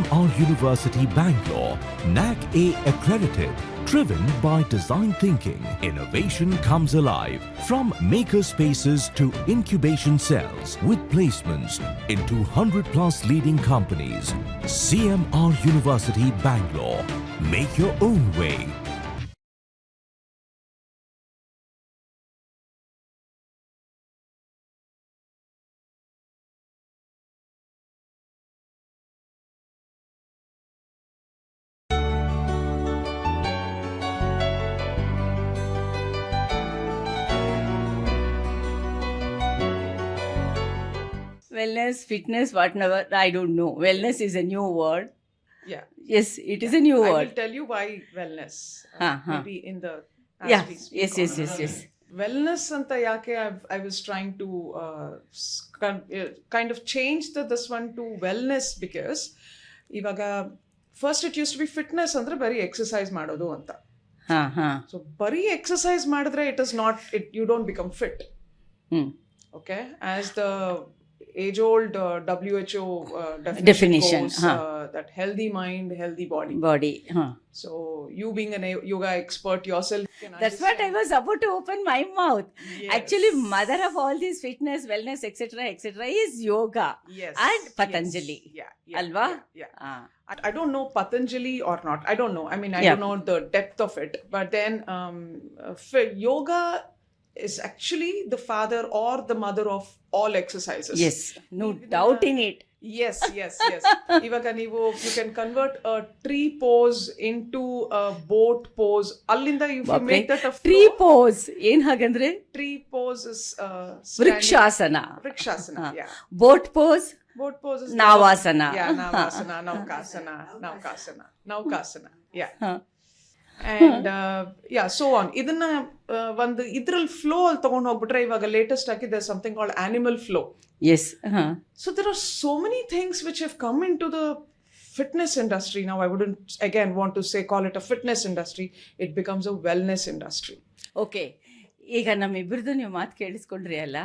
CMR University Bangalore, NAC A accredited, driven by design thinking. Innovation comes alive from maker spaces to incubation cells with placements into 100 plus leading companies. CMR University Bangalore. Make your own way. Wellness, fitness, whatever, I don't know. Wellness is a new word. Yeah. Yes, it is a new I word. will tell you why wellness. Maybe in the as Yeah, we speak yes, on yes, it. yes, yes. Wellness anta yake I was trying to kind of change this one to wellness because ivaga first it used to be fitness andre bari exercise ಮಾಡೋದು ಅಂತ. So bari exercise ಮಾಡಿದ್ರೆ it is not it you don't become fit. Okay, as the age-old WHO definition goes, that healthy mind, healthy body. So you being a yoga expert yourself, That's what I was about to open my mouth. Yes. Actually, mother of all this fitness, wellness, etc., is yoga. Yes. And Patanjali. Yes. Yeah. Alva? Yeah. I don't know Patanjali or not. I don't know. I mean, I don't know the depth of it. But then yoga is actually the father or the mother of all exercises. Yes, no doubt in it. Yes. Ivaga ನೀವು you can convert a tree pose into a boat pose. Allinda if you make that a tree pose ಏನ್ ಹಾಗಂದ್ರೆ tree pose is Vrikshasana. Yeah. boat pose is Navasana. Yeah, Navasana, Naukasana. Yeah. And so on. ಇದನ್ನ ಒಂದು ಇದ್ರಲ್ಲಿ flow ಅಲ್ಲಿ ತಗೊಂಡು ಹೋಗ್ಬಿಟ್ರೆ ಇವಾಗ latest ಆಗಿ there's something called animal flow. Yes. So there are so many things which have come into the fitness industry. Now I wouldn't again want to say call it a fitness industry. It becomes a wellness industry. Okay. ಈಗ ನಮ್ಮಿಬ್ಬರದು ನೀವು ಮಾತು ಕೇಳಿಸ್ಕೊಂಡ್ರಿ ಅಲ್ಲ,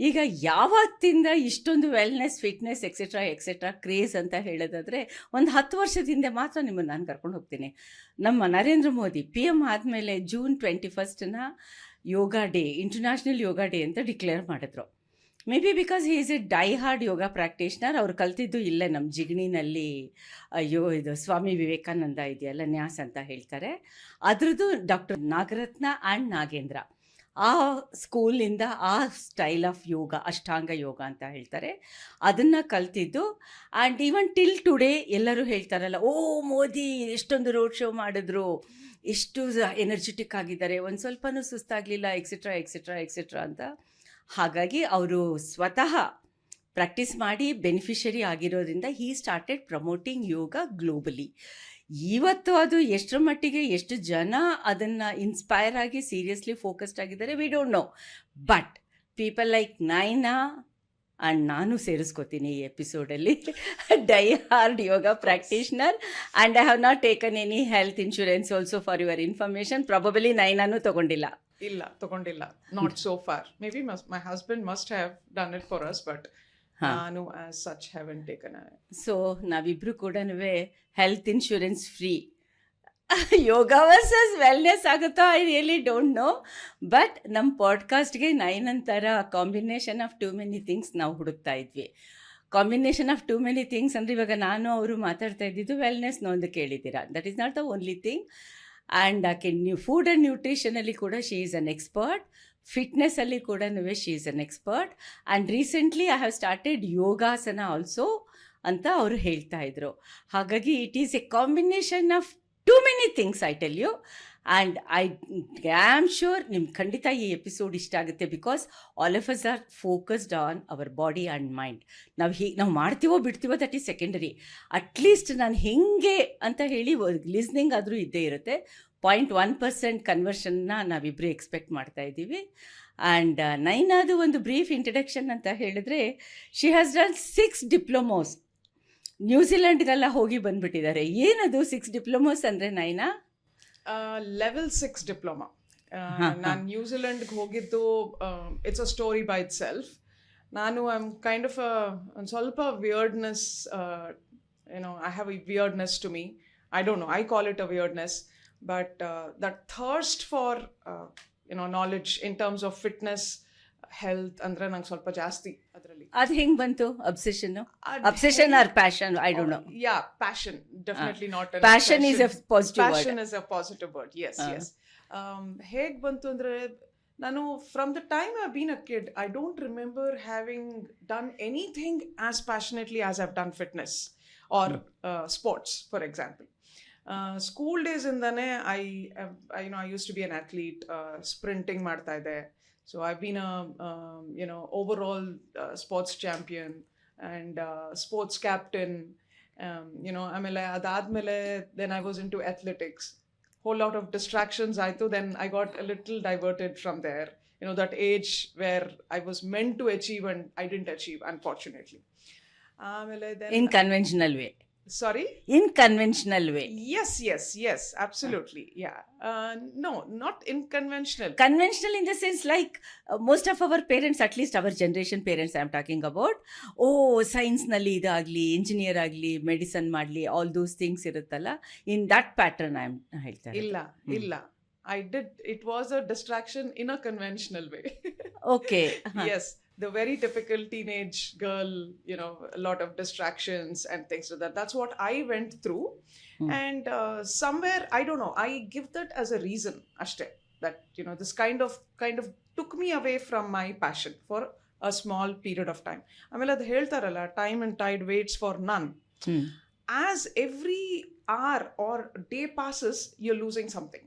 ಈಗ ಯಾವತ್ತಿಂದ ಇಷ್ಟೊಂದು wellness fitness etcetera craze ಅಂತ ಹೇಳೋದಾದರೆ ಒಂದು 10 ವರ್ಷದ ಹಿಂದೆ ಮಾತ್ರ ನಿಮ್ಮನ್ನು ನಾನು ಕರ್ಕೊಂಡು ಹೋಗ್ತೀನಿ. ನಮ್ಮ ನರೇಂದ್ರ ಮೋದಿ PM ಆದಮೇಲೆ June 21 ಯೋಗ ಡೇ, ಇಂಟರ್ನ್ಯಾಷನಲ್ ಯೋಗ ಡೇ ಅಂತ ಡಿಕ್ಲೇರ್ ಮಾಡಿದ್ರು. May be because he is A dye hard yoga practitioner. ಅವ್ರು ಕಲ್ತಿದ್ದು ಇಲ್ಲೇ ನಮ್ಮ ಜಿಗಣಿನಲ್ಲಿ ಇದು ಸ್ವಾಮಿ ವಿವೇಕಾನಂದ ಇದೆಯಲ್ಲ, ನ್ಯಾಸ್ ಅಂತ ಹೇಳ್ತಾರೆ, ಅದ್ರದ್ದು ಡಾಕ್ಟರ್ ನಾಗರತ್ನ ಆ್ಯಂಡ್ ನಾಗೇಂದ್ರ, ಆ ಸ್ಕೂಲಿಂದ ಆ ಸ್ಟೈಲ್ ಆಫ್ ಯೋಗ, ಅಷ್ಟಾಂಗ ಯೋಗ ಅಂತ ಹೇಳ್ತಾರೆ, ಅದನ್ನು ಕಲ್ತಿದ್ದು. ಆ್ಯಂಡ್ ಈವನ್ ಟಿಲ್ ಟುಡೇ ಎಲ್ಲರೂ ಹೇಳ್ತಾರಲ್ಲ, ಓ ಮೋದಿ ಎಷ್ಟೊಂದು ರೋಡ್ ಶೋ ಮಾಡಿದ್ರು, ಎಷ್ಟು ಎನರ್ಜೆಟಿಕ್ ಆಗಿದ್ದಾರೆ, ಒಂದು ಸ್ವಲ್ಪನೂ ಸುಸ್ತಾಗಲಿಲ್ಲ, ಎಕ್ಸೆಟ್ರಾ ಅಂತ. ಹಾಗಾಗಿ ಅವರು ಸ್ವತಃ ಪ್ರಾಕ್ಟೀಸ್ ಮಾಡಿ ಬೆನಿಫಿಷರಿ ಆಗಿರೋದ್ರಿಂದ he started promoting yoga globally. ಇವತ್ತು ಅದು ಎಷ್ಟರ ಮಟ್ಟಿಗೆ ಎಷ್ಟು ಜನ ಅದನ್ನು ಇನ್ಸ್ಪೈರ್ ಆಗಿ ಸೀರಿಯಸ್ಲಿ ಫೋಕಸ್ಡ್ ಆಗಿದ್ದಾರೆ we don't know. But people like Naina and ನಾನು ಸೇರಿಸ್ಕೋತೀನಿ ಈ ಎಪಿಸೋಡಲ್ಲಿ, die hard yoga practitioner, and I have not taken any health insurance also for your information. Probably ನೈನಾನು ತಗೊಂಡಿಲ್ಲ. Not so far. Maybe my husband must have done it for us, but ನಾನು as such haven't taken it. So ನಾವಿಬ್ರು ಕೂಡ health insurance free. Yoga versus wellness ಆಗುತ್ತೋ I really don't know. But ನಮ್ಮ ಪಾಡ್ಕಾಸ್ಟ್ಗೆ ನೈನಂತರ combination of too many things ನಾವು ಹುಡುಕ್ತಾ ಇದ್ವಿ. Combination of too many things ಅಂದರೆ ಇವಾಗ ನಾನು ಅವರು ಮಾತಾಡ್ತಾ ಇದ್ದಿದ್ದು ವೆಲ್ನೆಸ್ನ ಒಂದು ಕೇಳಿದ್ದೀರಾ, that is not the only thing. And ಆಕೆ ಫುಡ್ ಆ್ಯಂಡ್ ನ್ಯೂಟ್ರಿಷನಲ್ಲಿ ಕೂಡ ಶಿ ಈಸ್ ಅನ್ ಎಕ್ಸ್ಪರ್ಟ್, ಫಿಟ್ನೆಸ್ಸಲ್ಲಿ ಕೂಡ she is an expert, and recently I have started ಯೋಗಾಸನ ಆಲ್ಸೋ ಅಂತ ಅವರು ಹೇಳ್ತಾ ಇದ್ರು. ಹಾಗಾಗಿ it is a combination of too many things I tell you. And I am sure ನಿಮ್ಗೆ ಖಂಡಿತ ಈ ಎಪಿಸೋಡ್ ಇಷ್ಟ ಆಗುತ್ತೆ, because all of us are focused on our body and mind. ನಾವು ಮಾಡ್ತೀವೋ ಬಿಡ್ತೀವೋ ದಟ್ ಈಸ್ ಸೆಕೆಂಡರಿ. ಅಟ್ಲೀಸ್ಟ್ ನಾನು ಹೇಗೆ ಅಂತ ಹೇಳಿ ಲಿಸ್ನಿಂಗ್ ಆದರೂ ಇದ್ದೇ ಇರುತ್ತೆ. 0.1% ಕನ್ವರ್ಷನ್ನ ನಾವಿಬ್ಬರು ಎಕ್ಸ್ಪೆಕ್ಟ್ ಮಾಡ್ತಾ ಇದ್ದೀವಿ. ಆ್ಯಂಡ್ ನೈನಾದು ಒಂದು ಬ್ರೀಫ್ ಇಂಟ್ರಡಕ್ಷನ್ ಅಂತ ಹೇಳಿದ್ರೆ, ಶಿ ಹ್ಯಾಸ್ ಡನ್ 6 ಡಿಪ್ಲೊಮೋಸ್. ನ್ಯೂಜಿಲೆಂಡ್ಗೆಲ್ಲ ಹೋಗಿ ಬಂದುಬಿಟ್ಟಿದ್ದಾರೆ. ಏನದು 6 ಡಿಪ್ಲೊಮೋಸ್ ಅಂದರೆ ನೈನಾ? Level 6 diploma. ನಾನು ನ್ಯೂಜಿಲೆಂಡ್ಗೆ ಹೋಗಿದ್ದು it's a story by it self. ನಾನು ಐ ಆಮ್ ಕೈಂಡ್ ಆಫ್ ಒಂದು ಸ್ವಲ್ಪ ವಿಯರ್ಡ್ನೆಸ್ I have a weirdness to me. I don't know, I call it a weirdness, but that thirst for knowledge in terms of fitness, health ಅಂದ್ರೆ ನಂಗೆ ಸ್ವಲ್ಪ ಜಾಸ್ತಿ ಅದರಲ್ಲಿ. ಅದು ಹೆಂಗ್ ಬಂತು obsession or passion? I don't know. Yeah, passion, definitely not an Passion is a positive word. Passion is a positive word, yes. ಹೇಗ್ ಬಂತು ಅಂದ್ರೆ, ನಾನು from the time I've been a kid, I don't remember having done anything as passionately as I've done fitness or sports, for example. School days indane I used to be an athlete, sprinting ಮಾಡ್ತಾ ಇದ್ದೆ. So I've been a overall sports champion and sports captain. ಆಮೇಲೆ ಅದಾದ್ಮೇಲೆ then I was into athletics. Whole lot of distractions ಆಯ್ತು. Then I got a little diverted from there. That age where I was meant to achieve and I didn't achieve, unfortunately. ಆಮೇಲೆ then in conventional way. Sorry? In conventional way. Yes, absolutely. Yeah. No, not in conventional. Conventional in the sense like most of our parents, at least our generation parents I'm talking about, science nalli idagli, engineer agli, medicine madli, all those things iruttalla. In that pattern I'm ಹೇಳ್ತಾ ಇರೋದು. Illa. I did. It was a distraction in a conventional way. Okay. Yes. The very typical teenage girl, a lot of distractions and things like that. That's what I went through. And somewhere, I don't know, I give that as a reason, ashte, that, this kind of took me away from my passion for a small period of time. Amela adu heltaralla, time and tide waits for none. As every hour or day passes, you're losing something.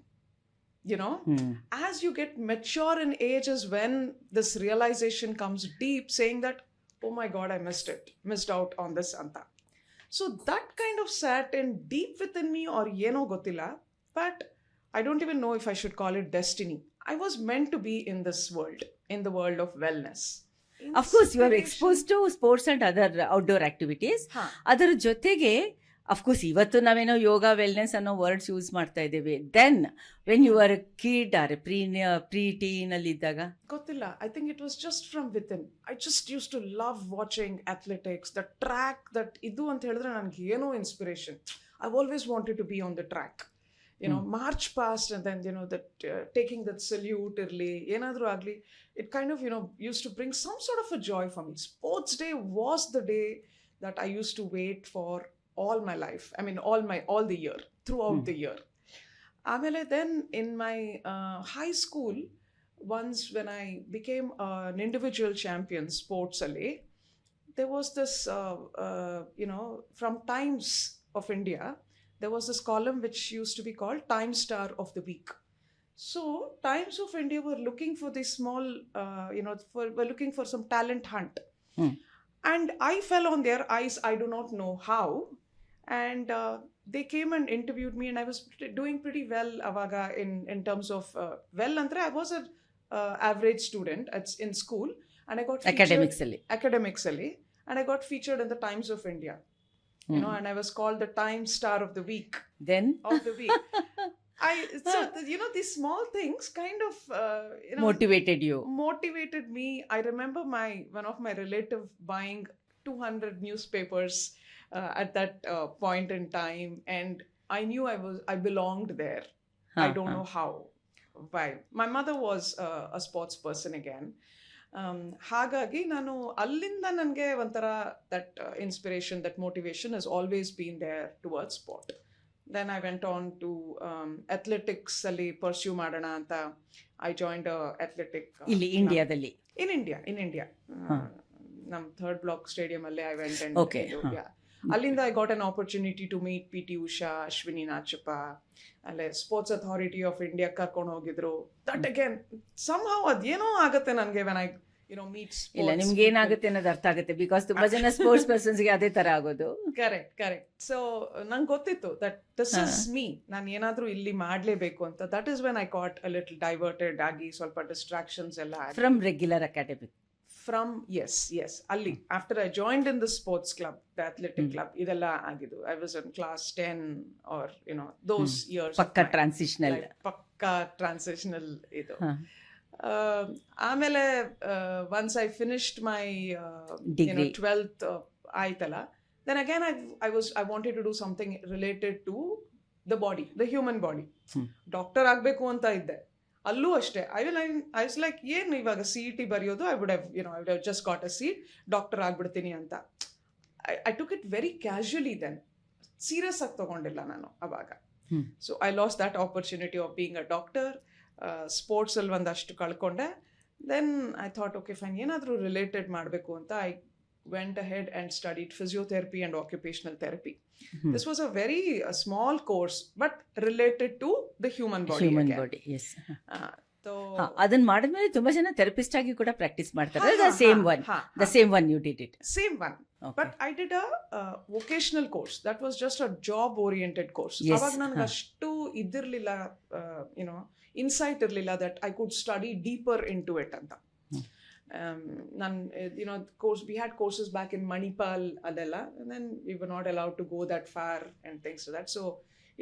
As you get mature in age is when this realization comes deep, saying that, oh my God, I missed out on this anta. So that kind of sat in deep within me, or yeno gottilla, but I don't even know if I should call it destiny. I was meant to be in this world, in the world of wellness. Of course, you are exposed to sports and other outdoor activities. ಅದರ ಜೊತೆಗೆ of course ಇವತ್ತು ನಾವೇನೋ yoga wellness ಅನ್ನೋ words use ಮಾಡ್ತಾ ಇದ್ದೇವೆ. Then when you are kid or preteen ಅಲ್ಲಿ ಇದ್ದಾಗ ಗೊತ್ತಿಲ್ಲ. I think it was just from within. I just use to love watching athletics, the track, that ಇದು ಅಂತ ಹೇಳಿದ್ರೆ ನನಗೆ ಏನೋ inspiration. I always wanted to be on the track. March past and then that taking that salute irli enaadru agli, it kind of used to bring some sort of a joy for me. Sports day was the day that I used to wait for all my life. I mean, all the year, throughout the year. Amele then in my high school, once when I became an individual champion sports alli, there was this from Times of India, there was this column which used to be called Times Star of the Week. So Times of India were looking for this small were looking for some talent hunt. And I fell on their eyes. I do not know how. And they came and interviewed me, and I was doing pretty well avaga in terms of andre I was an average student in school, and I got academics alli, and I got featured in the Times of India, and I was called the Times Star of the Week. Of the week. These small things kind of motivated me. I remember one of my relative buying 200 newspapers at that point in time, and I knew I belonged there. I don't know why. My mother was a sports person again. ಹಾಗಾಗಿ ನಾನು ಅಲ್ಲಿಂದ ನನಗೆ ಒಂಥರ that inspiration, that motivation has always been there towards sport. Then I went on to athletics ಅಲ್ಲಿ pursue ಮಾಡೋಣ ಅಂತ I joined a athletic ಇಲ್ಲಿ ಇಂಡಿಯಾದಲ್ಲಿ in India ನಮ್ಮ ಥರ್ಡ್ ಬ್ಲಾಕ್ ಸ್ಟೇಡಿಯಂ ಅಲ್ಲಿ I went and ಅಲ್ಲಿಂದ I got an opportunity to meet PT Usha, Ashwini Nachappa, ಅಲ್ಲೇ sports authority of India ಕರ್ಕೊಂಡು ಹೋಗಿದ್ರು. ದಟ್ ಅಗೇನ್ somehow ಅದೇನೋ ಆಗುತ್ತೆ ನನಗೆ when I meet sports. ಇಲ್ಲ, ನಿಮ್ಗೆ ಏನಾಗುತ್ತೆ ಅನ್ನೋದು ಅರ್ಥ ಆಗುತ್ತೆ, ಬಿಕಾಸ್ ತುಂಬಾ ಜನ ಸ್ಪೋರ್ಟ್ಸ್ ಪರ್ಸನ್ಸ್ಗೆ ಅದೇ ತರ ಆಗೋದು. ಕರೆಕ್ಟ್. ಸೊ ನಂಗೆ ಗೊತ್ತಿತ್ತು ದಟ್ ದಿಸ್ ಇಸ್ ಮೀ, ನಾನು ಏನಾದ್ರೂ ಇಲ್ಲಿ ಮಾಡ್ಲೇಬೇಕು ಅಂತ. That is when I got a little diverted ಆಗಿ, ಸ್ವಲ್ಪ ಡಿಸ್ಟ್ರಾಕ್ಷನ್ಸ್ ಎಲ್ಲ ಫ್ರಮ್ ರೆಗ್ಯುಲರ್ ಅಕಾಡೆಮಿಕ್. Yes, ಅಲ್ಲಿ after I joined in the sports club, the athletic club, idella agidu. I was in class 10 or those years. Pakka transitional idu. Amele once I finished my 12th aitala, then again I wanted to do something related to the body, the human body. Doctor ಆಗಬೇಕು ಅಂತ ಇದ್ದೆ. ಅಲ್ಲೂ ಅಷ್ಟೇ I was like ಏನು ಇವಾಗ CET ಬರೆಯೋದು, I would have just got a seat, doctor ಆಗ್ಬಿಡ್ತೀನಿ ಅಂತ. I took it very casually then, serious ಆಗಿ ತಗೊಂಡಿಲ್ಲ ನಾನು ಅವಾಗ. So I lost that opportunity of being a doctor. ಸ್ಪೋರ್ಟ್ಸಲ್ಲಿ ಒಂದಷ್ಟು ಕಳ್ಕೊಂಡೆ. Then I thought okay fine, ಏನಾದರೂ ರಿಲೇಟೆಡ್ ಮಾಡಬೇಕು ಅಂತ I went ahead and studied physiotherapy and occupational therapy. This was a very small course but related to the human body. Yes. So ಅದನ್ನ ಮಾಡಿದ್ಮೇಲೆ ತುಂಬಾ ಜನ ಥೆರಪಿಸ್ಟ್ ಆಗಿ ಕೂಡ ಪ್ರಾಕ್ಟೀಸ್ ಮಾಡ್ತಾರೆ. The same one you did it. Same one. Okay. But I did a vocational course that was just a job oriented course. Aವಾಗ ನನಗೆ ಅಷ್ಟು ಇದಿರಲಿಲ್ಲ, insight ಇರಲಿಲ್ಲ that I could study deeper into it ಅಂತ. We had courses back in Manipal adella, and then we were not allowed to go that far and things like that. So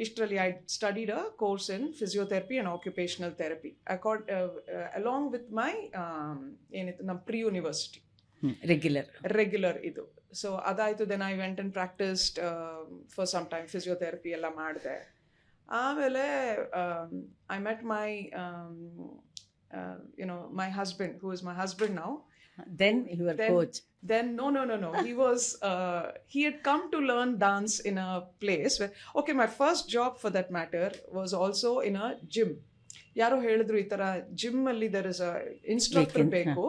ishtrali I studied a course in physiotherapy and occupational therapy along with my pre-university regular idu. So adaitu, then I went and practiced for some time physiotherapy ella madde. Amele I met my my husband, who is my husband now. Then you were coach. Then no. He had come to learn dance in a place where, okay, my first job for that matter was also in a gym. Yaro helidru ee tara gym alli there is a instructor beku,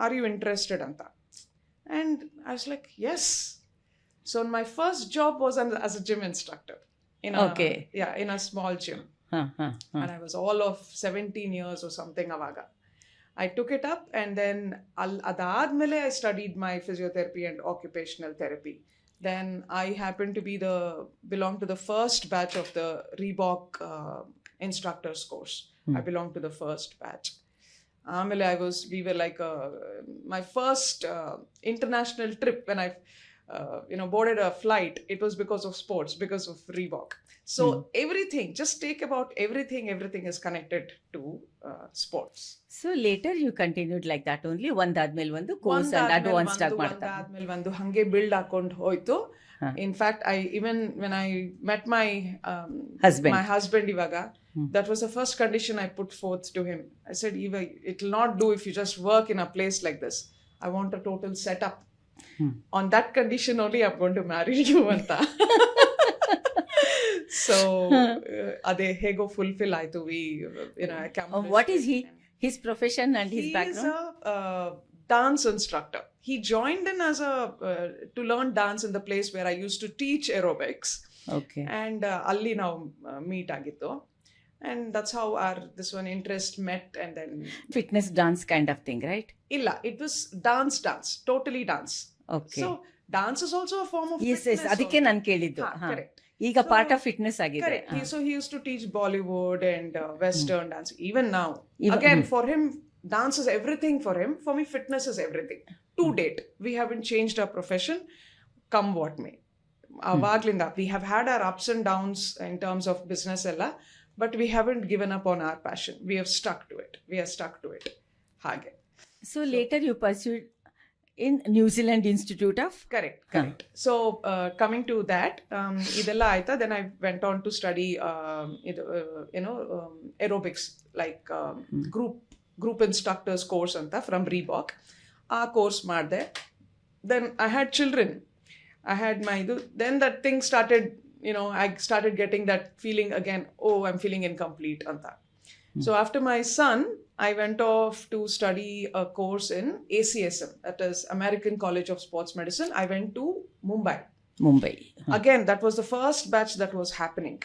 are you interested anta? And I was like, yes. So my first job was as a gym instructor in a small gym. And I was all of 17 years or something avaga. I took it up, and then adadmele I studied my physiotherapy and occupational therapy. Then I happened to belong to the first batch of the Reebok instructors course. I belonged to the first batch. Amele we were like my first international trip when I boarded a flight, it was because of sports, because of Reebok. So everything, just take about everything is connected to sports. So later you continued like that only, ಒಂದಾದ್ಮೇಲೆ ಒಂದು course and advanced ಆಗಿ ಮಾಡ್ತಾ ಒಂದಾದ್ಮೇಲೆ ಒಂದು ಹಂಗೆ build ಹಾಕೊಂಡು ಹೋಯ್ತು. In fact, when I met my husband ivaga, that was the first condition I put forth to him. I said, it will not do if you just work in a place like this. I want a total setup. On that condition only I'm going to marry you anta. So ade hego fulfill aitu. What is his profession and his background? He is a dance instructor. He joined in as to learn dance in the place where I used to teach aerobics. Okay. And alli now meet agittu, and that's how our this one interest met. And then fitness dance kind of thing, right? Illa, it was dance, totally dance. Okay. So dance is also a form of yes, fitness. Yes, ಅದಕ್ಕೆ ನಾನು ಕೇಳಿದ್ದು. Correct. ಈಗ part of fitness ಆಗಿದೆ. Correct. So he used to teach Bollywood and Western dance. Even now, again, for him, dance is everything for him. For me, fitness is everything. To date, we haven't changed our profession, come what may. Avaglinda, we have had our ups and downs in terms of business ella, but we haven't given up on our passion. We have stuck to it. Hage. So later you pursued in New Zealand Institute of? Correct. So coming to that, idella aita, then I went on to study aerobics, like group instructors course anta from Reebok. Aa course madde. Then I had children. I had then that thing started, I started getting that feeling again, oh, I'm feeling incomplete anta. So after my son, I went off to study a course in ACSM, that is American College of Sports Medicine. I went to Mumbai. Again, that was the first batch that was happening.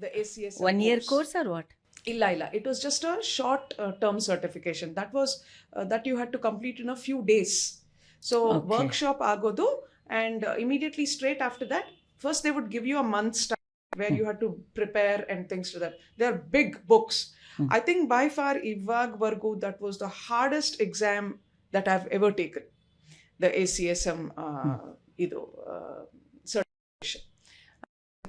The ACSM 1 year course or what? Illa. It was just a short term certification. That was that you had to complete in a few days. So workshop agodu, and immediately straight after that, first they would give you a month's time where you had to prepare and things like that. They are big books. I think by far Ivag Vargu, that was the hardest exam that I've ever taken. The ACSM certification.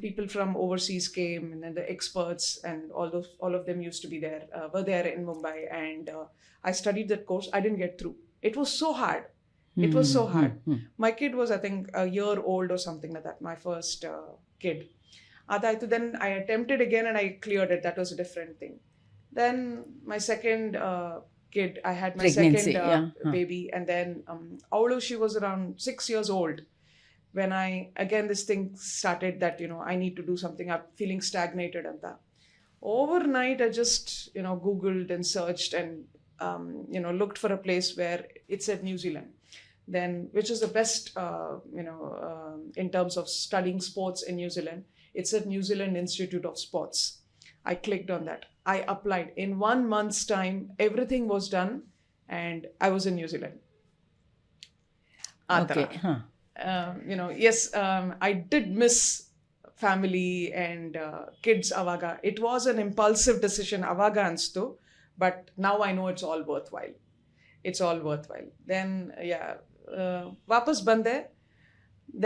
People from overseas came, and then the experts and all of them used to be there, were there in Mumbai, and I studied that course. I didn't get through. It was so hard. It was so hard. My kid was, I think, a year old or something like that, my first kid. Adaitu, then I attempted again and I cleared it. That was a different thing. Then my second kid, I had my Pregnancy, second baby, and then Aulu, she was around 6 years old when again this thing started that, I need to do something. I'm feeling stagnated and that. Overnight, I just, Googled and searched and, looked for a place where it said New Zealand. Then, which is the best, in terms of studying sports in New Zealand. It's at New Zealand Institute of Sports. I clicked on that. I applied. In 1 month's time, everything was done, and I was in New Zealand. Okay. Yes, I did miss family and kids avaga. It was an impulsive decision avaga anstu, but now I know it's all worthwhile. It's all worthwhile. Then, vapas bande.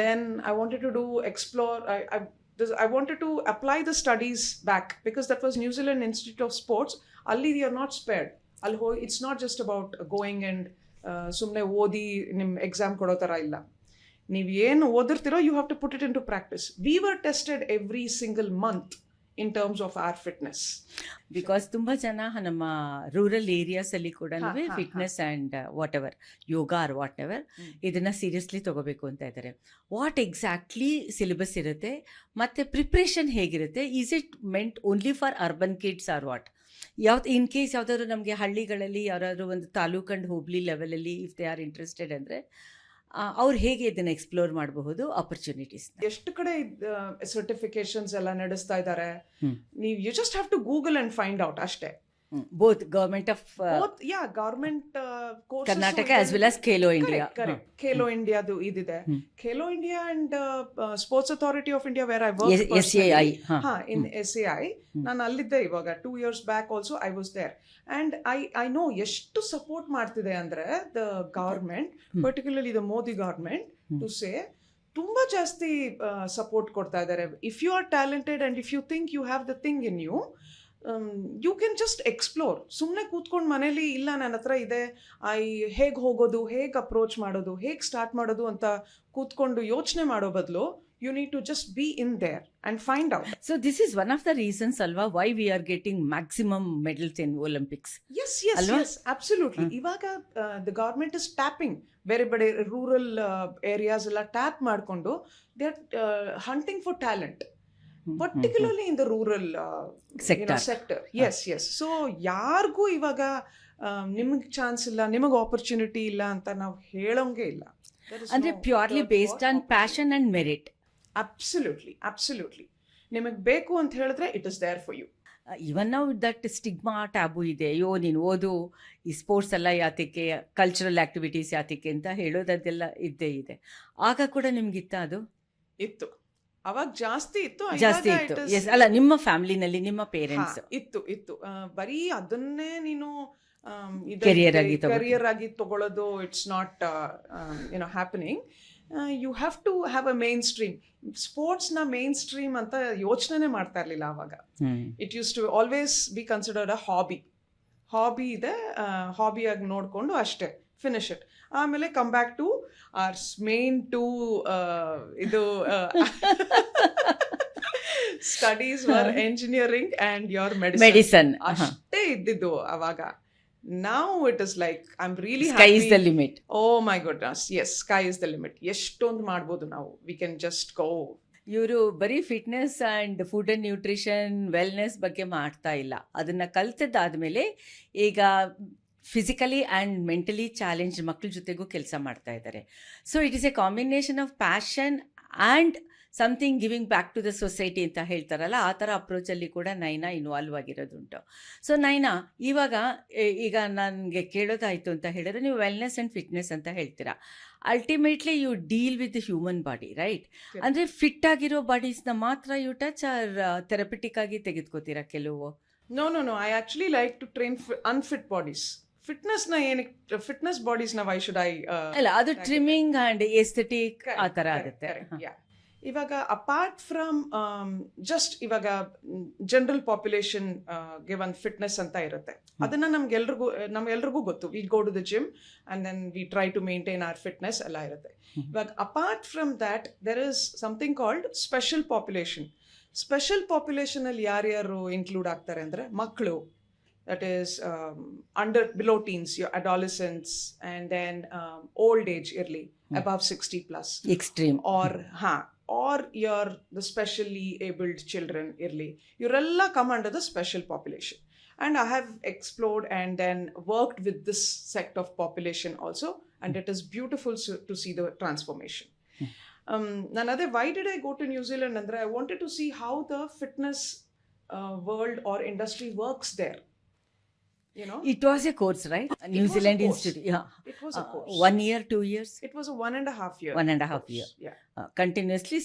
Then I wanted to explore. I wanted to apply the studies back because that was New Zealand Institute of Sports. Alli they are not spared. It's not just about going and sumne odi nim exam kodo tara illa. ನೀವು ಏನು ಓದಿರ್ತೀರೋ you have to put it into practice. We were tested every single month in terms of our fitness. Because ತುಂಬ ಜನ ನಮ್ಮ rural ಏರಿಯಾಸಲ್ಲಿ ಕೂಡ fitness and whatever yoga or whatever ಇದನ್ನು seriously ತೊಗೋಬೇಕು ಅಂತ ಇದ್ದಾರೆ. ವಾಟ್ ಎಕ್ಸಾಕ್ಟ್ಲಿ ಸಿಲೆಬಸ್ ಇರುತ್ತೆ ಮತ್ತು ಪ್ರಿಪ್ರೇಷನ್ ಹೇಗಿರುತ್ತೆ? Is it meant only for urban kids or what? In case ಯಾವುದಾದ್ರು ನಮಗೆ ಹಳ್ಳಿಗಳಲ್ಲಿ ಯಾರಾದರೂ ಒಂದು ತಾಲೂಕು ಅಂಡ್ ಹೋಬ್ಳಿ ಲೆವೆಲಲ್ಲಿ ಇಫ್ ದೇ ಆರ್ ಇಂಟ್ರೆಸ್ಟೆಡ್ ಅಂದರೆ ಅವ್ರು ಹೇಗೆ ಇದನ್ನು ಎಕ್ಸ್ಪ್ಲೋರ್ ಮಾಡಬಹುದು ಆಪರ್ಚುನಿಟೀಸ್? ಎಷ್ಟು ಕಡೆ ಸರ್ಟಿಫಿಕೇಶನ್ಸ್ ಎಲ್ಲ ನಡೆಸ್ತಾ ಇದ್ದಾರೆ. ನೀವು you just have to Google and find out ಅಷ್ಟೇ. both government of government courses Karnataka as well as Khelo India. Correct. Khelo India du idide. Khelo India and Sports Authority of India where I work SAI in SAI ನಾನು ಅಲ್ಲಿದ್ದೆ ಇವಾಗ 2 years back also I was there and I know ಎಷ್ಟು support ಮಾಡ್ತಿದೆ ಅಂದ್ರೆ the government, particularly the Modi government, to say ತುಂಬಾ ಜಾಸ್ತಿ support ಕೊಡ್ತಾ ಇದ್ದಾರೆ. If you are talented and if you think you have the thing in you, you can just explore. ಸುಮ್ಮನೆ ಕೂತ್ಕೊಂಡು ಮನೇಲಿ ಇಲ್ಲ ನನ್ನ ಹತ್ರ ಇದೆ, ಹೇಗೆ ಹೋಗೋದು, ಹೇಗೆ ಅಪ್ರೋಚ್ ಮಾಡೋದು, ಹೇಗೆ ಸ್ಟಾರ್ಟ್ ಮಾಡೋದು ಅಂತ ಕೂತ್ಕೊಂಡು ಯೋಚನೆ ಮಾಡೋ ಬದಲು you need to just be in there and find out. So this is one of the reasons alva why we are getting maximum medals in Olympics. Yes, absolutely. Ivaga the government is tapping very rural areas alla tap ಮಾಡ್ಕೊಂಡು they are hunting for talent. Particularly in the rural sector. Yes. So ಯಾರಿಗೂ ಇವಾಗ ನಿಮಗೆ chance ಇಲ್ಲ, ನಿಮಗೆ opportunity ಇಲ್ಲ ಅಂತ ನಾವು ಹೇಳೋಂಗೆ ಇಲ್ಲ. ಅಂದ್ರೆ purely based on passion and merit. Absolutely ನಿಮಗೆ ಬೇಕು ಅಂತ ಹೇಳಿದ್ರೆ it is there for you. Even ನಾವು ದಟ್ ಸ್ಟಿಗ್ಮಾ ಟ್ಯಾಬು ಇದೆ, ಅಯ್ಯೋ ನೀನು ಓದು, ಈ ಸ್ಪೋರ್ಟ್ಸ್ ಎಲ್ಲ ಯಾತಕ್ಕೆ, ಕಲ್ಚರಲ್ ಆಕ್ಟಿವಿಟೀಸ್ ಯಾತಕ್ಕೆ ಅಂತ ಹೇಳೋದೆಲ್ಲ ಇದ್ದೇ ಇದೆ. ಆಗ ಕೂಡ ನಿಮ್ಗಿತ್ತ? ಅದು ಇತ್ತು, ಅವಾಗ ಜಾಸ್ತಿ ಇತ್ತು. ಅಲ್ಲ, ನಿಮ್ಮ ಫ್ಯಾಮಿಲಿನಲ್ಲಿ ನಿಮ್ಮ ಪೇರೆಂಟ್ಸ್ ಇತ್ತು ಬರೀ ಅದನ್ನೇ ನೀನು ಕೆರಿಯರ್ ಆಗಿ ತಗೊಳ್ಳೋದು. It's not happening. You have to have a mainstream. Sports ನ ಮೇನ್ ಸ್ಟ್ರೀಮ್ ಅಂತ ಯೋಚನೆ ಮಾಡ್ತಾ ಇರ್ಲಿಲ್ಲ ಅವಾಗ. It used to always be considered a hobby ಇದೆ, ಹಾಬಿಯಾಗಿ ನೋಡ್ಕೊಂಡು ಅಷ್ಟೇ, ಫಿನಿಶ್ ಇಟ್. ಆಮೇಲೆ come back to our main to ಇದು studies were engineering and your medicine ಅಷ್ಟೇ ಇದ್ದಿದ್ದು ಅವಾಗ. Now it is like I'm really happy. Sky is the limit. Oh my goodness, yes, sky is the limit. ಎಷ್ಟೊಂದು ಮಾಡ್ಬೋದು ನಾವು. We can just go. ಇವರು ಬರೀ fitness and food and nutrition wellness ಬಗ್ಗೆ ಮಾಡ್ತಾ ಇಲ್ಲ. ಅದನ್ನು ಕಲ್ತದ್ದಾದಮೇಲೆ ಈಗ ಫಿಸಿಕಲಿ ಆ್ಯಂಡ್ ಮೆಂಟಲಿ ಚಾಲೆಂಜ್ ಮಕ್ಕಳ ಜೊತೆಗೂ ಕೆಲಸ ಮಾಡ್ತಾ ಇದ್ದಾರೆ. So it is a combination of passion and something giving back to the society ಅಂತ ಹೇಳ್ತಾರಲ್ಲ, ಆ ಥರ ಅಪ್ರೋಚಲ್ಲಿ ಕೂಡ ನೈನಾ ಇನ್ವಾಲ್ವ್ ಆಗಿರೋದುಂಟು. ಸೊ ನೈನಾ, ಈಗ ನನಗೆ ಕೇಳೋದಾಯಿತು ಅಂತ ಹೇಳಿದ್ರೆ, ನೀವು ವೆಲ್ನೆಸ್ ಆ್ಯಂಡ್ ಫಿಟ್ನೆಸ್ ಅಂತ ಹೇಳ್ತೀರಾ. Ultimately you deal with the human body, right? ಅಂದರೆ ಫಿಟ್ ಆಗಿರೋ ಬಾಡೀಸ್ನ ಮಾತ್ರ ಯು ಟಚ್ ಆರ್ ಥೆರಪಿಟಿಕ್ ಆಗಿ ತೆಗೆದುಕೋತೀರಾ ಕೆಲವು? No, I actually like to train unfit bodies. ಫಿಟ್ನೆಸ್ನ ಏನಕ್ಕೆ, ಫಿಟ್ನೆಸ್ ಬಾಡೀಸ್ನ ವೈ ಶುಡ್ ಐ? ಅಲ್ಲ, ಅದು ಟ್ರಿಮ್ಮಿಂಗ್ ಆ್ಯಂಡ್ ಎಸ್ಥೆಟಿಕ್ ಆ ಥರ ಆಗುತ್ತೆ. ಇವಾಗ ಅಪಾರ್ಟ್ ಫ್ರಮ್ ಜಸ್ಟ್ ಇವಾಗ ಜನರಲ್ ಪಾಪ್ಯುಲೇಷನ್ ಗೆ ಒಂದು ಫಿಟ್ನೆಸ್ ಅಂತ ಇರುತ್ತೆ. ಅದನ್ನ ನಮ್ಗೆಲ್ರಿಗೂ ಗೊತ್ತು. We go to the gym and then we try to maintain our fitness ಎಲ್ಲ ಇರುತ್ತೆ. ಇವಾಗ apart from that there is something called special population. Special population ಅಲ್ಲಿ ಯಾರ್ಯಾರು ಇನ್ಕ್ಲೂಡ್ ಆಗ್ತಾರೆ ಅಂದ್ರೆ ಮಕ್ಕಳು, that is below teens, your adolescents, and then old age early, above 60 plus, extreme, or the specially abled children early. Yurella come under the special population, and I have explored and then worked with this sect of population also, and it is beautiful to see the transformation. Why did I go to New Zealand? Andre, I wanted to see how the fitness world or industry works there. You know, it was a course, right? New Zealand Institute. Yeah, it was a course. 1 year, 2 years? It was a 1.5 year. 1.5 year. Yeah. Continuously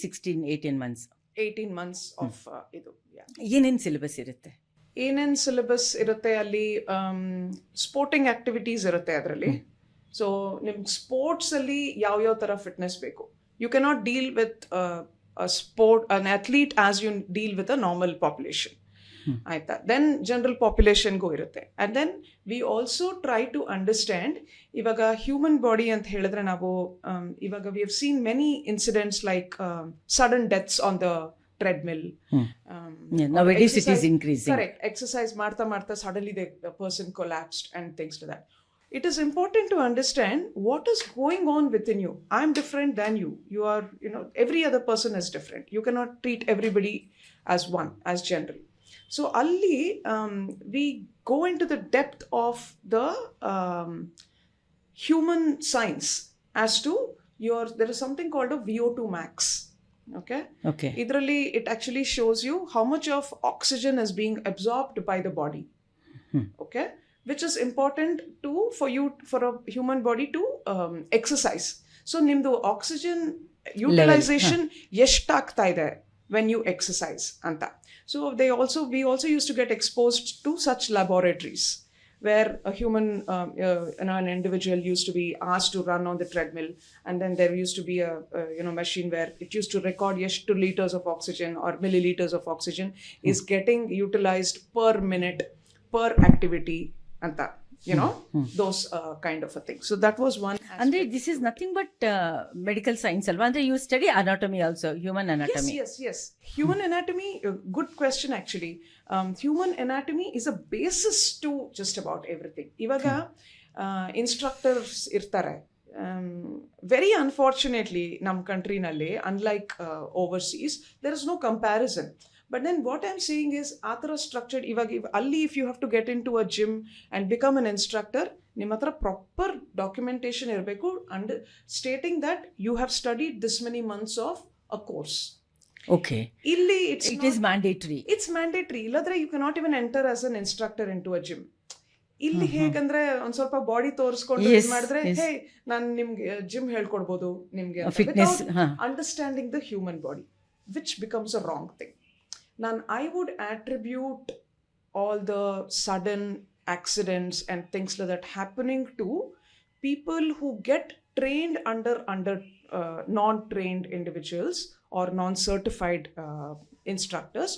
18 months. 18 months of idu. Yeah. ಏನೇನು syllabus ಇರುತ್ತೆ? ಏನೇನು syllabus ಇರುತ್ತೆ ಅಲ್ಲಿ? Sporting activities ಇರುತ್ತೆ ಅದರಲ್ಲಿ. So ನಿಮ್ಗೆ sports ಅಲ್ಲಿ ಯಾವ ಥರ ಫಿಟ್ನೆಸ್ ಬೇಕು. You cannot deal with an athlete as you deal with a normal population. ಆಯ್ತಾ? ದೆನ್ ಜನರಲ್ ಪಾಪ್ಯುಲೇಷನ್ಗೂ ಇರುತ್ತೆ. And then we also try to understand ಇವಾಗ ಹ್ಯೂಮನ್ ಬಾಡಿ ಅಂತ ಹೇಳಿದ್ರೆ ನಾವು ಇವಾಗ we have seen many incidents like sudden deaths on the treadmill. Nowadays it is increasing. Correct. Exercise ಮಾಡ್ತಾ suddenly the person collapsed and things to that. It is important to understand what is going on within you. I'm different than you. You are, every other person is different. You cannot treat everybody as one, as general. So alli we go into the depth of the human science as to there is something called a VO2 max. Okay. Idralli it actually shows you how much of oxygen is being absorbed by the body. Okay, which is important for a human body to exercise. So nimdu oxygen utilization eshtaagta ide when you exercise anta. So we also used to get exposed to such laboratories where a human, an individual used to be asked to run on the treadmill, and then there used to be a machine where it used to record 2 liters of oxygen or milliliters of oxygen is getting utilized per minute per activity anta. Those kind of a thing. So that was one aspect. Andre, this is nothing but medical science alva? Andre, you study anatomy also, human anatomy? Yes. Human anatomy, good question actually. Human anatomy is a basis to just about everything. Ivaga instructors irtare. Very unfortunately, nam country nalle, unlike overseas, there is no comparison. But then what I'm saying is, athara structured, alli if you have to get into a gym and become an instructor, nimatra proper documentation irbeku and stating that you have studied this many months of a course. Okay. Illi it is mandatory. It's mandatory. Illadre you cannot even enter as an instructor into a gym. ಇಲ್ಲಿ ಹೇಗಂದ್ರೆ ಒಂದ್ ಸ್ವಲ್ಪ body ತೋರಿಸ್ಕೊಂಡು ಮಾಡಿದ್ರೆ ಹೇ ನಾನು ನಿಮ್ಗೆ gym ಹೇಳ್ಕೊಡ್ಬೋದು ನಿಮ್ಗೆ, understanding the human body, which becomes a wrong thing. I would attribute all the sudden accidents and things like that happening to people who get trained under non-trained individuals or non-certified instructors,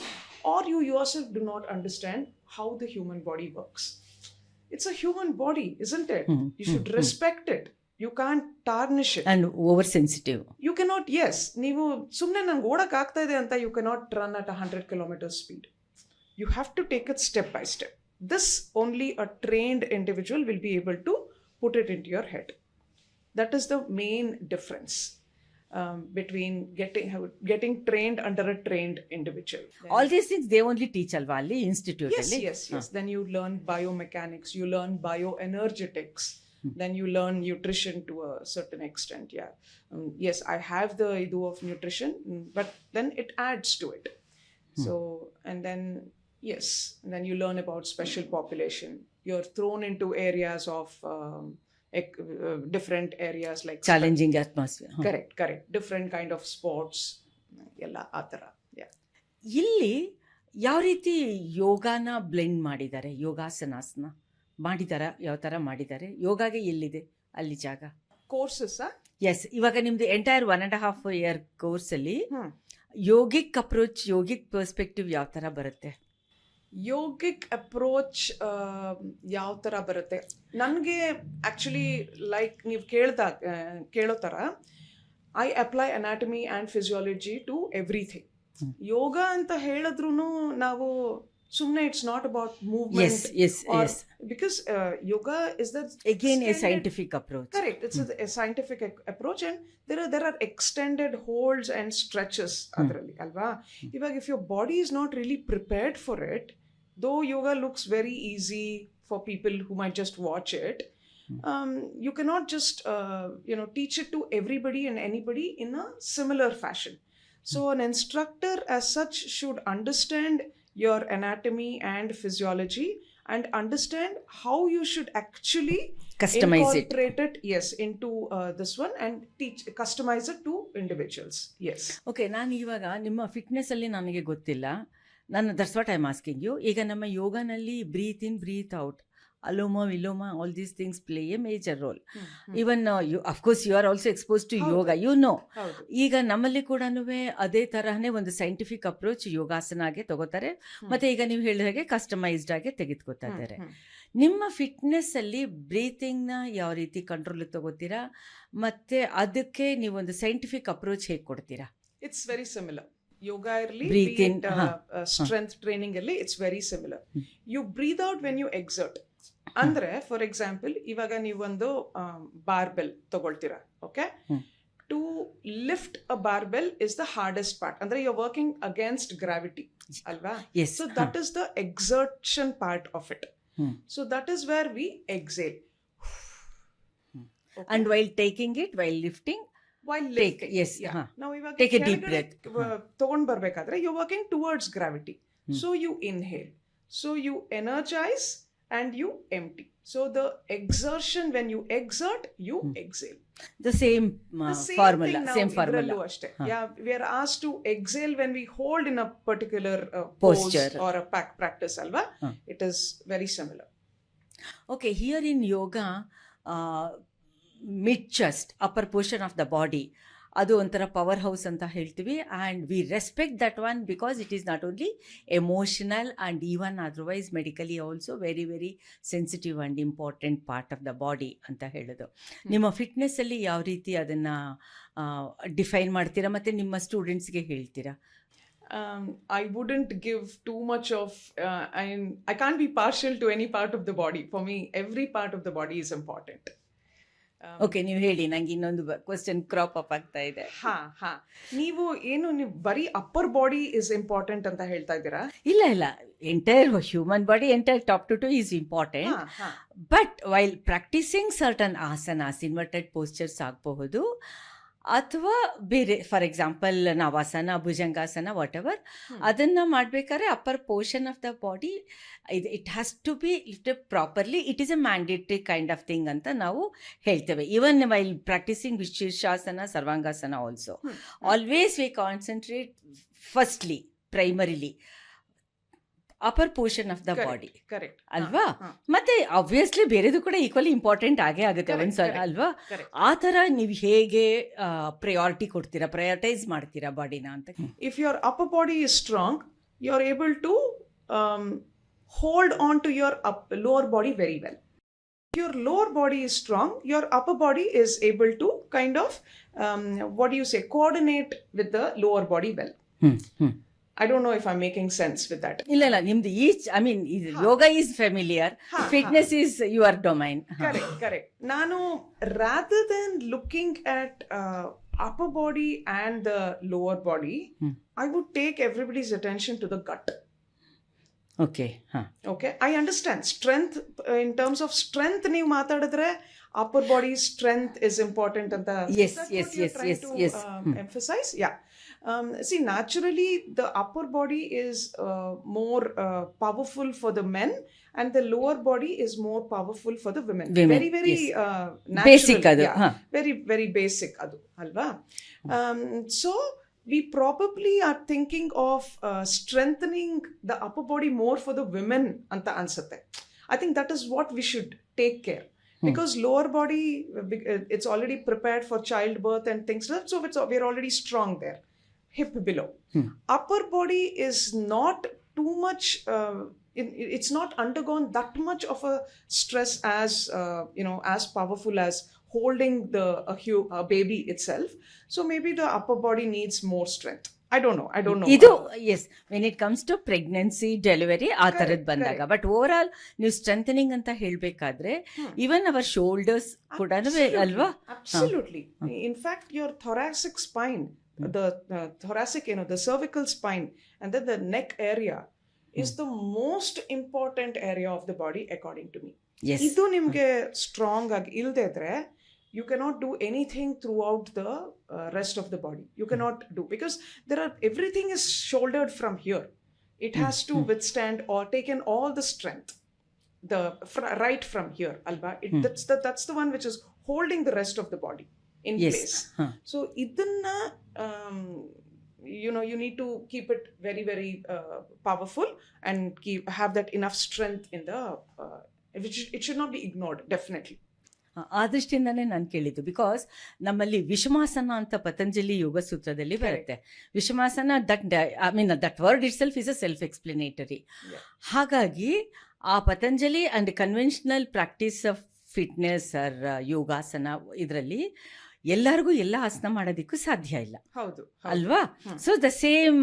or you yourself do not understand how the human body works. It's a human body, isn't it? You should respect it. You can't tarnish it. And oversensitive. You cannot, yes. ನೀವು ಸುಮ್ಮನೆ ನಂಗೆ ಓಡಕ್ಕೆ ಆಗ್ತಾ ಇದೆ ಅಂತ you cannot run at 100 kilometers speed. You have to take it step by step. This only a trained individual will be able to put it into your head. That is the main difference between getting trained under a trained individual. All these things they only teach alva alli institute alli? Yes. Then you learn biomechanics, you learn bioenergetics. Then you learn nutrition to a certain extent. Yes, I have the idu of nutrition, but then it adds to it. So, and then then you learn about special population. You're thrown into areas of different areas like challenging atmosphere. Correct. Different kind of sports. Ella atara. Yeah. ಇಲ್ಲಿ ಯಾವ ರೀತಿ ಯೋಗಾನ blend ಮಾಡಿದ್ದಾರೆ, ಯೋಗಾಸನಾಸ್ನ ಮಾಡಿದಾರ, ಯಾವ ತರ ಮಾಡಿದ್ದಾರೆ? ಯೋಗಾಗೆ ಎಲ್ಲಿದೆ ಅಲ್ಲಿ ಜಾಗ? ಕೋರ್ಸಸ್ ಎಸ್, ಇವಾಗ ನಿಮ್ದು ಎಂಟೈರ್ 1.5 year ಕೋರ್ಸಲ್ಲಿ ಹ್ಮ್. ಯೋಗಿಕ್ ಅಪ್ರೋಚ್, ಯೋಗಿಕ್ ಪರ್ಸ್ಪೆಕ್ಟಿವ್ ಯಾವ ಥರ ಬರುತ್ತೆ? ಯೋಗಿಕ್ ಅಪ್ರೋಚ್ ಯಾವ ಥರ ಬರುತ್ತೆ ನನಗೆ ಆ್ಯಕ್ಚುಲಿ ಲೈಕ್ ನೀವು ಕೇಳೋ ಥರ I apply anatomy and physiology to everything. Yoga ಅಂತ ಹೇಳಿದ್ರು ನಾವು ಸುಮ್ಮನೆ it's not about movement, because yoga is the again a scientific approach. Correct, it's a scientific approach, and there are extended holds and stretches adralli alva. If your body is not really prepared for it, though yoga looks very easy for people who might just watch it, you cannot just teach it to everybody and anybody in a similar fashion. So an instructor as such should understand your anatomy and physiology and understand how you should actually Customize it. incorporate it, yes, into this one and customize it to individuals. Yes. Okay, ನಾನು ಇವಾಗ ನಿಮ್ಮ ಫಿಟ್ನೆಸ್ಸಲ್ಲಿ ನನಗೆ ಗೊತ್ತಿಲ್ಲ, that's what I am asking you. ಈಗ ನಮ್ಮ ಯೋಗನಲ್ಲಿ breathe in breathe out, ಅಲೋಮ ವಿಲೋಮ, all these things play a major role. Even of course you are also expose to yoga, you know. ಈಗ ನಮ್ಮಲ್ಲಿ ಕೂಡ ಅದೇ ತರಹನೇ ಒಂದು ಸೈಂಟಿಫಿಕ್ ಅಪ್ರೋಚ್ ಯೋಗಾಸನಾಗೆ ತಗೋತಾರೆ, ಮತ್ತೆ ಈಗ ನೀವು ಹೇಳಿದ ಹಾಗೆ ಕಸ್ಟಮೈಸ್ಡ್ ಆಗಿ ತೆಗೆದುಕೊತಾ ಇದ್ದಾರೆ. ನಿಮ್ಮ ಫಿಟ್ನೆಸ್ಸಲ್ಲಿ ಬ್ರೀತಿಂಗ್ನ ಯಾವ ರೀತಿ ಕಂಟ್ರೋಲ್ ತಗೋತೀರಾ, ಮತ್ತೆ ಅದಕ್ಕೆ ನೀವೊಂದು ಸೈಂಟಿಫಿಕ್ ಅಪ್ರೋಚ್ ಹೇಗೆ ಕೊಡ್ತೀರಾ? It's very similar. Yoga ಇರಲಿ, Breathe in, strength training ಇರಲಿ, it's very similar. You breathe out when you exert. ಅಂದ್ರೆ ಫಾರ್ ಎಕ್ಸಾಂಪಲ್ ಇವಾಗ ನೀವೊಂದು ಬಾರ್ಬೆಲ್ ತಗೊಳ್ತೀರಾ, okay? To lift a barbell is the hardest part. ಅಂದ್ರೆ you are working against gravity ಅಲ್ವಾ? So that is the exertion part of it. So that is where we exhale. And while taking it, while lifting, while take, lifting. yes, ನಾವು ಇವಾಗ take a deep breath. ತಗೊಂಡ್ ಬರ್ಬೇಕಾದ್ರೆ you working towards gravity, so you inhale, so you energise and you empty. So the exertion, when you exert, you exhale. The same formula, same formula. Yeah, we are asked to exhale when we hold in a particular posture or a practice alva. It is very similar. Okay, here in yoga, mid chest, upper portion of the body, ಅದು ಒಂಥರ power house ಅಂತ ಹೇಳ್ತೀವಿ. And we respect that one because it is not only emotional and even otherwise medically also very very sensitive and important part of the body ಅಂತ ಹೇಳೋದು. ನಿಮ್ಮ ಫಿಟ್ನೆಸ್ಸಲ್ಲಿ ಯಾವ ರೀತಿ ಅದನ್ನು ಡಿಫೈನ್ ಮಾಡ್ತೀರಾ ಮತ್ತು ನಿಮ್ಮ ಸ್ಟೂಡೆಂಟ್ಸ್ಗೆ ಹೇಳ್ತೀರಾ? I wouldn't give too much of I can't be partial to any part of the body. For me, every part of the body is important. Okay, ನೀವು ಹೇಳಿ, ನಂಗೆ ಇನ್ನೊಂದು ಕ್ವಶನ್ ಕ್ರಾಪ್ ಅಪ್ ಆಗ್ತಾ ಇದೆ. ನೀವು ಬರೀ ಅಪ್ಪರ್ ಬಾಡಿ ಇಸ್ ಇಂಪಾರ್ಟೆಂಟ್ ಅಂತ ಹೇಳ್ತಾ ಇದ್ದೀರಾ? ಇಲ್ಲ, entire human body, entire top to is important. But while practicing certain asanas, inverted postures ಆಗಬಹುದು, ಅಥವಾ ಬೇರೆ for example navasana, bhujangasana, whatever, ಅದನ್ನು ಮಾಡಬೇಕಾದ್ರೆ upper portion of the body it has to be lifted properly. It is a mandatory kind of thing ಅಂತ ನಾವು ಹೇಳ್ತೇವೆ. Even while practicing shirshasana, sarvangasana also, always we concentrate firstly, primarily upper portion of the body, correct ಅಲ್ವಾ? ಮತ್ತೆ obviously ಬೇರೆದು ಕೂಡ equally important ಆಗೇ ಆಗುತ್ತೆ ಒಂದ್ಸಲ, ಅಲ್ವಾ? ಆ ಥರ ನೀವು ಹೇಗೆ ಪ್ರಯಾರಿಟಿ ಕೊಡ್ತೀರಾ, ಪ್ರಯಾರಿಟೈಸ್ ಮಾಡ್ತೀರಾ ಬಾಡಿನ ಅಂತ? If your upper body is strong, you are able to hold on to your lower body very well. If your lower body is strong, your upper body is able to kind of coordinate with the lower body well. I don't know if I'm making sense with that. ಇಲ್ಲ, ನಿಮ್ದು ಯೋಗ is familiar, fitness is your domain. Correct. ನಾನು rather than looking at upper body and the lower body, I would take everybody's attention to the gut. Okay, I understand strength. In terms of strength, ನೀವು ಮಾತಾಡಿದ್ರೆ upper body strength is important ಅಂತ. Yes. Emphasize. See, naturally the upper body is more powerful for the men and the lower body is more powerful for the women. Very natural. Basic adu. Very very basic adu alva. So we probably are thinking of strengthening the upper body more for the women anta ansutte. I think that is what we should take care. because lower body it's already prepared for childbirth and things like that, so we're already strong there, hip below. Upper body is not too much it's not undergone that much of a stress as as powerful as holding a baby itself, so maybe the upper body needs more strength. I don't know ಇದು as when it comes to pregnancy delivery ಆ ಥರದ್ದು ಬಂದಾಗ, but overall ನೀವು strengthening ಅಂತ ಹೇಳಬೇಕಾದ್ರೆ even our shoulders ಕೂಡ ಅಲ್ವಾ? Absolutely. In fact, your thoracic spine, the thoracic, the cervical spine, and then the neck area is the most important area of the body according to me. Yes. ಇದು ನಿಮಗೆ strong ಆಗಿ ಇಲ್ಲದೆ ಇದ್ರೆ you cannot do anything throughout the rest of the body. You cannot do, because everything is shouldered from here. It has to withstand or take in all the strength, right from here, alba. That's the one which is holding the rest of the body in place. So idanna you need to keep it very, very powerful and have that enough strength in the it should not be ignored, definitely. ಆ ದೃಷ್ಟಿಯಿಂದನೇ ನಾನು ಕೇಳಿದ್ದು, because ನಮ್ಮಲ್ಲಿ ವಿಷಮಾಸನ ಅಂತ ಪತಂಜಲಿ ಯೋಗ ಸೂತ್ರದಲ್ಲಿ ಬರುತ್ತೆ. Vishamasana that word itself is a self explanatory. ಹಾಗಾಗಿ ಆ Patanjali and conventional practice of fitness or yogasana ಇದರಲ್ಲಿ ಎಲ್ಲರಿಗೂ ಎಲ್ಲ ಆಸನ ಮಾಡೋದಕ್ಕೂ ಸಾಧ್ಯ ಇಲ್ಲ, ಹೌದು ಅಲ್ವಾ? So the same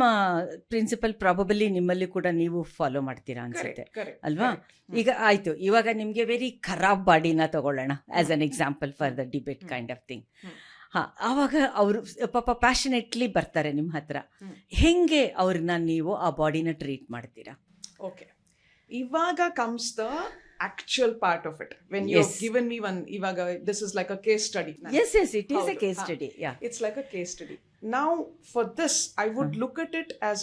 principle probably ನಿಮ್ಮಲ್ಲಿ ಕೂಡ ನೀವು ಫಾಲೋ ಮಾಡ್ತೀರಾ ಅನ್ಸುತ್ತೆ, ಅಲ್ವಾ? ಈಗ ಆಯ್ತು, ಇವಾಗ ನಿಮ್ಗೆ ವೆರಿ ಖರಾಬ್ ಬಾಡಿನ ತಗೊಳ್ಳೋಣ as an example for the debate kind of thing. ಆವಾಗ ಅವರು ಪಾಪ ಪ್ಯಾಷನೆಟ್ಲಿ ಬರ್ತಾರೆ ನಿಮ್ಮ ಹತ್ರ, ಹೆಂಗೆ ಅವ್ರನ್ನ ನೀವು ಆ ಬಾಡಿನ ಟ್ರೀಟ್ ಮಾಡ್ತೀರಾ? ಓಕೆ, ಇವಾಗ comes the actual part of it, when you've given me one, ivaga this is like a case study. Yes, it is a case study. Yeah, it's like a case study. Now for this I would look at it as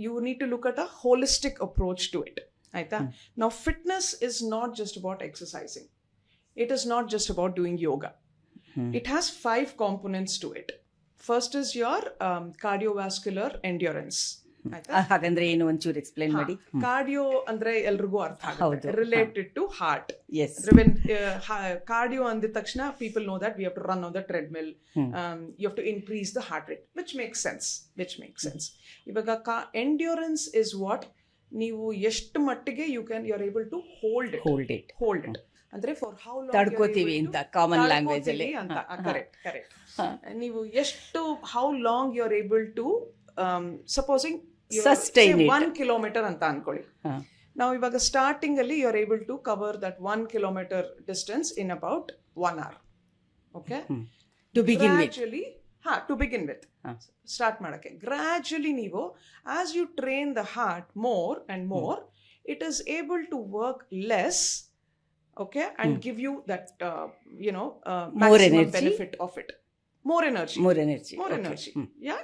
you need to look at a holistic approach to it, aita? Now fitness is not just about exercising, it is not just about doing yoga. It has 5 components to it. First is your cardiovascular endurance. ಹಾಗಂದ್ರೆ ಏನು ಒಂಚೂರು explain ಮಾಡಿ. Cardio ಅಂದ್ರೆ ಎಲ್ರಿಗೂ ಅರ್ಥ ಆಗುತ್ತೆ, related to heart. Yes, cardio ಅಂದ ತಕ್ಷಣ people know that we have to run on the treadmill, you have to increase the heart rate, which makes sense. ಇವಾಗ ಎಂಡ್ಯೂರೆನ್ಸ್ ಇಸ್ ವಾಟ್ ನೀವು ಎಷ್ಟು ಮಟ್ಟಿಗೆ you are able to hold it ಅಂದ್ರೆ for how long ತಡ್ಕೋತೀವಿ ಅಂತ common language ಅಲ್ಲಿ ಅಂತ. Correct. ನೀವು ಎಷ್ಟು how long you are able to supposing sustain 1 kilometer ಅಂತ ಅನ್ಕೊಳ್ಳಿ. ನಾವು ಇವಾಗ ಸ್ಟಾರ್ಟಿಂಗ್ ಅಲ್ಲಿ you are able to cover that 1 kilometer distance in about 1 hour. Okay, to begin with start ಮಾಡಕ್ಕೆ ಗ್ರಾಜುಲಿ ನೀವು as you train the heart more and more, it is able to work less, okay, and give you that maximum benefit of it, more energy. Yeah.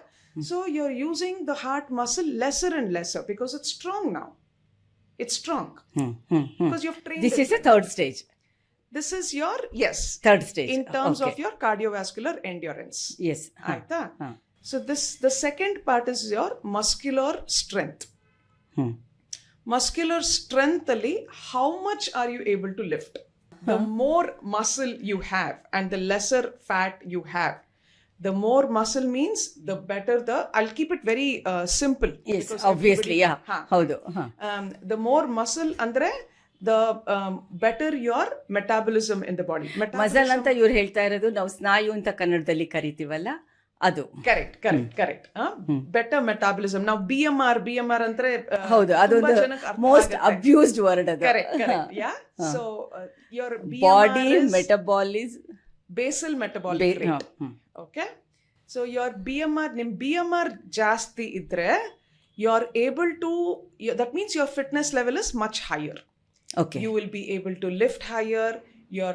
So you're using the heart muscle lesser and lesser because it's strong now. It's strong because you've trained this is a third stage. This is your third stage in terms of your cardiovascular endurance. Yes. Aita. So the second part is your muscular strength. Muscular strength ali, how much are you able to lift? The more muscle you have and the lesser fat you have, the more muscle means the better I'll keep it very simple. Yes, obviously, yeah. Haudu. The more muscle andre the better your metabolism in the body. Muscle ಅಂತ ಇವ್ರು ಹೇಳ್ತಾ ಇರೋದು ನಾವು ಸ್ನಾಯು ಅಂತ ಕನ್ನಡದಲ್ಲಿ ಕರಿತೀವಲ್ಲ, ಅದು. ಕರೆಕ್ಟ್. Better metabolism. ನಾವು BMR ಅಂದ್ರೆ ಹೌದು, ಅದೊಂದು ಮೋಸ್ಟ್ ಅಬ್ಯೂಸ್ಡ್ ವರ್ಡ್ ಅದು. Correct. Yeah, so your body metabolism, basal metabolic rate. Okay, so your BMR ಜಾಸ್ತಿ ಇದ್ರೆ you are able to, that means your fitness level is much higher. Okay, you will be able to lift higher, your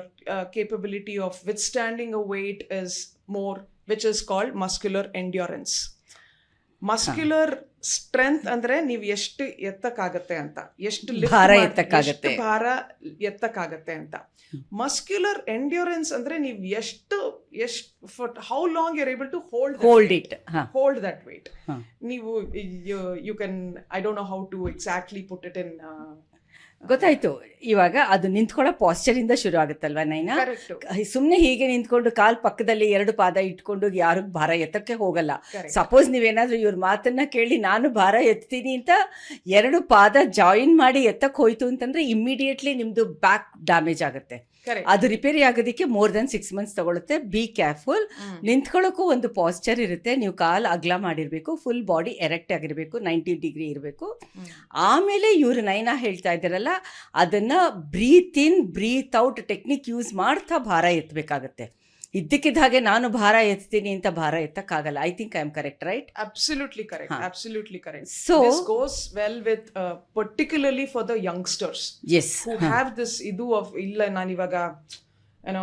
capability of withstanding a weight is more, which is called muscular endurance. Muscular strength ಅಂದ್ರೆ ನೀವು ಎಷ್ಟು ಎತ್ತಕ್ಕಾಗತ್ತೆ ಅಂತ, ಎಷ್ಟು ಭಾರ ಎತ್ತಕ್ಕಾಗತ್ತೆ ಅಂತ. Muscular endurance ಅಂದ್ರೆ ನೀವು ಎಷ್ಟು how long you are able to hold that weight. ನೀವು you can, I don't know how to exactly put it in ಗೊತ್ತಾಯ್ತು. ಇವಾಗ ಅದು ನಿಂತ್ಕೊಳ್ಳೋ ಪಾಸ್ಚರಿಂದ ಶುರು ಆಗುತ್ತಲ್ವಾ ನೈನಾ? ಕರೆಕ್ಟ್. ಸುಮ್ಮನೆ ಹೀಗೆ ನಿಂತ್ಕೊಂಡು ಕಾಲ್ ಪಕ್ಕದಲ್ಲಿ 2 ಪಾದ ಇಟ್ಕೊಂಡು ಯಾರು ಭಾರ ಎತ್ತಕ್ಕೆ ಹೋಗಲ್ಲ. Correct. ಸಪೋಸ್ ನೀವೇನಾದ್ರೂ ಇವ್ರ ಮಾತನ್ನ ಕೇಳಿ ನಾನು ಭಾರ ಎತ್ತೀನಿ ಅಂತ 2 ಪಾದ ಜಾಯಿನ್ ಮಾಡಿ ಎತ್ತಕ್ಕೆ ಹೋಯ್ತು ಅಂತಂದ್ರೆ ಇಮ್ಮಿಡಿಯೇಟ್ಲಿ ನಿಮ್ದು ಬ್ಯಾಕ್ ಡ್ಯಾಮೇಜ್ ಆಗುತ್ತೆ. ಕರೆಕ್ಟ್. ಅದು ರಿಪೇರಿ ಆಗೋದಕ್ಕೆ ಮೋರ್ ದೆನ್ 6 months ತಗೊಳುತ್ತೆ. Be careful. ನಿಂತ್ಕೊಳ್ಳೋಕ್ಕೂ ಒಂದು ಪಾಸ್ಚರ್ ಇರುತ್ತೆ. ನೀವು ಕಾಲು ಅಗಲ ಮಾಡಿರಬೇಕು, ಫುಲ್ ಬಾಡಿ ಎರೆಕ್ಟ್ ಆಗಿರಬೇಕು, 90 ಡಿಗ್ರಿ ಇರಬೇಕು. ಆಮೇಲೆ ಇವರು ನೈನಾ ಹೇಳ್ತಾ ಇದ್ದಾರಲ್ಲ, ಅದನ್ನ breathe in breathe out technique use ಮಾಡ್ತಾ ಭಾರ ಎತ್ತಬೇಕಾಗತ್ತೆ. ಇದ್ದಕ್ಕಿದ್ದ ಹಾಗೆ ನಾನು ಭಾರ ಎತ್ತೀನಿ ಅಂತ ಭಾರ ಎತ್ತಕ್ಕಾಗಲ್ಲ. I think I am correct, right? Absolutely correct. Absolutely correct. So this goes well with particularly for the youngsters yes, who have this idu of illa ನಾನು ಇವಾಗ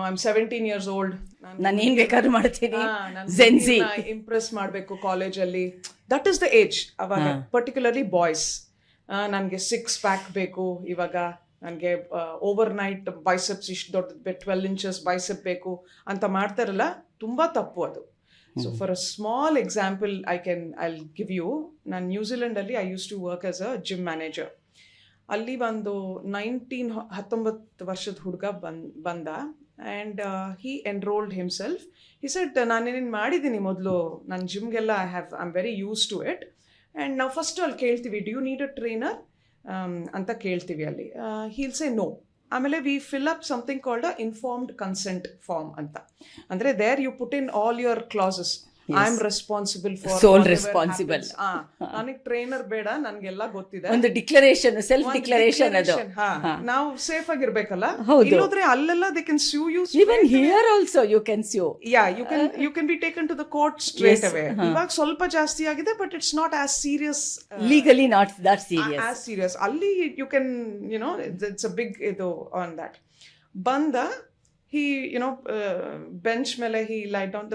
I'm 17 years old. ನಾನು ಏನ್ ಬೇಕಾದ್ರೂ ಮಾಡ್ತೀನಿ, ಜೆನ್ಸಿ ಇಂಪ್ರೆಸ್ ಮಾಡಬೇಕು ಕಾಲೇಜಲ್ಲಿ. That is the age ಅವಾಗ, particularly boys. ನನಗೆ 6 ಪ್ಯಾಕ್ ಬೇಕು ಇವಾಗ, ನನಗೆ ಓವರ್ ನೈಟ್ ಬೈಸೆಪ್ಸ್ ಇಷ್ಟು ದೊಡ್ಡ 12 inches ಬೈಸೆಪ್ ಬೇಕು ಅಂತ ಮಾಡ್ತಾರಲ್ಲ, ತುಂಬ ತಪ್ಪು ಅದು. So for a small example I'll give you. ನಾನು ನ್ಯೂಜಿಲೆಂಡಲ್ಲಿ I use to work as a gym manager. ಅಲ್ಲಿ ಒಂದು 19 ವರ್ಷದ ಹುಡುಗ ಬಂದ and he enrolled himself. He said, ನಾನೇನೇನು ಮಾಡಿದ್ದೀನಿ ಮೊದಲು ನನ್ನ ಜಿಮ್ಗೆಲ್ಲ I am very used to it. And ನಾವು ಫಸ್ಟ್ ಅಲ್ಲಿ ಕೇಳ್ತೀವಿ, do you need a trainer ಅಂತ ಕೇಳ್ತೀವಿ ಅಲ್ಲಿ. He'll say no. ಆಮೇಲೆ we fill up something called a informed consent form ಅಂತ. ಅಂದರೆ there you put in all your classes. I am responsible for sole responsible. ನನಗೆ trainer ಬೇಡ, ನನ್ಗೆಲ್ಲ ಗೊತ್ತಿದೆ. ಒಂದು ಡಿಕ್ಲರೇಷನ್, ಸೆಲ್ಫ್ ಡಿಕ್ಲರೇಷನ್ ಅದು. ನಾವು ಸೇಫ್ ಆಗಿರ್ಬೇಕಲ್ಲ. ಹೌದು. ಇಲ್ಲೋದ್ರೆ ಅಲ್ಲೆಲ್ಲ they can sue you. Even here also you can sue. Ya, you can be taken to the court straight away. ಇವಾಗ ಸ್ವಲ್ಪ ಜಾಸ್ತಿ ಆಗಿದೆ, but it's not as serious. Legally not that serious. As serious. ಅಲ್ಲಿ you can it's a big ಇದು on that. ಬಂದ he bench mele he lie down.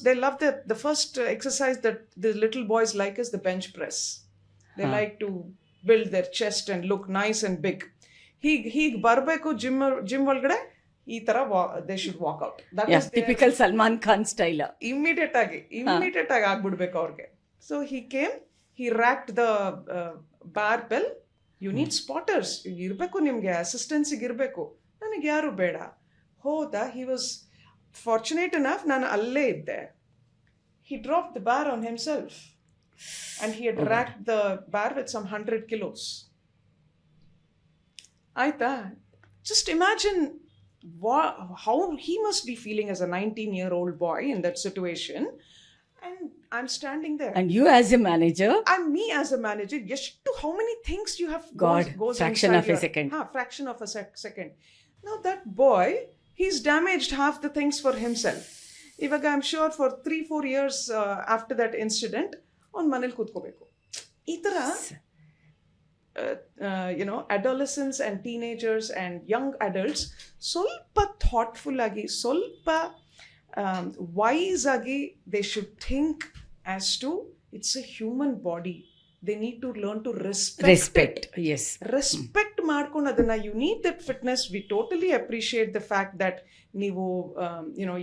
They love the first exercise that the little boys like is the bench press. They like to build their chest and look nice and big. he barbeku gym olgade ee tara they should walk out. That is typical Salman Khan style. immediate agi agbidbeku avrige. So he came, he racked the barbell. You need spotters irbeku, nimge assistants irbeku. ನನಗೆ ಯಾರು ಬೇಡ. ಹೋದ. he was fortunate enough, ನಾನು ಅಲ್ಲೇ ಇದ್ದೆ. he dropped the bar on himself and he had racked the bar with some 100 kilos. ಆಯ್ತಾ? just imagine how he must be feeling as a 19-year-old boy in that situation. And I'm standing there. And you as a manager? And me as a manager. ಎಷ್ಟು how many things you have goes fraction of a second. Fraction of a second. Now that boy, he's damaged half the things for himself. Ivaga I'm sure for 3-4 years after that incident on manel kutkobeku. Ee tara adolescents and teenagers and young adults solpa thoughtful agi, solpa wise agi they should think as to it's a human body. They need to learn to respect. Yes. Respect ಮಾಡ್ಕೊಂಡು ಅದನ್ನ, you need that fitness. We totally appreciate the fact that ನೀವು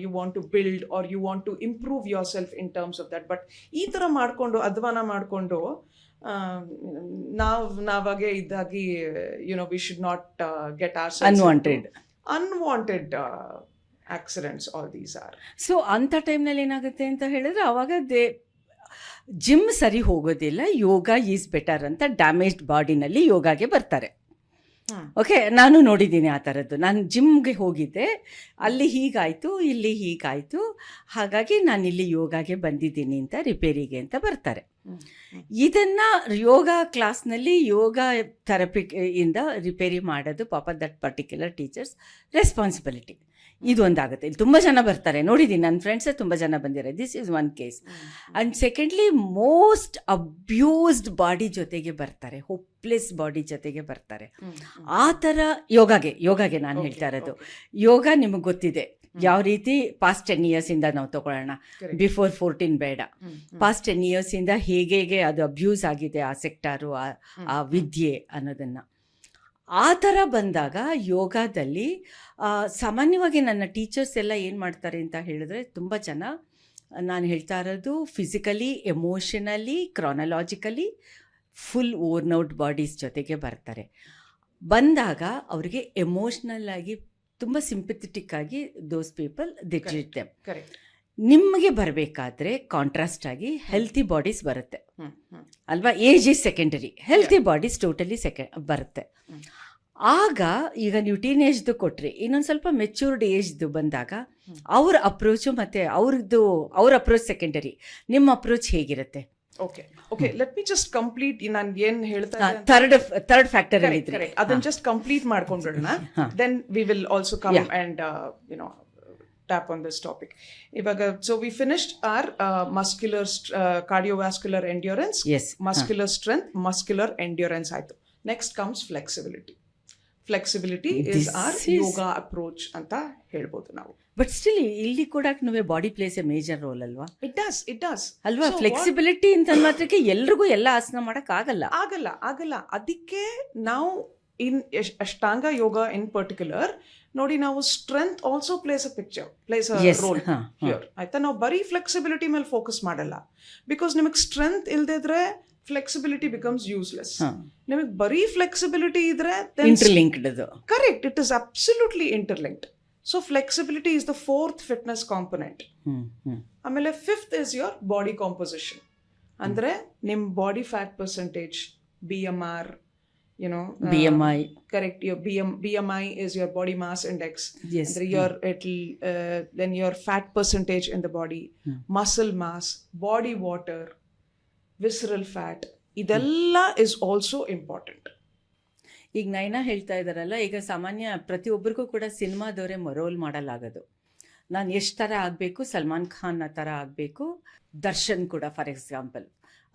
you want to build or you want to improve yourself in terms of that. But ಈ ತರ ಮಾಡ್ಕೊಂಡು ಅಧ್ವಾನ ಮಾಡ್ಕೊಂಡು ನಾವಾಗೆ ಇದ್ದಾಗಿ we should not get ourselves unwanted accidents. All these are. So ಅಂತ ಟೈಮ್ನಲ್ಲಿ ಏನಾಗುತ್ತೆ ಅಂತ ಹೇಳಿದ್ರೆ ಅವಾಗ ಜಿಮ್ ಸರಿ ಹೋಗೋದಿಲ್ಲ, ಯೋಗ ಈಸ್ ಬೆಟರ್ ಅಂತ ಡ್ಯಾಮೇಜ್ಡ್ ಬಾಡಿನಲ್ಲಿ ಯೋಗಾಗೆ ಬರ್ತಾರೆ. ಓಕೆ, ನಾನು ನೋಡಿದ್ದೀನಿ ಆ ಥರದ್ದು. ನಾನು ಜಿಮ್ಗೆ ಹೋಗಿದ್ದೆ, ಅಲ್ಲಿ ಹೀಗಾಯಿತು, ಇಲ್ಲಿ ಹೀಗಾಯಿತು, ಹಾಗಾಗಿ ನಾನು ಇಲ್ಲಿ ಯೋಗಾಗೆ ಬಂದಿದ್ದೀನಿ ಅಂತ ರಿಪೇರಿಗೆ ಅಂತ ಬರ್ತಾರೆ. ಇದನ್ನು ಯೋಗ ಕ್ಲಾಸ್ನಲ್ಲಿ ಯೋಗ ಥೆರಪಿಯಿಂದ ರಿಪೇರಿ ಮಾಡೋದು ಪಾಪ ದಟ್ ಪರ್ಟಿಕ್ಯುಲರ್ ಟೀಚರ್ಸ್ ರೆಸ್ಪಾನ್ಸಿಬಿಲಿಟಿ. ಇದು ಒಂದಾಗುತ್ತೆ. ಇಲ್ಲಿ ತುಂಬ ಜನ ಬರ್ತಾರೆ, ನೋಡಿದ್ದೀನಿ, ನನ್ನ ಫ್ರೆಂಡ್ಸೇ ತುಂಬ ಜನ ಬಂದಿದ್ದಾರೆ. This is one case. And secondly, most abused body ಜೊತೆಗೆ ಬರ್ತಾರೆ, ಹೋಪ್ಲೆಸ್ ಬಾಡಿ ಜೊತೆಗೆ ಬರ್ತಾರೆ. ಆ ಥರ ಯೋಗಾಗೆ ನಾನು ಹೇಳ್ತಾ ಇರೋದು. ಯೋಗ ನಿಮಗೆ ಗೊತ್ತಿದೆ ಯಾವ ರೀತಿ. ಪಾಸ್ಟ್ 10 yearsಯಿಂದ ನಾವು ತಗೊಳ್ಳೋಣ, ಬಿಫೋರ್ 14 ಬೇಡ. ಪಾಸ್ಟ್ 10 yearsಯಿಂದ ಹೇಗೆ ಅದು ಅಬ್ಯೂಸ್ ಆಗಿದೆ ಆ ಸೆಕ್ಟಾರು, ಆ ವಿದ್ಯೆ ಅನ್ನೋದನ್ನು. ಆ ಥರ ಬಂದಾಗ ಯೋಗದಲ್ಲಿ ಸಾಮಾನ್ಯವಾಗಿ ನನ್ನ ಟೀಚರ್ಸ್ ಎಲ್ಲ ಏನು ಮಾಡ್ತಾರೆ ಅಂತ ಹೇಳಿದ್ರೆ, ತುಂಬ ಜನ ನಾನು ಹೇಳ್ತಾ ಇರೋದು physically, emotionally, chronologically full worn out bodies ಜೊತೆಗೆ ಬರ್ತಾರೆ. ಬಂದಾಗ ಅವರಿಗೆ ಎಮೋಷ್ನಲ್ ಆಗಿ ತುಂಬ ಸಿಂಪಥೆಟಿಕ್ ಆಗಿ those people the treat them. Correct. ನಿಮಗೆ ಬರಬೇಕಾದ್ರೆ ಕಾಂಟ್ರಾಸ್ಟ್ ಆಗಿ ಹೆಲ್ತಿ ಬಾಡೀಸ್ ಬರುತ್ತೆ ಅಲ್ವಾ. Age is secondary, healthy bodies totally ಬರುತ್ತೆ. ಆಗ ಈಗ ನೀವು ಟೀನೇಜ್ದು ಕೊಟ್ರಿ, ಇನ್ನೊಂದು ಸ್ವಲ್ಪ ಮೆಚ್ಯೂರ್ಡ್ ಏಜ್ದು ಬಂದಾಗ ಅವ್ರ ಅಪ್ರೋಚು ಮತ್ತು ಅವ್ರ ಅಪ್ರೋಚ್ ಸೆಕೆಂಡರಿ, ನಿಮ್ಮ ಅಪ್ರೋಚ್ ಹೇಗಿರುತ್ತೆ? Okay let me just complete. ನಾನು ಏನ್ ಹೇಳ್ತಾ ಥರ್ಡ್ ಫ್ಯಾಕ್ಟರ್ ಅದನ್ನ ಜಸ್ಟ್ ಕಂಪ್ಲೀಟ್ ಮಾಡ್ಕೊಂಡ್ಬಿಡೋಣ. Then we will also come and tap on this topic. Ivaga, so we finished our muscular cardiovascular endurance, muscular strength, muscular endurance aitu. Next comes flexibility. Flexibility is our yoga approach anta helbodu ನಾವು. But still ಇಲ್ಲಿ ಕೂಡ body place A major roll ಅಲ್ವಾ? It does ಅಲ್ವಾ. Flexibility ಅಂತ ಮಾತ್ರಕ್ಕೆ ಎಲ್ರಿಗೂ ಎಲ್ಲ ಆಸನ ಮಾಡಕ್ ಆಗಲ್ಲ. ಅದಕ್ಕೆ ನಾವು ಇನ್ ಅಷ್ಟಾಂಗ ಯೋಗ ಇನ್ ಪರ್ಟಿಕ್ಯುಲರ್ ನೋಡಿ, ನಾವು strength also place a role here. ಆಯ್ತಾ? ನಾವು ಬರೀ ಫ್ಲೆಕ್ಸಿಬಿಲಿಟಿ ಮೇಲೆ ಫೋಕಸ್ ಮಾಡಲ್ಲ. ಬಿಕಾಸ್ ನಿಮಗೆ ಸ್ಟ್ರೆಂತ್ ಇಲ್ದಿದ್ರೆ ಫ್ಲೆಕ್ಸಿಬಿಲಿಟಿ ಬಿಕಮ್ಸ್ ಯೂಸ್ಲೆಸ್. ನಿಮಗೆ ಬರೀ ಫ್ಲೆಕ್ಸಿಬಿಲಿಟಿ ಇದ್ರೆ interlinked. Correct, it is absolutely interlinked. So flexibility is the fourth fitness component. ಆಮೇಲೆ fifth is your body composition. ಅಂದ್ರೆ ನಿಮ್ body fat percentage, BMR, BMI. Correct. Your BMI is your body mass index. Yes. Then your fat percentage in the body, muscle mass, body water, visceral fat. Idella is also important. ಈಗ ನೈನಾ ಹೇಳ್ತಾ ಇದ್ದಾರಲ್ಲ, ಈಗ ಸಾಮಾನ್ಯ ಪ್ರತಿಯೊಬ್ಬರಿಗೂ ಕೂಡ ಸಿನಿಮಾದವರೇ roll ಮಾಡಲಾಗೋದು. ನಾನು ಎಷ್ಟು ಥರ ಆಗಬೇಕು, ಸಲ್ಮಾನ್ ಖಾನ್ ಆ ಥರ ಆಗಬೇಕು, ದರ್ಶನ್ ಕೂಡ for example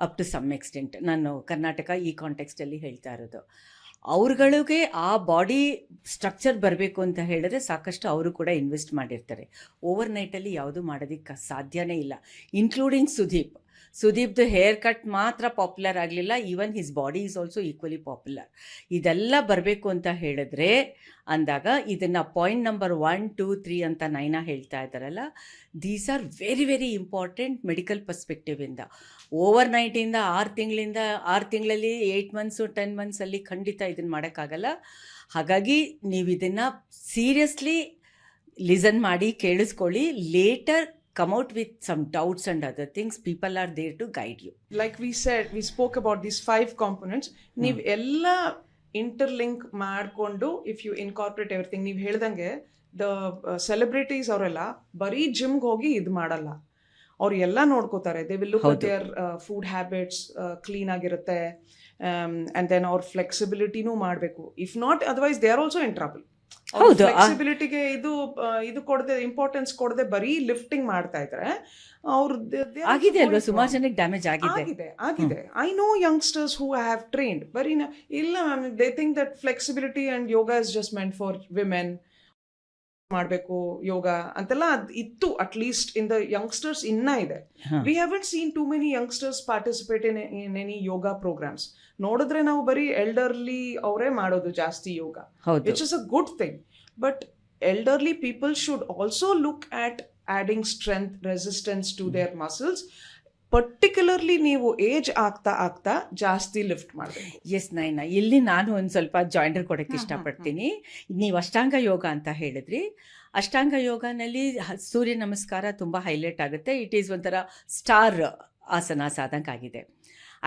up to some extent. ನಾನು ಕರ್ನಾಟಕ ಈ ಕಾಂಟೆಕ್ಸ್ಟಲ್ಲಿ ಹೇಳ್ತಾ ಇರೋದು. ಅವ್ರಗಳಿಗೆ ಆ ಬಾಡಿ ಸ್ಟ್ರಕ್ಚರ್ ಬರಬೇಕು ಅಂತ ಹೇಳಿದ್ರೆ ಸಾಕಷ್ಟು ಅವರು ಕೂಡ ಇನ್ವೆಸ್ಟ್ ಮಾಡಿರ್ತಾರೆ. ಓವರ್ ನೈಟಲ್ಲಿ ಯಾವುದು ಮಾಡೋದಕ್ಕೆ ಸಾಧ್ಯನೇ ಇಲ್ಲ, ಇನ್ಕ್ಲೂಡಿಂಗ್ ಸುದೀಪ್ದು ಹೇರ್ ಕಟ್ ಮಾತ್ರ ಪಾಪ್ಯುಲರ್ ಆಗಲಿಲ್ಲ, even his body is also equally popular. ಇದೆಲ್ಲ ಬರಬೇಕು ಅಂತ ಹೇಳಿದ್ರೆ ಅಂದಾಗ ಇದನ್ನು ಪಾಯಿಂಟ್ ನಂಬರ್ 1, 2, 3 ಅಂತ ನೈನಾ ಹೇಳ್ತಾ ಇದ್ದಾರಲ್ಲ, these are very very important medical ಪರ್ಸ್ಪೆಕ್ಟಿವಿಂದ. ಓವರ್ ನೈಟಿಂದ 6 ತಿಂಗಳಲ್ಲಿ 8 ಮಂತ್ಸು 10 ಮಂತ್ಸಲ್ಲಿ ಖಂಡಿತ ಇದನ್ನು ಮಾಡೋಕ್ಕಾಗಲ್ಲ. ಹಾಗಾಗಿ ನೀವು ಇದನ್ನು ಸೀರಿಯಸ್ಲಿ ಲಿಸನ್ ಮಾಡಿ ಕೇಳಿಸ್ಕೊಳ್ಳಿ. Later come out with some doubts and other things. People are there to guide you. Like we said, we spoke about these 5 components. ನೀವು ಎಲ್ಲ ಇಂಟರ್ಲಿಂಕ್ ಮಾಡಿಕೊಂಡು if you incorporate everything, ನೀವು ಹೇಳ್ದಂಗೆ the celebrities ಅವರೆಲ್ಲ ಬರೀ ಜಿಮ್ಗೆ ಹೋಗಿ ಇದು ಮಾಡಲ್ಲ, ಅವ್ರು ಎಲ್ಲ ನೋಡ್ಕೋತಾರೆ. They will look at their food habits, clean ಆಗಿರುತ್ತೆ, and then ಅವ್ರ ಫ್ಲೆಕ್ಸಿಬಿಲಿಟಿನೂ ಮಾಡಬೇಕು. If not otherwise they are also in trouble. ಫ್ಲೆಕ್ಸಿಬಿಲಿಟಿಗೆ ಇದು ಕೊಡದೆ, ಇಂಪಾರ್ಟೆನ್ಸ್ ಕೊಡದೆ ಬರೀ ಲಿಫ್ಟಿಂಗ್ ಮಾಡ್ತಾ ಇದ್ರೆ ಅವ್ರು ಆಗಿದೆ ಅಲ್ವಾ, ಸುಮಾರು ಜನಕ್ಕೆ ಡ್ಯಾಮೇಜ್ ಆಗಿದೆ. I know youngsters who have trained ಬರೀ ಇಲ್ಲ ma'am, they think that flexibility and yoga is just meant for women, ಮಾಡಬೇಕು ಯೋಗ ಅಂತೆಲ್ಲ ಇತ್ತು. At least in the youngsters ಇನ್ನ ಇದೆ. We haven't seen too many youngsters participate in any yoga programs. ನೋಡಿದ್ರೆ ನಾವು ಬರೀ ಎಲ್ಡರ್ಲಿ ಅವರೇ ಮಾಡೋದು ಜಾಸ್ತಿ ಯೋಗ, which is a good thing. But elderly people should also look at adding strength, resistance to their muscles. Particularly ನೀವು ಏಜ್ ಆಗ್ತಾ ಜಾಸ್ತಿ ಲಿಫ್ಟ್ ಮಾಡಬೇಕು. ಎಸ್ ನೈನಾ, ಇಲ್ಲಿ ನಾನು ಒಂದು ಸ್ವಲ್ಪ ಜಾಯಿಂಡರ್ ಕೊಡೋಕ್ಕೆ ಇಷ್ಟಪಡ್ತೀನಿ. ನೀವು ಅಷ್ಟಾಂಗ ಯೋಗ ಅಂತ ಹೇಳಿದ್ರಿ. ಅಷ್ಟಾಂಗ ಯೋಗನಲ್ಲಿ ಸೂರ್ಯ ನಮಸ್ಕಾರ ತುಂಬ ಹೈಲೈಟ್ ಆಗುತ್ತೆ. ಇಟ್ ಈಸ್ ಒಂಥರ ಸ್ಟಾರ್ ಆಸನಾಸ್ ಆದಂಗೆ ಆಗಿದೆ.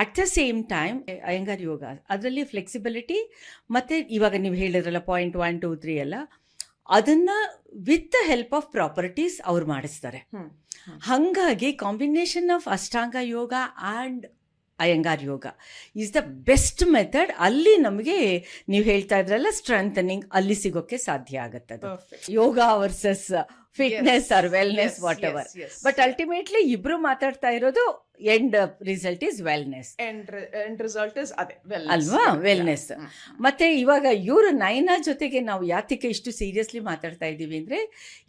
At the same time Iyengar yoga ಅದರಲ್ಲಿ ಫ್ಲೆಕ್ಸಿಬಿಲಿಟಿ ಮತ್ತು ಇವಾಗ ನೀವು ಹೇಳಿದ್ರಲ್ಲ ಪಾಯಿಂಟ್ 1, 2, 3 ಎಲ್ಲ, ಅದನ್ನು with the help of properties ಅವ್ರು ಮಾಡಿಸ್ತಾರೆ. ಹಾಗಾಗಿ combination of Ashtanga yoga and Iyengar yoga is the best method. ಅಲ್ಲಿ ನಮಗೆ ನೀವು ಹೇಳ್ತಾ ಇದ್ರಲ್ಲ ಸ್ಟ್ರೆಂಥನಿಂಗ್, ಅಲ್ಲಿ ಸಿಗೋಕ್ಕೆ ಸಾಧ್ಯ ಆಗುತ್ತೆ. Yoga versus fitness or wellness, whatever. But ultimately ಇಬ್ರು ಮಾತಾಡ್ತಾ ಇರೋದು end result is wellness. End result is ಅದೇ ಅಲ್ವಾ, ವೆಲ್ನೆಸ್. ಮತ್ತೆ ಇವಾಗ ಇವರು ನೈನಾ ಜೊತೆಗೆ ನಾವು ಯಾತಕ್ಕೆ ಇಷ್ಟು ಸೀರಿಯಸ್ಲಿ ಮಾತಾಡ್ತಾ ಇದ್ದೀವಿ ಅಂದರೆ,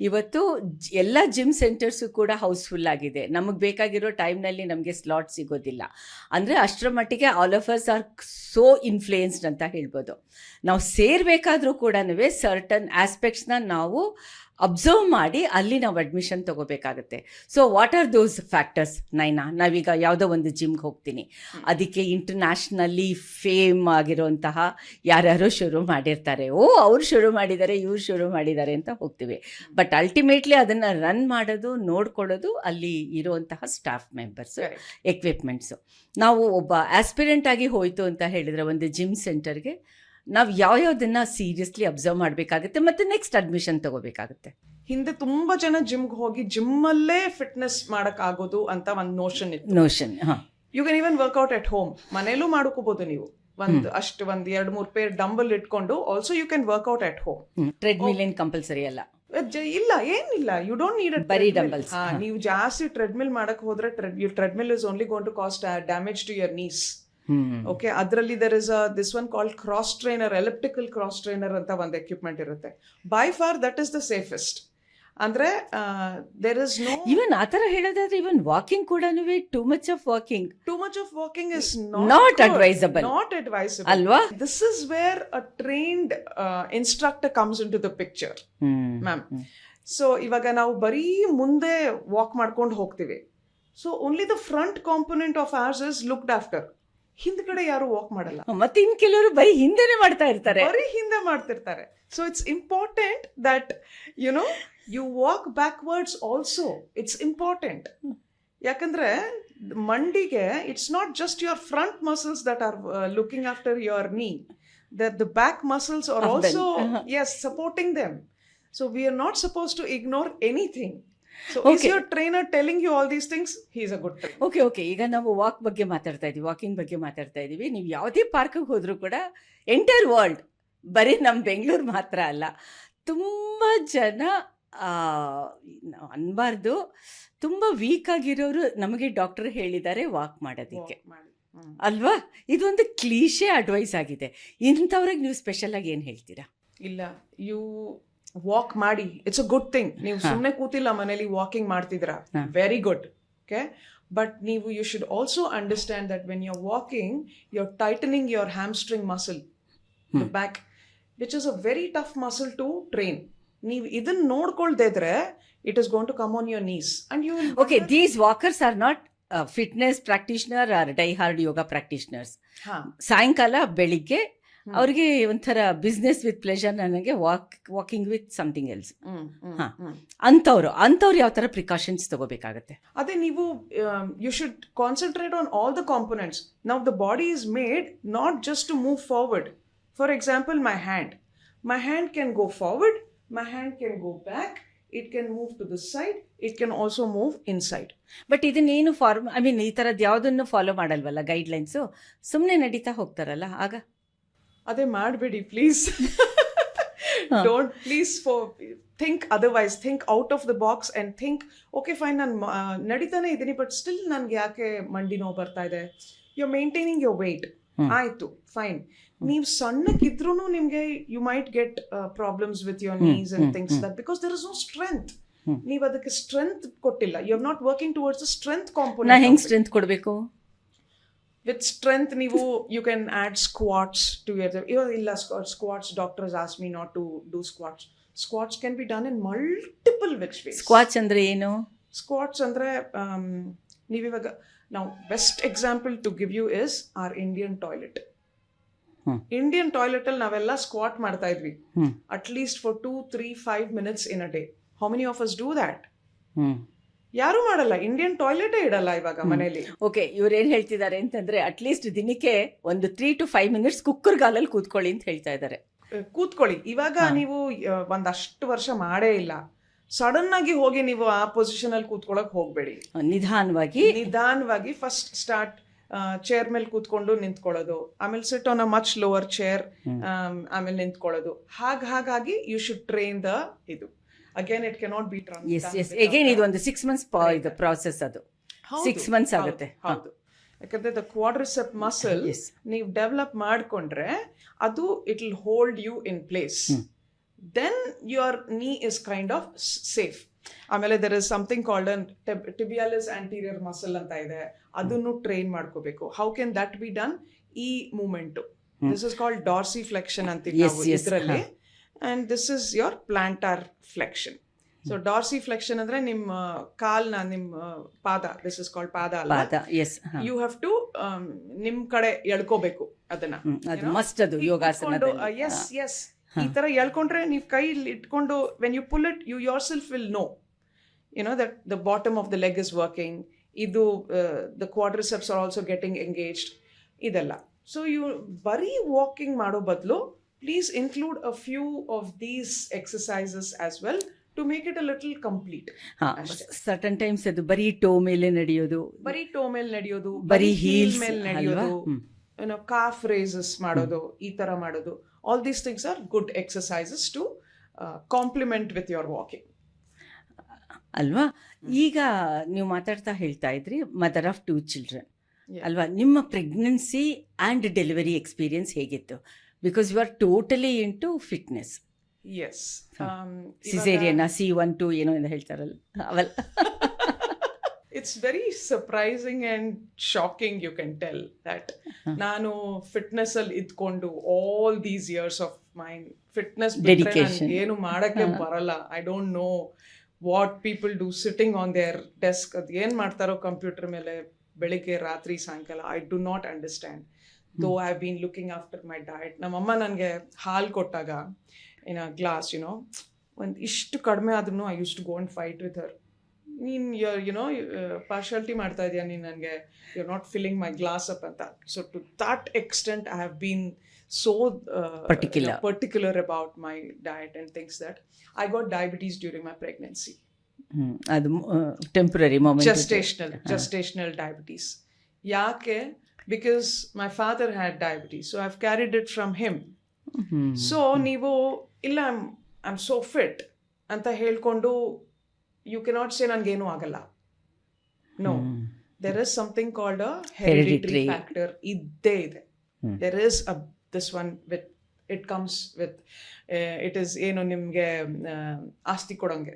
ಇವತ್ತು ಎಲ್ಲ ಜಿಮ್ ಸೆಂಟರ್ಸು ಕೂಡ ಹೌಸ್ಫುಲ್ ಆಗಿದೆ. ನಮಗೆ ಬೇಕಾಗಿರೋ ಟೈಮ್ನಲ್ಲಿ ನಮಗೆ ಸ್ಲಾಟ್ ಸಿಗೋದಿಲ್ಲ. ಅಂದರೆ ಅಷ್ಟರ ಮಟ್ಟಿಗೆ all of us are so influenced ಅಂತ ಹೇಳ್ಬೋದು. ನಾವು ಸೇರಬೇಕಾದ್ರೂ ಕೂಡ ಸರ್ಟನ್ ಆಸ್ಪೆಕ್ಟ್ಸ್ನ ನಾವು ಅಬ್ಸರ್ವ್ ಮಾಡಿ ಅಲ್ಲಿ ನಾವು ಅಡ್ಮಿಷನ್ ತೊಗೋಬೇಕಾಗತ್ತೆ. So what are those factors Naina? ನಾವೀಗ ಯಾವುದೋ ಒಂದು ಜಿಮ್ಗೆ ಹೋಗ್ತೀನಿ, ಅದಕ್ಕೆ ಇಂಟರ್ನ್ಯಾಷನಲಿ ಫೇಮ್ ಆಗಿರೋಂತಹ ಯಾರ್ಯಾರೋ ಶುರು ಮಾಡಿರ್ತಾರೆ, ಅವ್ರು ಶುರು ಮಾಡಿದ್ದಾರೆ, ಇವ್ರು ಶುರು ಮಾಡಿದ್ದಾರೆ ಅಂತ ಹೋಗ್ತೀವಿ. ಬಟ್ ಅಲ್ಟಿಮೇಟ್ಲಿ ಅದನ್ನು ರನ್ ಮಾಡೋದು, ನೋಡ್ಕೊಳ್ಳೋದು ಅಲ್ಲಿ ಇರುವಂತಹ ಸ್ಟಾಫ್ ಮೆಂಬರ್ಸು, ಎಕ್ವಿಪ್ಮೆಂಟ್ಸು. ನಾವು ಒಬ್ಬ ಆಸ್ಪಿರೆಂಟ್ ಆಗಿ ಹೋಯಿತು ಅಂತ ಹೇಳಿದರೆ ಒಂದು ಜಿಮ್ ಸೆಂಟರ್ಗೆ ನಾವು ಯಾವ್ಯಾವುದನ್ನು ಸೀರಿಯಸ್ಲಿ ಅಬ್ಸರ್ವ್ ಮಾಡಬೇಕಾಗುತ್ತೆ ಮತ್ತು ನೆಕ್ಸ್ಟ್ ಅಡ್ಮಿಷನ್ ತಗೋಬೇಕಾಗುತ್ತೆ. ಹಿಂದೆ ತುಂಬಾ ಜನ ಜಿಮ್ಗೆ ಹೋಗಿ ಜಿಮ್ಮಲ್ಲೇ ಫಿಟ್ನೆಸ್ ಮಾಡಕ್ ಆಗೋದು ಅಂತ ಒಂದು ನೋಷನ್ ಇತ್ತು. You can even work out at home, ಮನೇಲೂ ಮಾಡ್ಕೋಬಹುದು ನೀವು. ಒಂದ್ 2-3 ಪೇರ್ ಡಂಬಲ್ ಇಟ್ಕೊಂಡು also you can work out at home. Treadmill ಏನು ಕಂಪಲ್ಸರಿ ಅಲ್ಲ? ಇಲ್ಲ, ಏನಿಲ್ಲ. ಯು ಡೋಂಟ್ ನೀಡ್ ಬರೀ ಡಂಬಲ್ಸ್. ನೀವು ಜಾಸ್ತಿ ಟ್ರೆಡ್ಮಿಲ್ ಮಾಡಕ್ ಹೋದ್ರೆ treadmill is only going to cost damage to your knees. Okay, ಅದರಲ್ಲಿ there is this one called cross trainer, elliptical cross trainer ಅಂತ ಒಂದು ಎಕ್ವಿಪ್ಮೆಂಟ್ ಇರುತ್ತೆ. By far that is the safest. ಅಂದ್ರೆ ದೇರ್ ಇಸ್ ನೋ, ಇವನ್ ಆ ಥರ ಹೇಳೋದಾದ್ರೆ even walking ಕೂಡ too much of walking is not advisable ಅಲ್ವಾ? This is where a trained instructor comes in to the picture, ma'am. So ಇವಾಗ ನಾವು ಬರೀ ಮುಂದೆ ವಾಕ್ ಮಾಡ್ಕೊಂಡು ಹೋಗ್ತೀವಿ. So only the front component of ours is looked after. ಹಿಂದ್ಗಡೆ ಯಾರು walk ಮಾಡಲ್ಲ, ಮತ್ತೆ ಇನ್ ಕೆಲವರು ಬರೀ ಹಿಂದೆನೆ ಮಾಡ್ತಿರ್ತಾರೆ. So it's important that you walk backwards also. It's important. ಯಾಕಂದ್ರೆ ಮಂಡಿಗೆ it's not just your front muscles that are looking after your knee, the back muscles are also supporting them. So we are not suppose to ignore anything. So is your trainer telling you all these things? He is a good trainer. Okay. ಈಗ ನಾವು walking ಬಗ್ಗೆ ಮಾತಾಡ್ತಾ ಇದೀವಿ. ನೀವು ಯಾವುದೇ ಪಾರ್ಕಿಗೆ ಹೋದ್ರೂ ಕೂಡ entire world, ಬರೀ ನಮ್ಮ ಬೆಂಗಳೂರು ಮಾತ್ರ ಅಲ್ಲ, ತುಂಬ ಜನ ಅನ್ಬಾರ್ದು, ತುಂಬ ವೀಕ್ ಆಗಿರೋರು ನಮಗೆ ಡಾಕ್ಟರ್ ಹೇಳಿದ್ದಾರೆ ವಾಕ್ ಮಾಡೋದಕ್ಕೆ, ಅಲ್ವಾ? ಇದೊಂದು ಕ್ಲೀಶೆ ಅಡ್ವೈಸ್ ಆಗಿದೆ. ಇಂಥವ್ರಿಗೆ ನೀವು ಸ್ಪೆಷಲ್ ಆಗಿ ಏನು ಹೇಳ್ತೀರಾ? ಇಲ್ಲ, ವಾಕ್ ಮಾಡಿ, ಇಟ್ಸ್ ಅ ಗುಡ್ ಥಿಂಗ್. ನೀವು ಸುಮ್ಮನೆ ಕೂತಿಲ್ಲ ಮನೇಲಿ, ವಾಕಿಂಗ್ ಮಾಡ್ತಿದ್ರ, ವೆರಿ ಗುಡ್. ಓಕೆ, ಬಟ್ ನೀವು you should also understand that when you are walking you are tightening your hamstring muscle, the back, which is a very tough muscle to train. ನೀವು ಇದನ್ನ ನೋಡ್ಕೊಳ್ದೇ ಇದ್ರೆ it is going to come on your knees and you will. Okay, these walkers are not fitness practitioner or die hard yoga practitioners. ಸಾಯಂಕಾಲ ಬೆಳಿಗ್ಗೆ ಅವ್ರಿಗೆ ಒಂಥರ business with pleasure, ನನಗೆ walking with something else. ಅಂಥವ್ರು ಯಾವ ಥರ ಪ್ರಿಕಾಷನ್ಸ್ ತಗೋಬೇಕಾಗತ್ತೆ? ಅದೇ ನೀವು you should concentrate on all the components. Now the body is made not just to move forward. For example, my hand can go forward, my hand can go back, it can move to the side, it can also move inside. But ಇದನ್ನೇನು ಈ ಥರದ್ದು ಯಾವುದನ್ನು follow ಮಾಡಲ್ವಲ್ಲ guidelines, ಸುಮ್ಮನೆ ನಡೀತಾ ಹೋಗ್ತಾರಲ್ಲ, ಆಗ ಅದೇ ಮಾಡಬೇಡಿ please. Don't please think otherwise. Think out of the box and think, okay fine, ನಾನು ನಡೀತಾನೆ ಇದ್ದೀನಿ ಬಟ್ ಸ್ಟಿಲ್ ನನಗೆ ಯಾಕೆ ಮಂಡಿ ನೋವು ಬರ್ತಾ ಇದೆ. You are maintaining your weight, ಆಯಿತು, ಫೈನ್. ನೀವು ಸಣ್ಣಕ್ಕಿದ್ರೂ ನಿಮಗೆ you might get problems with your knees and things that, because there is no strength. ನೀವು ಅದಕ್ಕೆ ಸ್ಟ್ರೆಂತ್ ಕೊಟ್ಟಿಲ್ಲ. You are not working towards the strength component. ನಾನು ಹೆಂಗೆ ಸ್ಟ್ರೆಂತ್ ಕೊಡಬೇಕು? With strength, you can add squats to your. Illa squats. Doctors ask me not to do squats. Squats can be done in multiple which ways. Squats andre eno? Squats andre neevivaga now best example to give you is our Indian toilet. Indian toilet al navella squat ಮಾಡ್ತಾ ಇದ್ವಿ at least for 2, 3, 5 minutes in a day. How many of us do that? ಯಾರು ಮಾಡಲ್ಲ. Indian ಟಾಯ್ಲೆಟೇ ಇಡಲ್ಲ ಇವಾಗ ಮನೇಲಿ. Okay, ಇವ್ರು ಏನ್ ಹೇಳ್ತಿದ್ದಾರೆ ಅಂತಂದ್ರೆ ಅಟ್ಲೀಸ್ಟ್ ದಿನಕ್ಕೆ ಒಂದು 3 to 5 minutes ಕುಕ್ಕರ್ ಗಾಲಲ್ಲಿ ಕೂತ್ಕೊಳ್ಳಿ ಅಂತ ಹೇಳ್ತಾ ಇದ್ದಾರೆ. ಕೂತ್ಕೊಳ್ಳಿ. ಇವಾಗ ನೀವು ಒಂದಷ್ಟು ವರ್ಷ ಮಾಡೇ ಇಲ್ಲ, ಸಡನ್ ಆಗಿ ಹೋಗಿ ನೀವು ಆ ಪೊಸಿಷನ್ ಅಲ್ಲಿ ಕೂತ್ಕೊಳ್ಳಕ್ ಹೋಗ್ಬೇಡಿ. ನಿಧಾನವಾಗಿ ಫಸ್ಟ್ ಸ್ಟಾರ್ಟ್ ಚೇರ್ ಮೇಲೆ ಕೂತ್ಕೊಂಡು ನಿಂತ್ಕೊಳ್ಳೋದು, ಆಮೇಲೆ sit on a much lower chair, ಆಮೇಲೆ ನಿಂತ್ಕೊಳ್ಳೋದು. ಹಾಗಾಗಿ ಯು ಶುಡ್ ಟ್ರೈನ್ ದ ಇದು. Again, it cannot be transmitted. Yes. Again, ಇದು ಒಂದು 6 months ಇದು ಪ್ರಾಸೆಸ್. ಅದು 6 months ಆಗುತ್ತೆ. ಹೌದು, ಯಾಕಂದ್ರೆ ದ ಕ್ವಾಡ್ರಿಸೆಪ್ ಮಸಲ್ ನೀವು ಡೆವಲಪ್ ಮಾಡ್ಕೊಂಡ್ರೆ ಅದು it will hold you in place. Then your knee is kind of safe. ಆಮೇಲೆ there is something called tibialis anterior muscle ಅಂತ ಇದೆ, ಅದನ್ನು ಟ್ರೈನ್ ಮಾಡ್ಕೋಬೇಕು. How can that be done? ಈ movement, this is called dorsi flexion ಅಂತೀವಿ ನಾವು ಇದರಲ್ಲಿ. And this is your plantar flexion. So dorsi flexion ಅಂದ್ರೆ ನಿಮ್ಮ ಕಾಲ್ನ ನಿಮ್ಮ ಪಾದ, ದಿಸ್ ಇಸ್ ಕಾಲ್ಡ್ ಪಾದ ಅಲ್ಲ, ಪಾದ, ಎಸ್. ಯು ಹ್ಯಾವ್ ಟು ನಿಮ್ ಕಡೆ ಎಳ್ಕೋಬೇಕು ಅದನ್ನ. ಅದು ಮಸ್ಟ್, ಅದು ಯೋಗಾಸನ. ಎಸ್ ಎಸ್, ಈ ತರ ಎಳ್ಕೊಂಡ್ರೆ ನೀವು ಕೈ ಇಟ್ಕೊಂಡು when you pull it, you yourself will know that the bottom of the leg is working. Idu the quadriceps are also getting engaged. Idella. So you bari walking mado badlu, please include a few of these exercises as well to make it a little complete. Certain times adu bari toe mele nadiyodu, bari heel mele nadiyodu, calf raises madodu, ee tara madodu. All these things are good exercises to complement with your walking. ಅಲ್ವಾ? ಈಗ ನೀವು ಮಾತಾಡ್ತಾ ಹೇಳ್ತಾ ಇದ್ರಿ mother of 2 children ಅಲ್ವಾ? ನಿಮ್ಮ pregnancy and delivery experience ಹೇಗಿತ್ತು? Because you are totally into fitness. Yes, caesarean, C1-2 ಏನೋ ಎಂದು ಹೇಳ್ತಾರಲ್ಲ ಅವಲ್ಲ. It's very surprising and shocking, you can tell, that ನಾನು ಫಿಟ್ನೆಸ್ ಅಲ್ಲಿ ಇದ್ಕೊಂಡು all these years of my fitness dedication, ಏನು ಮಾಡಕ್ಕೆ ಬರಲ್ಲ. I don't know what people do sitting on their desk. ಅದು ಏನು ಮಾಡ್ತಾರೋ ಕಂಪ್ಯೂಟರ್ ಮೇಲೆ ಬೆಳಿಗ್ಗೆ ರಾತ್ರಿ ಸಾಯಂಕಾಲ, I do not understand. Though I have been looking after my diet. ನಮ್ಮಮ್ಮ ನನಗೆ ಹಾಲು ಕೊಟ್ಟಾಗ in a glass, ಒಂದು ಇಷ್ಟು ಕಡಿಮೆ ಆದ್ರೂ I used to go and fight with her. ನೀನು ಪಾರ್ಶಾಲಿಟಿ ಮಾಡ್ತಾ ಇದೆಯಾ ನೀನು ನನಗೆ, you are not filling my glass up ಅಂತ. So to that extent I have been so particular about my diet and things that I got diabetes during my pregnancy. Adu temporary moment, gestational diabetes. Yake? Because my father had diabetes, so I've carried it from him. So ನೀವು ಇಲ್ಲ I'm so fit ಅಂತ ಹೇಳ್ಕೊಂಡು you cannot say ನನಗೇನು ಆಗಲ್ಲ. No, there is something called a hereditary factor. ಇದ್ದೇ ಇದೆ. There is this one with it comes with it is ಏನು ನಿಮಗೆ ಆಸ್ತಿ ಕೊಡಂಗೆ,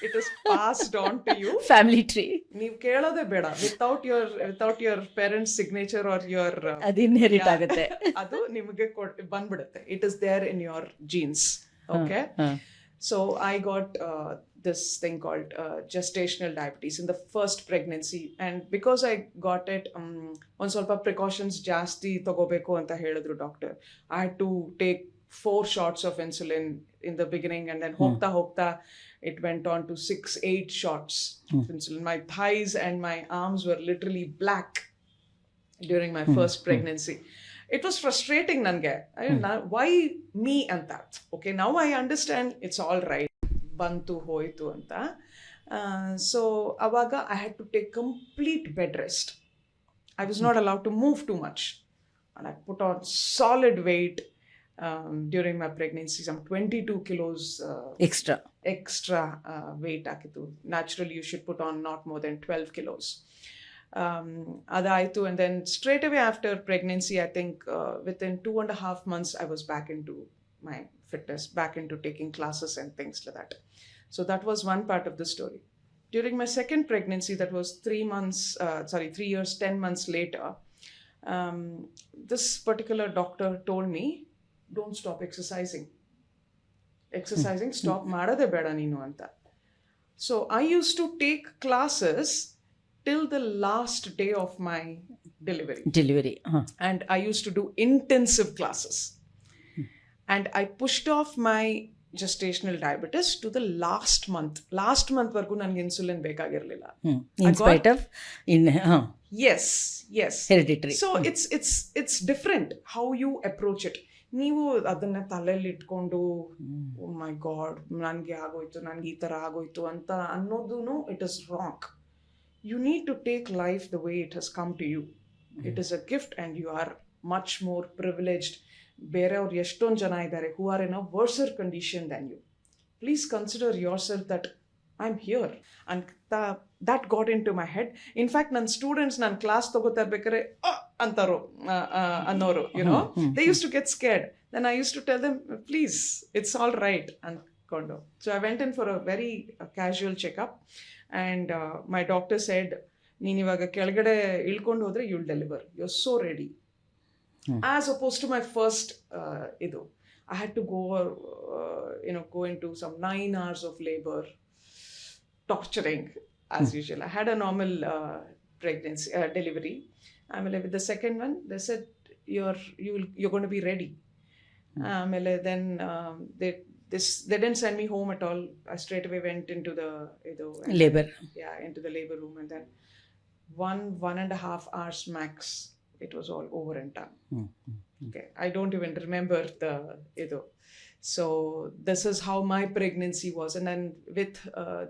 it is passed on to you. Family tree. ನೀವು ಕೇಳೋದೇ ಬೇಡ, without your parents signature or your ಅದು inherit ಆಗುತ್ತೆ, ಅದು ನಿಮಗೆ ಬಂದ್ಬಿಡುತ್ತೆ. It is there in your genes. Okay. So I got this thing called gestational diabetes in the first pregnancy, and because I got it one ಸ್ವಲ್ಪ precautions ಜಾಸ್ತಿ ತಗೋಬೇಕು ಅಂತ ಹೇಳಿದ್ರು doctor. I had to take 4 shots of insulin in the beginning, and then ಹೋಗ್ತಾ it went on to 6-8 shots of insulin. My thighs and my arms were literally black during my first pregnancy. It was frustrating ನನಗೆ. Why me anta? Okay, now I understand, it's all right, ಬಂತು ಹೋಯ್ತು ಅಂತ. So ಅವಾಗ I had to take complete bed rest. I was not allowed to move too much, and I put on solid weight during my pregnancy. Some 22 kilos extra weight ಆಗಿತ್ತು. Naturally you should put on not more than 12 kilos. Adaitu, and then straight away after pregnancy, I think within 2.5 months I was back into my fitness, back into taking classes and things like that. So that was one part of the story. During my second pregnancy, that was 3 years 10 months later, this particular doctor told me, don't stop exercising, stop madade beda neenu anta. So I used to take classes till the last day of my delivery. And I used to do intensive classes. And I pushed off my gestational diabetes to the last month vargu nange insulin bekagirilla. In spite of yes hereditary. So it's different how you approach it. ನೀವು ಅದನ್ನ ತಲೆಯಲ್ಲಿ ಇಟ್ಕೊಂಡು oh my god ನನಗೆ ಆಗೋಯ್ತು, ನನಗೆ ಈ ತರ ಆಗೋಯ್ತು ಅಂತ ಅನ್ನೋದು it is wrong. You need to take life the way it has come to you. It is a gift, and you are much more privileged. ಬೇರೆಯವ್ರು ಎಷ್ಟೊಂದು ಜನ ಇದ್ದಾರೆ who are in a worse condition than you. Please consider yourself that I'm here. And that got into my head. In fact, ನನ್ನ students ನಾನು class ತಗೋತಾ ಇರ್ಬೇಕಾದ್ರೆ ಅಂತಾರೋ ಅನ್ನೋರು, they used to get scared. Then I used to tell them, please, it's all right ಅಂದ್ಕೊಂಡು. So I went in for a very casual checkup. And my doctor said, ನೀನು ಇವಾಗ ಕೆಳಗಡೆ ಇಳ್ಕೊಂಡು ಹೋದ್ರೆ you'll deliver. You're so ready. As opposed to my first I had to go into some 9 hours of labor, torturing as usual. I had a normal pregnancy, delivery. ಆಮೇಲೆ with the second one, they said you're going to be ready. ಆಮೇಲೆ then they didn't send me home at all. I straight away went into the labor. Into the labor room, and then 1.5 hours max, it was all over and done. Okay, I don't even remember the so this is how my pregnancy was. And then with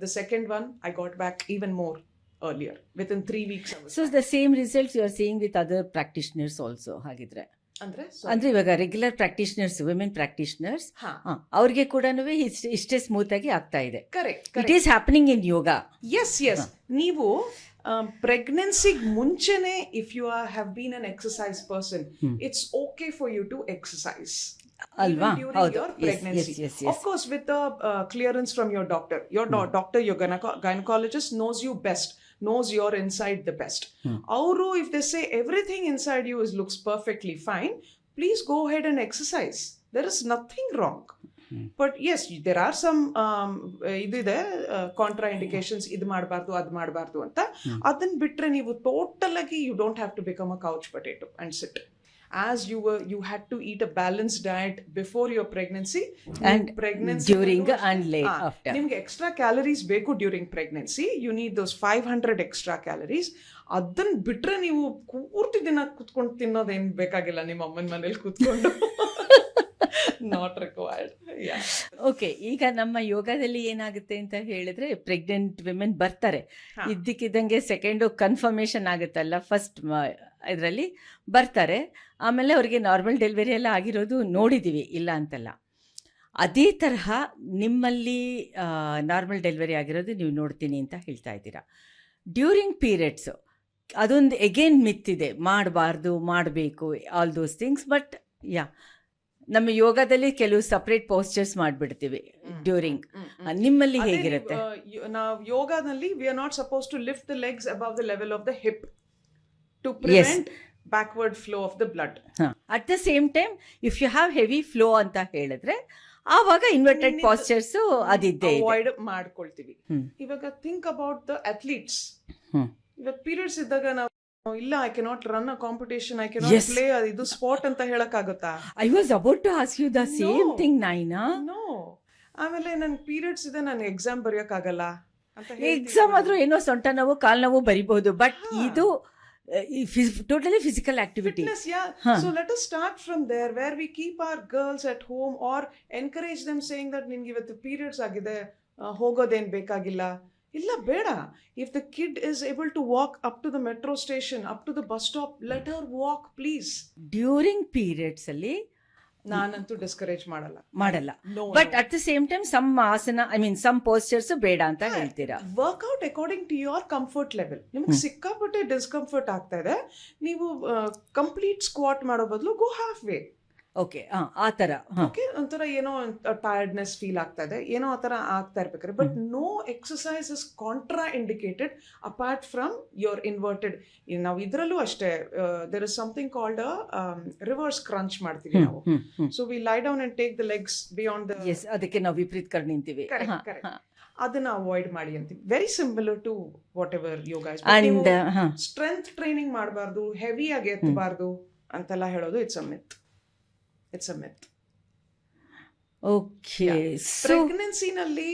the second one, I got back even more earlier. Within 3 weeks I was So the same results you are seeing with other practitioners also ಹಾಗಿದ್ರೆ ಅಂದ್ರೆ ಇವಾಗ regular practitioners, women practitioners, ಅವ್ರಿಗೆ ಕೂಡ ಇಷ್ಟೇ smooth ಆಗಿ ಆಗ್ತಾ ಇದೆ. Correct. It is happening in yoga. Yes ನೀವು ಪ್ರೆಗ್ನೆನ್ಸಿಗೆ ಮುಂಚೆನೆ if you have been an exercise person, it's okay for you to exercise ಅಲ್ವಾ? ಹೌದು. Of course, with the clearance from your doctor. Your doctor, your gynecologist knows you best, knows your inside the best. Auru, if they say everything inside you looks perfectly fine, please go ahead and exercise. There is nothing wrong. But yes, there are some contraindications. Idu ಮಾಡಬಾರ್ದು, ಅದು ಮಾಡಬಾರ್ದು ಅಂತ. ಅದನ್ನ ಬಿಟ್ರೆ ನೀವು total ಆಗಿ you don't have to become a couch potato and sit. As you had to eat a balanced diet before your pregnancy and during and late after. Nimge extra calories beku during pregnancy. You need those 500 extra calories. Adan bitre ನೀವು ಪೂರ್ತಿ ದಿನ ಕುತ್ಕೊಂಡು ತಿನ್ನೋದೇನು ಬೇಕಾಗಿಲ್ಲ ನಿಮ್ಮ ಅಮ್ಮನ ಮನೇಲಿ ಕುತ್ಕೊಂಡು. Not required. Yeah. Okay, ಈಗ ನಮ್ಮ ಯೋಗದಲ್ಲಿ ಏನಾಗುತ್ತೆ ಅಂತ ಹೇಳಿದ್ರೆ, ಪ್ರೆಗ್ನೆಂಟ್ ವಿಮೆನ್ ಬರ್ತಾರೆ, ಇದ್ದಕ್ಕಿದ್ದಂಗೆ ಸೆಕೆಂಡು ಕನ್ಫರ್ಮೇಷನ್ ಆಗುತ್ತಲ್ಲ, ಫಸ್ಟ್ ಇದರಲ್ಲಿ ಬರ್ತಾರೆ, ಆಮೇಲೆ ಅವ್ರಿಗೆ ನಾರ್ಮಲ್ ಡೆಲಿವರಿ ಎಲ್ಲ ಆಗಿರೋದು ನೋಡಿದ್ದೀವಿ, ಇಲ್ಲ ಅಂತಲ್ಲ. ಅದೇ ತರಹ ನಿಮ್ಮಲ್ಲಿ ನಾರ್ಮಲ್ ಡೆಲಿವರಿ ಆಗಿರೋದು ನೀವು ನೋಡ್ತೀನಿ ಅಂತ ಹೇಳ್ತಾ ಇದ್ದೀರಾ. ಡ್ಯೂರಿಂಗ್ ಪೀರಿಯಡ್ಸು ಅದೊಂದು ಎಗೇನ್ ಮಿತ್ತಿದೆ, ಮಾಡಬಾರ್ದು, ಮಾಡಬೇಕು, ಆಲ್ ದೋಸ್ ಥಿಂಗ್ಸ್. ಬಟ್ ನಮ್ಮ ಯೋಗದಲ್ಲಿ ಕೆಲವು ಸಪ್ರೇಟ್ ಪೋಸ್ಚರ್ಸ್ ಮಾಡಿಬಿಡ್ತೀವಿ ಡ್ಯೂರಿಂಗ್. ನಿಮ್ಮಲ್ಲಿ ಹೇಗಿರುತ್ತೆ? ನಾವು ಯೋಗದಲ್ಲಿ we are not suppose to lift the legs above the level of the hip to prevent backward flow of the blood. At the same time if you have heavy flow ಅಂತ ಹೇಳಿದ್ರೆ ಆವಾಗ inverted postures ಅದಿದ್ದೇ avoid ಮಾಡ್ಕೊಳ್ತೀವಿ. ಇವಾಗ think about the athletes. ಇವಾಗ periods ಇದ್ದಾಗ ನಾವು ಇಲ್ಲ, I cannot run a competition, I cannot play, ಇದು ಸ್ಪೋರ್ಟ್ ಅಂತ ಹೇಳಕ್ ಆಗುತ್ತಾ? I was about to ask you the same thing Naina. No, ಆಮೇಲೆ ನನ್ ಪೀರಿಯಡ್ಸ್ ಇದೆ, ನಾನು ಎಕ್ಸಾಮ್ ಬರೆಯಕ್ ಆಗಲ್ಲ ಅಂತ. ಎಕ್ಸಾಮ್ ಆದ್ರೂ ಏನೋ ಸೊಂಟ ನೋವು, ಕಾಲ್ ನೋವು ಬರಿಬಹುದು, ಬಟ್ ಇದು totally physical activity. Fitness, yeah. So let us start from there, where we keep our girls at home or encourage them saying that ninge ivattu periods agide, hogoden bekagilla. Illa beda. If the kid is able to walk up to the metro station, up to the bus stop, let her walk, please. During periods alli ನಾನಂತೂ discourage ಮಾಡಲ್ಲ. But at the same time some asana, I mean some postures ಬೇಡ ಅಂತ ಹೇಳ್ತೀರಾ. Workout according to your comfort level. ನಿಮ್ಗೆ ಸಿಕ್ಕಾಪಟ್ಟೆ discomfort ಆಗ್ತಾ ಇದೆ, ನೀವು ಕಂಪ್ಲೀಟ್ ಸ್ಕ್ವಾಟ್ ಮಾಡೋ ಬದಲು ಗೋ ಹಾಫ್ ವೇ. ಓಕೆ, ಆ ಥರ. ಓಕೆ, ಒಂಥರ ಏನೋ ಟೈರ್ಡ್ನೆಸ್ ಫೀಲ್ ಆಗ್ತಾ ಇದೆ, ಏನೋ ಆ ಥರ ಆಗ್ತಾ ಇರ್ಬೇಕಾದ್ರೆ. But no exercise is contraindicated apart from your inverted. ನಾವು ಇದರಲ್ಲೂ ಅಷ್ಟೇ, there is something called reverse crunch ಮಾಡ್ತೀವಿ ನಾವು. So we lie down and take the legs beyond the. ಅದಕ್ಕೆ ನಾವು ವಿಪರೀತ ಕಡೆ ನಿಂತೀವಿ. ಅದನ್ನ ಅವಾಯ್ಡ್ ಮಾಡಿ ಅಂತೀವಿ. Very similar to whatever yoga. Strength training ಮಾಡಬಾರ್ದು, ಹೆವಿ ಆಗಿ ಎತ್ತಬಾರ್ದು ಅಂತೆಲ್ಲ ಹೇಳೋದು it's a myth. It's a myth. Okay. Yeah. So pregnancy nalli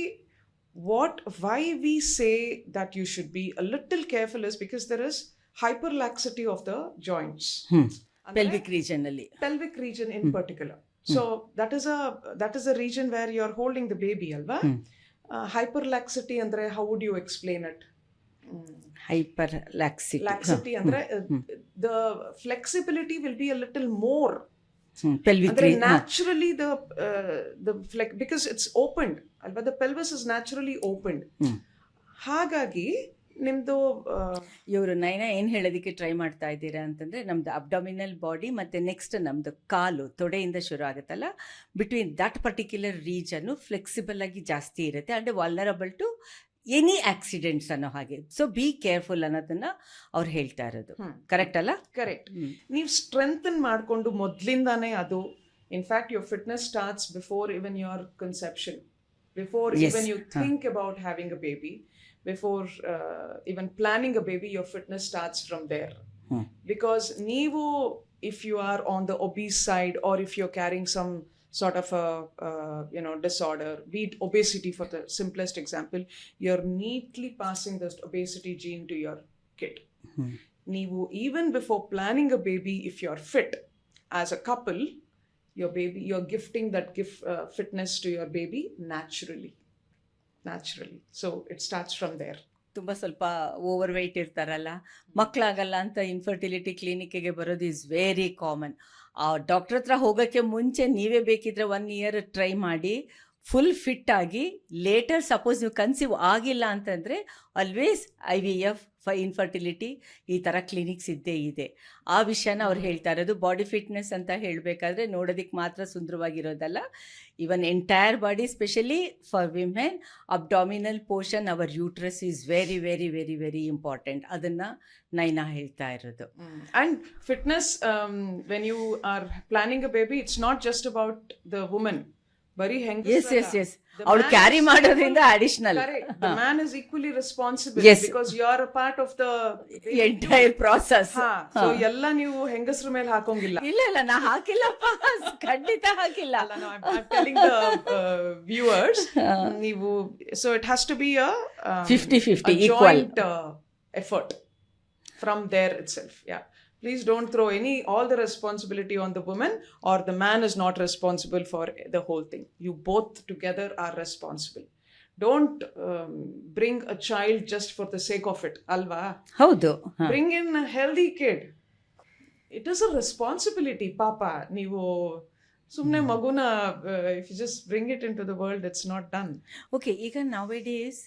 why we say that you should be a little careful is because there is hyperlaxity of the joints. Pelvic region alli. Pelvic region in particular. So that is a region where you are holding the baby, alva. Hyperlaxity andre, how would you explain it? Hyperlaxity andre the flexibility will be a little more. Pelvic region naturally the flex, because it's opened, but the pelvis is naturally opened. ಹಾಗಾಗಿ ನಿಮ್ದು ಇವರು ನೈನಾ ಏನು ಹೇಳೋದಕ್ಕೆ try ಮಾಡ್ತಾ ಇದ್ದೀರಾ ಅಂತಂದರೆ, ನಮ್ದು abdominal body ಮತ್ತು ನೆಕ್ಸ್ಟ್ ನಮ್ಮದು ಕಾಲು ತೊಡೆಯಿಂದ ಶುರು ಆಗುತ್ತಲ್ಲ, between that particular region flexible ಆಗಿ ಜಾಸ್ತಿ ಇರುತ್ತೆ and vulnerable to any accidents ಅನ್ನೋ ಹಾಗೆ. ಸೊ ಬಿ ಕೇರ್ಫುಲ್ ಅನ್ನೋದನ್ನ ಅವ್ರು ಹೇಳ್ತಾ ಇರೋದು. ಕರೆಕ್ಟ್ ಅಲ್ಲ? ಕರೆಕ್ಟ್. ನೀವು ಸ್ಟ್ರೆಂಥನ್ ಮಾಡಿಕೊಂಡು ಮೊದಲಿಂದಾನೇ ಅದು, in fact your fitness starts before even your conception, before even you think about having a baby. before even planning a baby, your fitness starts from there. Hmm. Because ನೀವು, if you are on the obese side, or if you're carrying some sort of a disorder, be it obesity for the simplest example, you're neatly passing this obesity gene to your kid. ನೀವು even before planning a baby, if you're fit as a couple, you're gifting that fitness to your baby naturally. So it starts from there. ತುಂಬ ಸ್ವಲ್ಪ over weight ಇರ್ತಾರಲ್ಲ, ಮಕ್ಕಳಾಗಲ್ಲ ಅಂತ infertility ಕ್ಲಿನಿಕ್ಕಿಗೆ ಬರೋದು is very common. ಆ doctor ಹತ್ರ ಹೋಗೋಕ್ಕೆ ಮುಂಚೆ ನೀವೇ ಬೇಕಿದ್ರೆ 1 year ಟ್ರೈ ಮಾಡಿ ಫುಲ್ ಫಿಟ್ ಆಗಿ, ಲೇಟರ್ ಸಪೋಸ್ ನೀವು ಕನ್ಸೀವ್ ಆಗಿಲ್ಲ ಅಂತಂದರೆ ಆಲ್ವೇಸ್ IVF ಇನ್ಫರ್ಟಿಲಿಟಿ ಈ ಥರ ಕ್ಲಿನಿಕ್ಸ್ ಇದ್ದೇ ಇದೆ. ಆ ವಿಷಯನ ಅವ್ರು ಹೇಳ್ತಾ ಇರೋದು. ಬಾಡಿ ಫಿಟ್ನೆಸ್ ಅಂತ ಹೇಳಬೇಕಾದ್ರೆ ನೋಡೋದಕ್ಕೆ ಮಾತ್ರ ಸುಂದರವಾಗಿರೋದಲ್ಲ, even entire body, specially for women abdominal portion, our uterus is very very very very important. ಅದನ್ನು ನೈನಾ ಹೇಳ್ತಾ ಇರೋದು. And fitness, when you are planning a baby, it's not just about the woman. ಬರೀ S ಅವಳು carry ಮಾಡೋದ್ರಿಂದ additional. The man is equally responsible. Yes. Because you are a part of the entire process. So ಎಲ್ಲ ನೀವು ಹೆಂಗಸ್ರ ಮೇಲೆ ಹಾಕೋಂಗಿಲ್ಲ. ಇಲ್ಲ ನಾ ಹಾಕಿಲ್ಲಪ್ಪ, ಖಂಡಿತ ಹಾಕಿಲ್ಲ. I'm telling the viewers, ನೀವು, so it has to be a 50-50 a equal joint effort from there itself. Yeah. Please don't throw all the responsibility on the woman, or the man is not responsible for the whole thing. You both together are responsible. Don't bring a child just for the sake of it. Alva? ಹೌದು. Bring in a healthy kid. It is a responsibility, Papa. ನೀವು ಸುಮ್ಮನೆ ಮಗುನ, if you just bring it into the world, it's not done. Okay, ಈಗ nowadays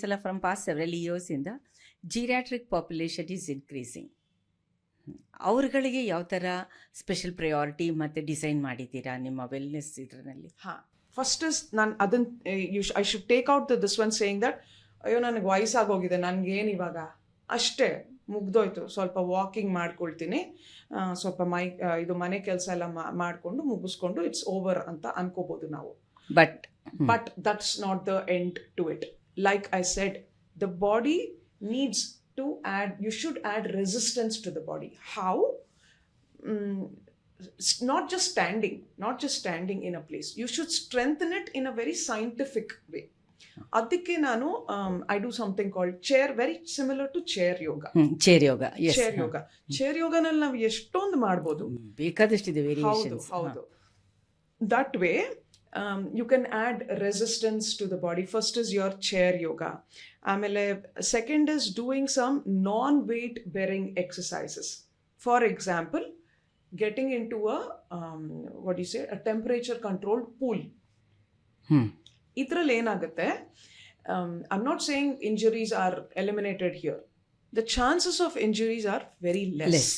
ಅಲ್ಲ, from past several years ಇಂದ geriatric population is increasing. ಅವ್ರಗಳಿಗೆ ಯಾವ ಥರ special priority ಮತ್ತು design ಮಾಡಿದ್ದೀರಾ ನಿಮ್ಮ ವೆಲ್ನೆಸ್ ಇದರಲ್ಲಿ? ಫಸ್ಟ್ ಇಸ್, ನಾನು ಅದನ್ನು I should take out this one saying that, ಅಯ್ಯೋ ನನಗೆ ವಯಸ್ಸಾಗೋಗಿದೆ, ನನಗೇನು ಇವಾಗ ಅಷ್ಟೇ ಮುಗ್ದೋಯ್ತು, ಸ್ವಲ್ಪ ವಾಕಿಂಗ್ ಮಾಡ್ಕೊಳ್ತೀನಿ, ಸ್ವಲ್ಪ ಇದು ಮನೆ ಕೆಲಸ ಎಲ್ಲ ಮಾಡಿಕೊಂಡು ಮುಗಿಸ್ಕೊಂಡು ಇಟ್ಸ್ ಓವರ್ ಅಂತ ಅನ್ಕೋಬೋದು ನಾವು. But that's not the end to it. Like I said, the body needs to you should add resistance to the body. How? Not just standing in a place. You should strengthen it in a very scientific way. Adikke nanu I do something called chair, very similar to chair yoga. Chair yoga, yes. Chair yoga nalli ನಾವು ಎಷ್ಟೊಂದು ಮಾಡಬಹುದು, ಬೇಕಾದಷ್ಟಿದೆ variations. ಹೌದು. That way you can add resistance to the body. First is your chair yoga. ಆಮೇಲೆ second is doing some non-weight bearing exercises. For example, getting into a temperature controlled pool. ಇದರಲ್ಲಿ ಏನಾಗುತ್ತೆ, I'm not saying injuries are eliminated here. The chances of injuries are very less.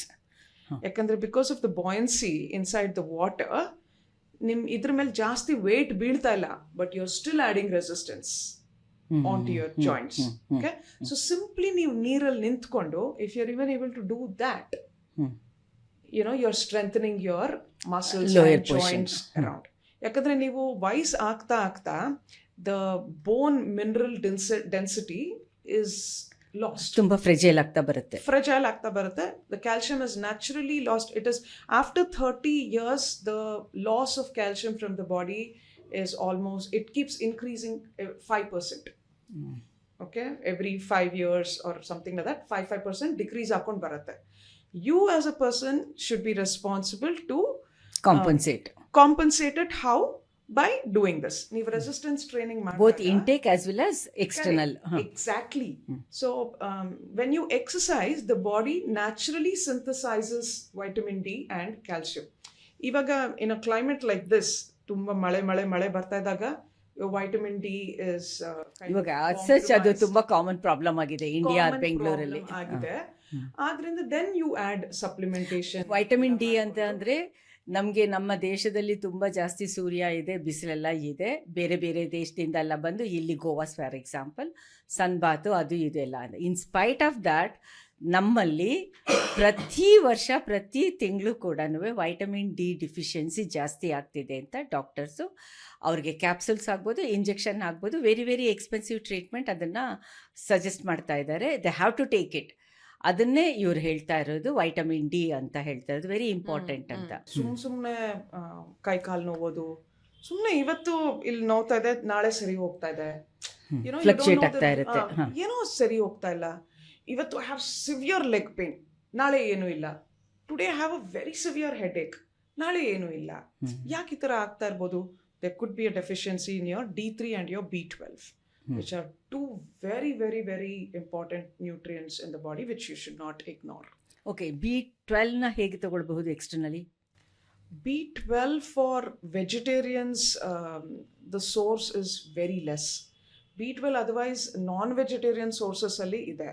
ಯಾಕಂದ್ರೆ because of the buoyancy inside the water, ಇದ್ರ ಮೇಲೆ ಜಾಸ್ತಿ wait ಬೀಳ್ತಾ ಇಲ್ಲ, but you're still adding resistance onto your joints. Okay? So simply ನೀವು ನೀರಲ್ಲಿ ನಿಂತ್ಕೊಂಡು, if you're even able to do that, you're strengthening your muscles and joints around. ಯಾಕಂದ್ರೆ ನೀವು ವಯಸ್ಸು ಆಗ್ತಾ the bone mineral density is lost. ತುಂಬಾ fragile ಆಗ್ತಾ ಬರುತ್ತೆ. The calcium is naturally lost. It is after 30 years, the loss of calcium from the body is almost, it keeps increasing 5%. Okay, every 5 years or something like that, 5% decrease akond baratte. You as a person should be responsible to compensate it. How? By doing this. ನೀವು resistance training ಮಾಡಿದಾಗ, both intake as well as external. Exactly. So when you exercise, the body naturally synthesizes vitamin D and calcium. ಇವಾಗ in a climate like this, ತುಂಬಾ ಮಳೆ ಬರ್ತಾ ಇದ್ದಾಗ vitamin D is ಇವಾಗ ಅದು ತುಂಬಾ ಕಾಮನ್ ಪ್ರಾಬ್ಲಮ್ ಆಗಿದೆ ಇಂಡಿಯಾ, ಬೆಂಗಳೂರಲ್ಲಿ ಆಗಿದೆ. ಆದ್ರಿಂದ then you add supplementation. Vitamin D ಅಂತ ಅಂದ್ರೆ ನಮಗೆ ನಮ್ಮ ದೇಶದಲ್ಲಿ ತುಂಬ ಜಾಸ್ತಿ ಸೂರ್ಯ ಇದೆ, ಬಿಸಿಲೆಲ್ಲ ಇದೆ. ಬೇರೆ ಬೇರೆ ದೇಶದಿಂದ ಎಲ್ಲ ಬಂದು ಇಲ್ಲಿ ಗೋವಾಸ್ ಫಾರ್ ಎಕ್ಸಾಂಪಲ್ ಸನ್ ಬಾತು ಅದು ಇದೆಲ್ಲ. ಇನ್ ಸ್ಪೈಟ್ ಆಫ್ ದ್ಯಾಟ್ ನಮ್ಮಲ್ಲಿ ಪ್ರತಿ ವರ್ಷ ಪ್ರತಿ ತಿಂಗಳು ಕೂಡ ವೈಟಮಿನ್ ಡಿ ಡಿಫಿಷಿಯನ್ಸಿ ಜಾಸ್ತಿ ಆಗ್ತಿದೆ ಅಂತ ಡಾಕ್ಟರ್ಸು ಅವ್ರಿಗೆ ಕ್ಯಾಪ್ಸುಲ್ಸ್ ಆಗ್ಬೋದು, ಇಂಜೆಕ್ಷನ್ ಆಗ್ಬೋದು, ವೆರಿ ವೆರಿ ಎಕ್ಸ್ಪೆನ್ಸಿವ್ ಟ್ರೀಟ್ಮೆಂಟ್ ಅದನ್ನು ಸಜೆಸ್ಟ್ ಮಾಡ್ತಾ ಇದ್ದಾರೆ. They have to take it. ಅದನ್ನೇ ಇವ್ರು ಹೇಳ್ತಾ ಇರೋದು ವೈಟಮಿನ್ ಡಿ ಅಂತ ಹೇಳ್ತಾ ಇರೋದು ವೆರಿ ಇಂಪಾರ್ಟೆಂಟ್ ಅಂತ. ಸುಮ್ಮನೆ ಕೈ ಕಾಲು ನೋವೋದು, ಸುಮ್ಮನೆ ಇವತ್ತು ಇಲ್ಲಿ ನೋವ್ತಾ ಇದೆ, ನಾಳೆ ಸರಿ ಹೋಗ್ತಾ ಇದೆ, ಫ್ಲಕ್ಚುಯೇಟ್ ಆಗ್ತಾ ಇರುತ್ತೆ. ಏನೋ ಸರಿ ಹೋಗ್ತಾ ಇಲ್ಲ. ಇವತ್ತು I have severe leg pain, ನಾಳೆ ಏನೂ ಇಲ್ಲ. Today I have a very severe headache, ನಾಳೆ ಏನೂ ಇಲ್ಲ. ಯಾಕೆ ಈ ಥರ ಆಗ್ತಾ ಇರ್ಬೋದು? there could be a deficiency in your D3 and your B12, which are two very, very, very important nutrients in the body which you should not ignore. Okay, B12 ಹೇಗೆ ತಗೊಳ್ಬಹುದು externally? B12 for vegetarians, the source is very less. B12 otherwise non-vegetarian sources ಅಲ್ಲಿ ಇದೆ.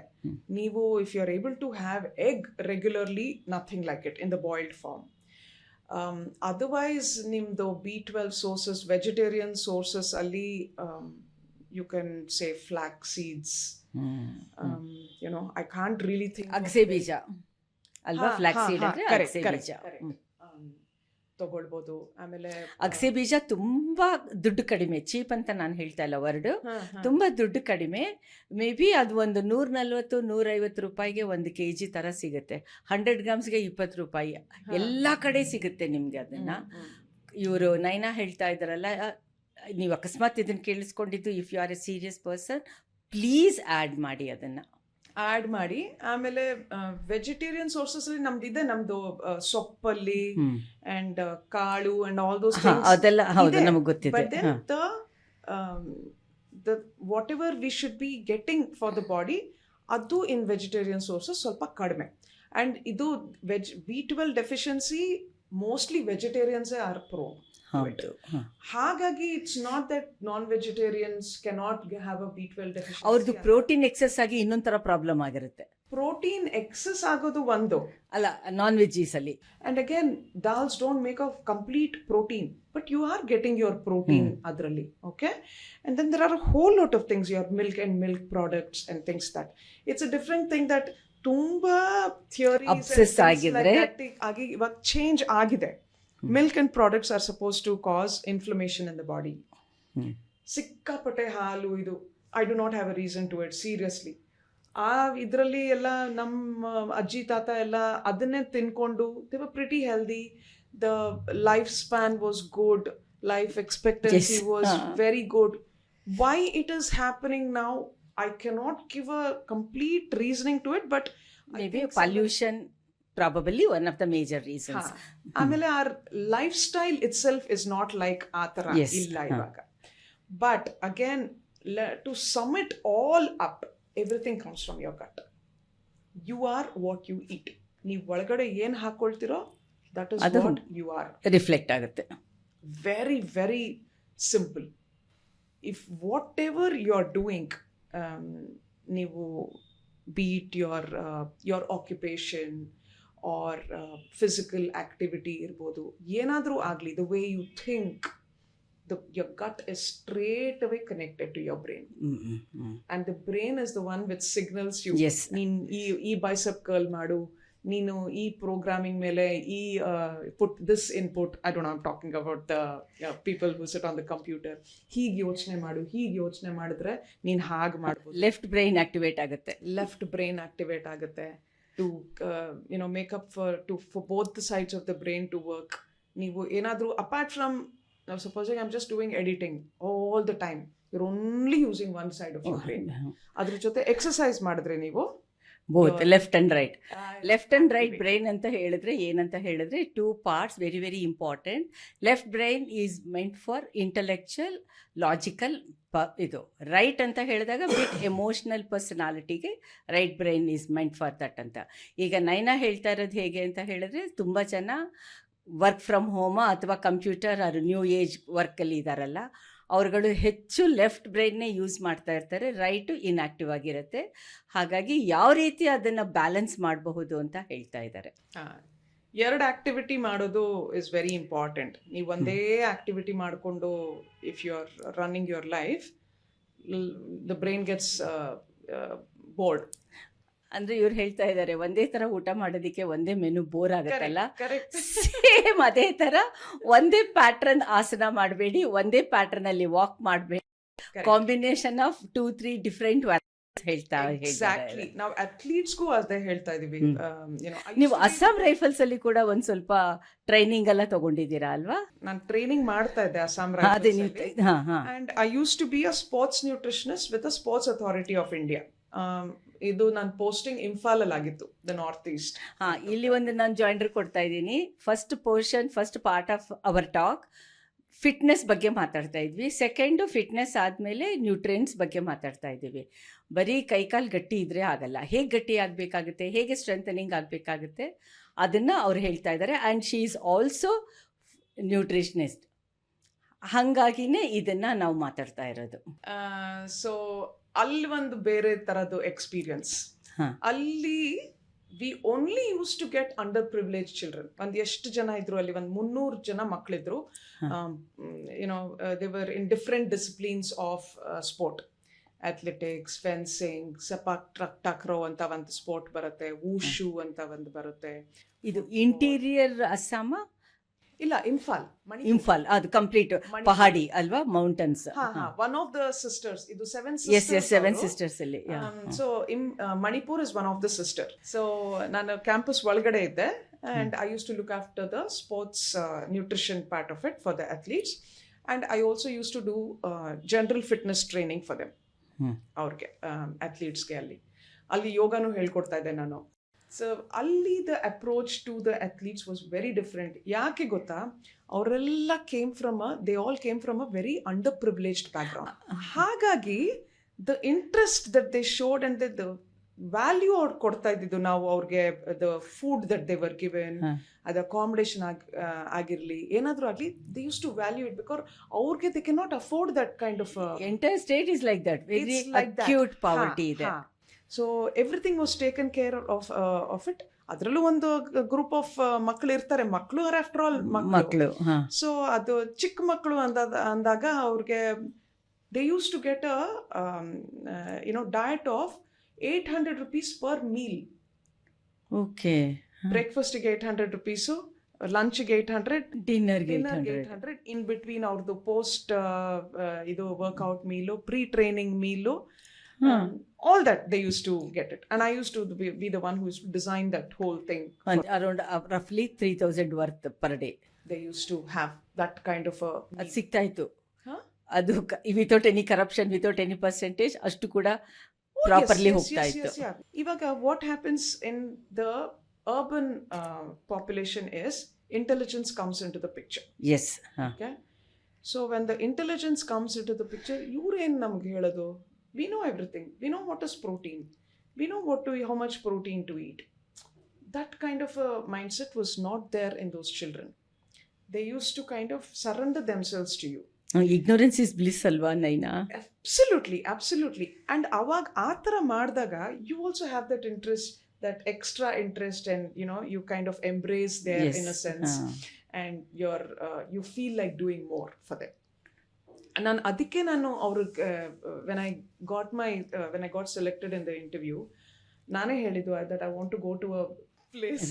ನೀವು if you are able to have egg regularly, nothing like it in the boiled form. Otherwise nimdo B12 sources, vegetarian sources ali you can say flax seeds. I can't really think ಅಗಸೆ ಬೀಜ ಅಲ್ವಾ? Flax seed ಅಂದ್ರೆ ಅಗಸೆ ಬೀಜ ತಗೊಳ್ಬೋದು. ಆಮೇಲೆ ಅಗಸೆ ಬೀಜ ತುಂಬಾ ದುಡ್ಡು ಕಡಿಮೆ, ಚೀಪ್ ಅಂತ ನಾನು ಹೇಳ್ತಾ ಇಲ್ಲ ವರ್ಡ್, ತುಂಬಾ ದುಡ್ಡು ಕಡಿಮೆ. ಮೇ ಬಿ ಅದು ಒಂದು 140-150 ರೂಪಾಯಿಗೆ 1 kg ತರ ಸಿಗುತ್ತೆ. 100 ಗ್ರಾಮ್ಸ್ಗೆ 20 ರೂಪಾಯಿ ಎಲ್ಲ ಕಡೆ ಸಿಗುತ್ತೆ ನಿಮ್ಗೆ. ಅದನ್ನ ಇವರು ನೈನಾ ಹೇಳ್ತಾ ಇದ್ದಾರಲ್ಲ, ನೀವು ಅಕಸ್ಮಾತ್ ಇದನ್ನ ಕೇಳಿಸ್ಕೊಂಡಿದ್ದು, if you are a serious person please add ಮಾಡಿ, ಅದನ್ನ ಆ್ಯಡ್ ಮಾಡಿ. ಆಮೇಲೆ ವೆಜಿಟೇರಿಯನ್ ಸೋರ್ಸಸ್ ಅಲ್ಲಿ ನಮ್ದಿದೆ, ನಮ್ದು ಸೊಪ್ಪಲ್ಲಿ ಅಂಡ್ ಕಾಳು ಅಂಡ್ ಆಲ್ ದೋಸ್ ಅದೆಲ್ಲ ಹೌದು, ನಮಗೆ ಗೊತ್ತಿದೆ. But then the whatever we should be getting for the body, ಅದು ಇನ್ ವೆಜಿಟೇರಿಯನ್ ಸೋರ್ಸಸ್ ಸ್ವಲ್ಪ ಕಡಿಮೆ. ಅಂಡ್ ಇದು B12 deficiency mostly vegetarians are prone. ಹಾಗಾಗಿ it's not that non vegetarians cannot have a B12 deficiency. ಅವ್ರದ್ದು protein excess ಆಗಿ ಇನ್ನೊಂಥರ problem ಆಗಿರುತ್ತೆ. Protein excess ಆಗೋದು ಒಂದು ಅಲ್ಲ ನಾನ್ ವೆಜ್ಜೀಸ್ ಅಲ್ಲಿ. And again dals don't make a complete protein, but you are getting your protein ಅದರಲ್ಲಿ. Okay, and then there are a whole lot of things, your milk and milk products and things that it's a different thing that ತುಂಬಾ theories ಆಗಿ ಇವಾಗ change ಆಗಿದೆ. Milk and products are supposed to cause inflammation in the body. ಸಿಕ್ಕಾಪಟ್ಟೆ ಹಾಲು ಇದು, I do not have a reason to it, seriously. ಇದರಲ್ಲಿ ಎಲ್ಲ ನಮ್ಮ ಅಜ್ಜಿ ತಾತ ಎಲ್ಲ ಅದನ್ನೇ ತಿನ್ಕೊಂಡು they were pretty healthy. The life span was good, life expectancy was very good. Why it is happening now, I cannot give a complete reasoning to it, but maybe pollution probably one of the major reasons. ಆಮೇಲೆ our lifestyle itself is not like ಆ ಥರ ಇಲ್ಲ ಇವಾಗ. But again, to sum it all up, everything comes from your gut. You are what you eat. ನೀವು ಒಳಗಡೆ ಏನು ಹಾಕೊಳ್ತಿರೋ that is what you are. Reflect ಆಗುತ್ತೆ. Very, very simple. If whatever you are doing, ನೀವು be it your occupation or physical activity irbodu, yenadru agli, the way you think, your gut is straight away connected to your brain. And the brain is the one which signals you. Yes. Neen ee bicep curl madu, neenu ee programming mele put this input. I don't know, I'm talking about the people who sit on the computer. Hige yochne madu, hige yochne madidre neen haag madbodu. Left brain activate agutte. Left brain activate agutte to make up for both the sides of the brain to work. Neevu enadru apart from, now supposing I'm just doing editing all the time, you're only using one side of your brain. Adra jothe exercise madidre neevu both left and right. Left and right brain ಅಂತ ಹೇಳಿದ್ರೆ ಏನಂತ ಹೇಳಿದ್ರೆ 2 parts very very important. Left brain is meant for intellectual, logical, ಇದು right ಅಂತ ಹೇಳಿದಾಗ ಬಿಟ್ emotional ಪರ್ಸನಾಲಿಟಿಗೆ right brain is meant for that ಅಂತ. ಈಗ ನೈನಾ ಹೇಳ್ತಾ ಇರೋದು ಹೇಗೆ ಅಂತ ಹೇಳಿದ್ರೆ, ತುಂಬ ಜನ ವರ್ಕ್ ಫ್ರಮ್ ಹೋಮ ಅಥವಾ ಕಂಪ್ಯೂಟರ್ ಆರ್ ನ್ಯೂ ಏಜ್ ವರ್ಕಲ್ಲಿ ಇದ್ದಾರಲ್ಲ, ಅವ್ರುಗಳು ಹೆಚ್ಚು ಲೆಫ್ಟ್ ಬ್ರೈನ್ನೇ ಯೂಸ್ ಮಾಡ್ತಾ ಇರ್ತಾರೆ, ರೈಟು ಇನ್ಆಕ್ಟಿವ್ ಆಗಿರುತ್ತೆ. ಹಾಗಾಗಿ ಯಾವ ರೀತಿ ಅದನ್ನು ಬ್ಯಾಲೆನ್ಸ್ ಮಾಡಬಹುದು ಅಂತ ಹೇಳ್ತಾ ಇದ್ದಾರೆ. ಎರಡು ಆಕ್ಟಿವಿಟಿ ಮಾಡೋದು ಇಸ್ ವೆರಿ ಇಂಪಾರ್ಟೆಂಟ್. ನೀವು ಒಂದೇ ಆಕ್ಟಿವಿಟಿ ಮಾಡಿಕೊಂಡು if you are running your life, the brain gets bored. ಅಂದ್ರೆ ಇವ್ರು ಹೇಳ್ತಾ ಇದ್ದಾರೆ ಒಂದೇ ತರ ಊಟ ಮಾಡೋದಕ್ಕೆ ಒಂದೇ ಮೆನು ಬೋರ್ ಆಗುತ್ತಲ್ಲ, ಕರೆಕ್ಟ್. ಸೇಮ್ ಅದೇ ತರ ಒಂದೇ ಪ್ಯಾಟ್ರನ್ ಆಸನ ಮಾಡಬೇಡಿ, ಒಂದೇ ಪ್ಯಾಟ್ರನ್ ಅಲ್ಲಿ ವಾಕ್ ಮಾಡಬೇಡಿ, ಕಾಂಬಿನೇಷನ್ ಆಫ್ 2-3 ಡಿಫ್ರೆಂಟ್ ಹೇಳ್ತಾ ಎಕ್ಸಾಕ್ಟ್ಲಿ. ನಾವು ಅಥ್ಲೀಟ್ಸ್ಗೂ ಅದೇ ಹೇಳ್ತಾ ಇದೀವಿ. ನೀವು ಅಸ್ಸಾಂ ರೈಫಲ್ಸ್ ಅಲ್ಲಿ ಕೂಡ ಒಂದ್ ಸ್ವಲ್ಪ ಟ್ರೈನಿಂಗ್ ಎಲ್ಲ ತಗೊಂಡಿದ್ದೀರಾ ಅಲ್ವಾ? ನಾನು ಟ್ರೈನಿಂಗ್ ಮಾಡ್ತಾ ಇದ್ದೆ ಅಸ್ಸಾಂ ಅದೇ ನೀವು and I use to be a sports nutritionist with a sports authority of India. ಇದು ನನ್ನ ಪೋಸ್ಟಿಂಗ್ ಇಂಫಾಲ್ ಅಲ್ಲಿ ಆಗಿತ್ತು, ದ ನಾರ್ತ್ ಈಸ್ಟ್. ಇಲ್ಲಿ ಒಂದು ನಾನು ಜಾಯಿಂಡರ್ ಕೊಡ್ತಾ ಇದ್ದೀನಿ. First part of our talk fitness ಬಗ್ಗೆ ಮಾತಾಡ್ತಾ ಇದ್ವಿ. ಸೆಕೆಂಡು ಫಿಟ್ನೆಸ್ ಆದಮೇಲೆ ನ್ಯೂಟ್ರಿಯೆಂಟ್ಸ್ ಬಗ್ಗೆ ಮಾತಾಡ್ತಾ ಇದ್ದೀವಿ. ಬರೀ ಕೈಕಾಲು ಗಟ್ಟಿ ಇದ್ದರೆ ಆಗಲ್ಲ, ಹೇಗೆ ಗಟ್ಟಿ ಆಗಬೇಕಾಗುತ್ತೆ, ಹೇಗೆ ಸ್ಟ್ರೆಂಥನಿಂಗ್ ಆಗಬೇಕಾಗುತ್ತೆ ಅದನ್ನು ಅವ್ರು ಹೇಳ್ತಾ ಇದ್ದಾರೆ. And she is also nutritionist. ಹಾಗಾಗಿನೇ ಇದನ್ನು ನಾವು ಮಾತಾಡ್ತಾ ಇರೋದು. ಸೊ ಅಲ್ಲಿ ಒಂದು ಬೇರೆ ಥರದ್ದು ಎಕ್ಸ್ಪೀರಿಯನ್ಸ್. ಅಲ್ಲಿ we only use to get underprivilege children. ಒಂದು ಎಷ್ಟು ಜನ ಇದ್ರು ಅಲ್ಲಿ, ಒಂದು 300 ಜನ ಮಕ್ಕಳಿದ್ರು. They were in different disciplines of sport. Athletics, fencing, sepak takraw ಅಂತ ಒಂದು ಸ್ಪೋರ್ಟ್ ಬರುತ್ತೆ, ವೂಶು ಅಂತ ಒಂದು ಬರುತ್ತೆ. ಇದು ಇಂಟೀರಿಯರ್ ಅಸ್ಸಾಮ? ಇಲ್ಲ, ಇಂಫಾಲ್ ಅದು ಕಂಪ್ಲೀಟ್ ಪಹಾಡಿ ಅಲ್ವಾ, mountains. One of the sisters, ಇದು ಸೆವೆನ್ ಸಿಸ್ಟರ್ಸ್ ಅಲ್ಲಿ. So Manipur is one of the sister. So ನಾನು ಕ್ಯಾಂಪಸ್ ಒಳಗಡೆ ಇದ್ದೆ and I used to look after the sports nutrition part of it for the athletes, and I also used to do general fitness training for them. ಅವ್ರಿಗೆ ಅಥ್ಲೀಟ್ಸ್ಗೆ ಅಲ್ಲಿ ಯೋಗನೂ ಹೇಳ್ಕೊಡ್ತಾ ಇದ್ದೆ ನಾನು. So ಅಲ್ಲಿ the approach to the athletes was very different. ಯಾಕೆ ಗೊತ್ತಾ, ಅವರೆಲ್ಲ they all came from a very underprivileged background. ಹಾಗಾಗಿ the interest that they showed and the value ಅವ್ರು ಕೊಡ್ತಾ ಇದ್ದಿದ್ದು ನಾವು ಅವ್ರಿಗೆ, the food that they were given, ಅದು ಅಕಾಮಿಡೇಷನ್ ಆಗಿರ್ಲಿ, ಏನಾದರೂ ಆಗಲಿ, they use to value it because ಅವ್ರಿಗೆ they can not afford that kind of. Entire state is like that, very acute poverty ಇದೆ. So everything was taken care of it. ಅದರಲ್ಲೂ ಒಂದು group of ಮಕ್ಕಳು ಇರ್ತಾರೆ, ಮಕ್ಕಳು ಆರ್ ಆಫ್ಟರ್ ಆಲ್ ಮಕ್ಕಳು. So ಅದು ಚಿಕ್ಕ ಮಕ್ಕಳು ಅಂದಾಗ ಅವ್ರಿಗೆ they use to get a diet of 800 rupees per meal. Okay. Breakfast ಗೆ 800 rupees, lunch ಗೆ 800, dinner ಗೆ 800, in between ಅವ್ರದ್ದು post ಇದು workout meal, pre-training meal, all that they used to get it, and I used to be the one who used to design that whole thing. Around roughly 3,000 worth per day they used to have that kind of a. ಅದು ಸಿಗ್ತಾ ಇತ್ತು. ಅದು without any corruption, without any percentage, ಅಷ್ಟು ಕೂಡ properly ಹೋಗ್ತಾ ಇತ್ತು. ಇವಾಗ what happens in the urban population is intelligence comes in to the picture. Yes. Okay, so when the intelligence comes in to the picture, ಇವ್ರೇನು ನಮ್ಗೆ ಹೇಳೋದು, we know everything, we know what is protein, we know how much protein to eat. That kind of a mindset was not there in those children. They use to kind of surrender themselves to you. Ignorance is bliss ಅಲ್ವಾ Naina? Absolutely. And ಅವಾಗ ಆ ಥರ ಮಾಡಿದಾಗ you also have that interest, that extra interest, and you kind of embrace there in a sense, and you feel like doing more for them. ಅದಕ್ಕೆ ನಾನು ಅವ್ರಿಗೆ when I got selected in the interview, ನಾನೇ ಹೇಳಿದ್ದು that I want to go to a place,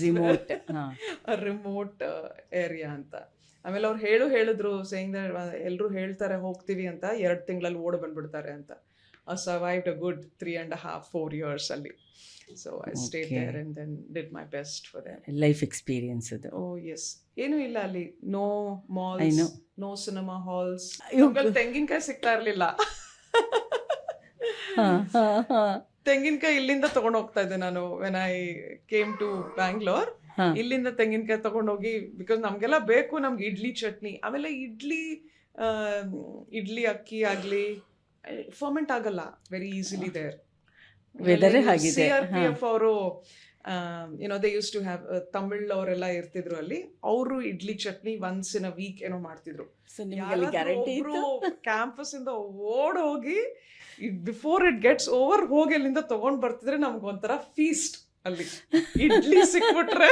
remote area ಅಂತ. ಆಮೇಲೆ ಅವ್ರು ಹೇಳಿದ್ರು saying that ಎಲ್ಲರೂ ಹೇಳ್ತಾರೆ ಹೋಗ್ತೀವಿ ಅಂತ, 2 ತಿಂಗಳಲ್ಲಿ ಓಡ್ ಬಂದ್ಬಿಡ್ತಾರೆ ಅಂತ. I survived a good 3.5-4 years ಅಲ್ಲಿ. So I stayed there and then did my best for them. Life experience ಅದು. Oh yes. ಏನೂ ಇಲ್ಲ ಅಲ್ಲಿ, no malls, no cinema halls. ತೆಂಗಿನಕಾಯಿ ಸಿಗ್ತಾ ಇರಲಿಲ್ಲ. ತೆಂಗಿನಕಾಯಿ ಇಲ್ಲಿಂದ ತಗೊಂಡು ಹೋಗ್ತಾ ಇದ್ದೆ ನಾನು when I came to Bangalore. ಇಲ್ಲಿಂದ ತೆಂಗಿನಕಾಯಿ ತಗೊಂಡೋಗಿ, ಬಿಕಾಸ್ ನಮ್ಗೆಲ್ಲ ಬೇಕು, ನಮ್ಗೆ ಇಡ್ಲಿ ಚಟ್ನಿ. ಆಮೇಲೆ ಇಡ್ಲಿ ಅಕ್ಕಿ ಆಗಲಿ ಫರ್ಮೆಂಟ್ ಆಗಲ್ಲ ವೆರಿ ಈಸಿಲಿ ದೇರ್. CRPF ಅವರು they use to have, Tamil ಅವರೆಲ್ಲ ಇರ್ತಿದ್ರು ಅಲ್ಲಿ, ಅವರು idli chutney once in a week ಏನೋ ಮಾಡ್ತಿದ್ರು. ಕ್ಯಾಂಪಸ್ ಇಂದ ಓಡ್ ಹೋಗಿ ಬಿಫೋರ್ ಇಟ್ ಗೆಟ್ಸ್ ಓವರ್ ಹೋಗಿ ಅಲ್ಲಿಂದ ತಗೊಂಡ್ ಬರ್ತಿದ್ರೆ ನಮ್ಗೊಂಥರ ಫೀಸ್ಟ್. ಅಲ್ಲಿ ಇಡ್ಲಿ ಸಿಕ್ಬಿಟ್ರೆ.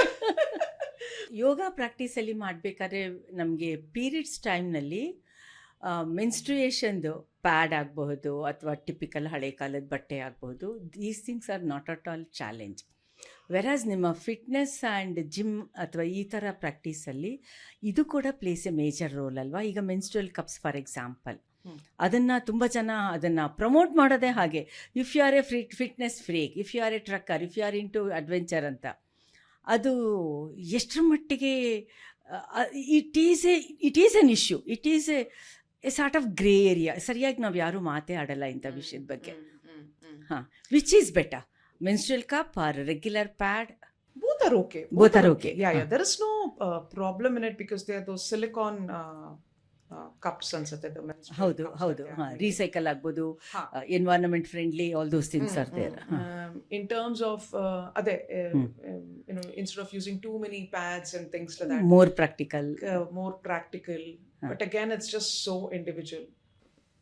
ಯೋಗ ಪ್ರಾಕ್ಟೀಸಲ್ಲಿ ಮಾಡಬೇಕಾದ್ರೆ ನಮಗೆ ಪೀರಿಯಡ್ಸ್ ಟೈಮ್ನಲ್ಲಿ ಮೆನ್ಸ್ಟ್ರುಯೇಷನ್ದು ಪ್ಯಾಡ್ ಆಗಬಹುದು ಅಥವಾ ಟಿಪಿಕಲ್ ಹಳೆ ಕಾಲದ ಬಟ್ಟೆ ಆಗಬಹುದು. These things are not at all challenge. Versus ನಿಮ್ಮ ಫಿಟ್ನೆಸ್ ಆ್ಯಂಡ್ ಜಿಮ್ ಅಥವಾ ಈ ಥರ ಪ್ರಾಕ್ಟೀಸಲ್ಲಿ ಇದು ಕೂಡ ಪ್ಲೇಸ್ ಎ ಮೇಜರ್ ರೋಲ್ ಅಲ್ವಾ. ಈಗ ಮೆನ್ಸ್ಟ್ರುಯಲ್ ಕಪ್ಸ್ ಫಾರ್ ಎಕ್ಸಾಂಪಲ್, ಅದನ್ನು ತುಂಬ ಜನ ಅದನ್ನು ಪ್ರಮೋಟ್ ಮಾಡೋದೇ ಹಾಗೆ. If you are a fitness freak, if you are a trekker, if you are into adventure ಅಂತ. ಅದು ಎಷ್ಟರ ಮಟ್ಟಿಗೆ it is an issue, it is a sort of grey area. ಸರಿಯಾಗಿ ನಾವು ಯಾರೂ ಮಾತೇ ಆಡಲ್ಲ ಇಂಥ ವಿಷಯದ ಬಗ್ಗೆ. ಹಾಂ, which is better, menstrual cup or regular pad? Both are okay. Yeah. There is no problem in it because they are those silicone cups ansate the menstrual ಹೌದು cups ಹೌದು that they ಹಾಂ, are ರೀಸೈಕಲ್ ಆಗ್ಬೋದು, environment friendly, all those things are there. in terms of instead of using too many pads and things like that, more practical. But again, it's just so individual.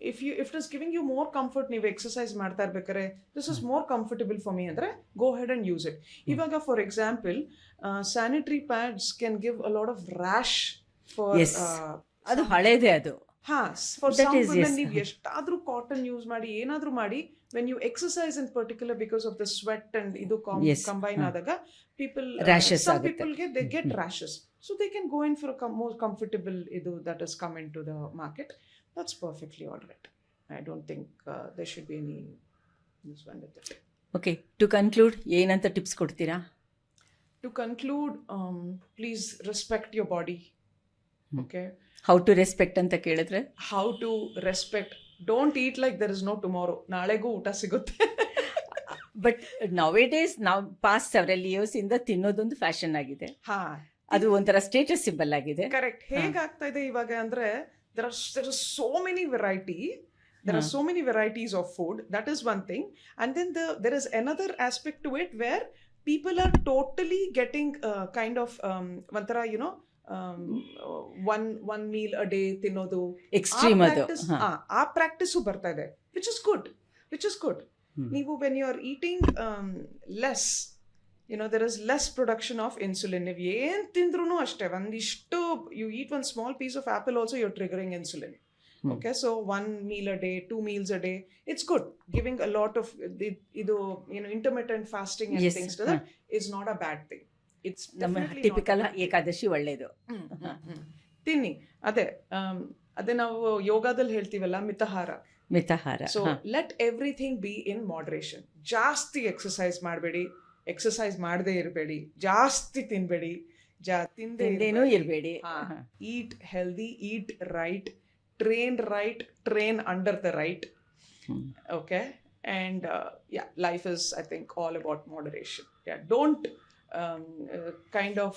If it is giving you more comfort, ನೀವು exercise ಮಾಡ್ತಾ ಇರ್ಬೇಕಾದ್ರೆ this is more comfortable for me ಅಂದರೆ ಗೋ head and use it. ಇವಾಗ for example sanitary pads can give a lot of rash for, ಅದು ಹಳೇದೇ ಅದು. For some women ನೀವು ಎಷ್ಟಾದ್ರೂ cotton use ಮಾಡಿ ಏನಾದ್ರೂ ಮಾಡಿ, when you exercise in particular because of the sweat and ಇದು ಕಂಬೈನ್ ಆದಾಗ some people they get rashes, so they can go in for a more comfortable idu that has come into the market. That's perfectly all right. I don't think there should be any this one with it. Okay, to conclude, ಏನಂತ tips ಕೊಡ್ತೀರಾ? To conclude, please respect your body. Okay, how to respect ಅಂತ ಕೇಳಿದ್ರೆ, how to respect, don't eat like there is no tomorrow. ನಾಳೆಗೂ ಊಟ ಸಿಗುತ್ತೆ. But ನೌವೇಡೇಸ್ ನಾವು past several years ಇಂದ ತಿನ್ನೋದೊಂದು fashion ಆಗಿದೆ. ಅದು ಒಂಥರ ಸ್ಟೇಟಸ್ ಸಿಂಬಲ್ ಆಗಿದೆ. ಕರೆಕ್ಟ್. ಹೇಗಾಗ್ತಾ ಇದೆ ಇವಾಗ ಅಂದ್ರೆ there are so many varieties of food. That is one thing. And then there is another aspect to it where people are totally getting kind of vantara one meal a day ತಿನ್ನೋದು, extreme ಅದು. ಆ practice ಬರ್ತಾ ಇದೆ, which is good. ನೀವು when you are eating less, there is less production of insulin. ನೀವು ಏನು ತಿಂದ್ರೂ ಅಷ್ಟೇ, ಒಂದಿಷ್ಟು you eat one small piece of apple also, you're triggering insulin. Okay, so 1 meal a day, 2 meals a day, it's good. Giving a lot of idu intermittent fasting and things to that is not a bad thing. It's definitely typical Ekadashi ಒಳ್ಳೇದು. ತಿನ್ನಿ. ಅದೇ ನಾವು ಯೋಗದಲ್ಲಿ ಹೇಳ್ತೀವಲ್ಲ, ಮಿತಹಾರ. So let everything be in moderation. ಜಾಸ್ತಿ exercise ಮಾಡಬೇಡಿ, exercise ಮಾಡದೇ ಇರಬೇಡಿ, ಜಾಸ್ತಿ ತಿನ್ಬೇಡಿ, ತಿಂದೇನೂ ಇರಬೇಡಿ. Eat healthy, eat right, train under the right. Okay, and life is, I think, all about moderation. Don't kind of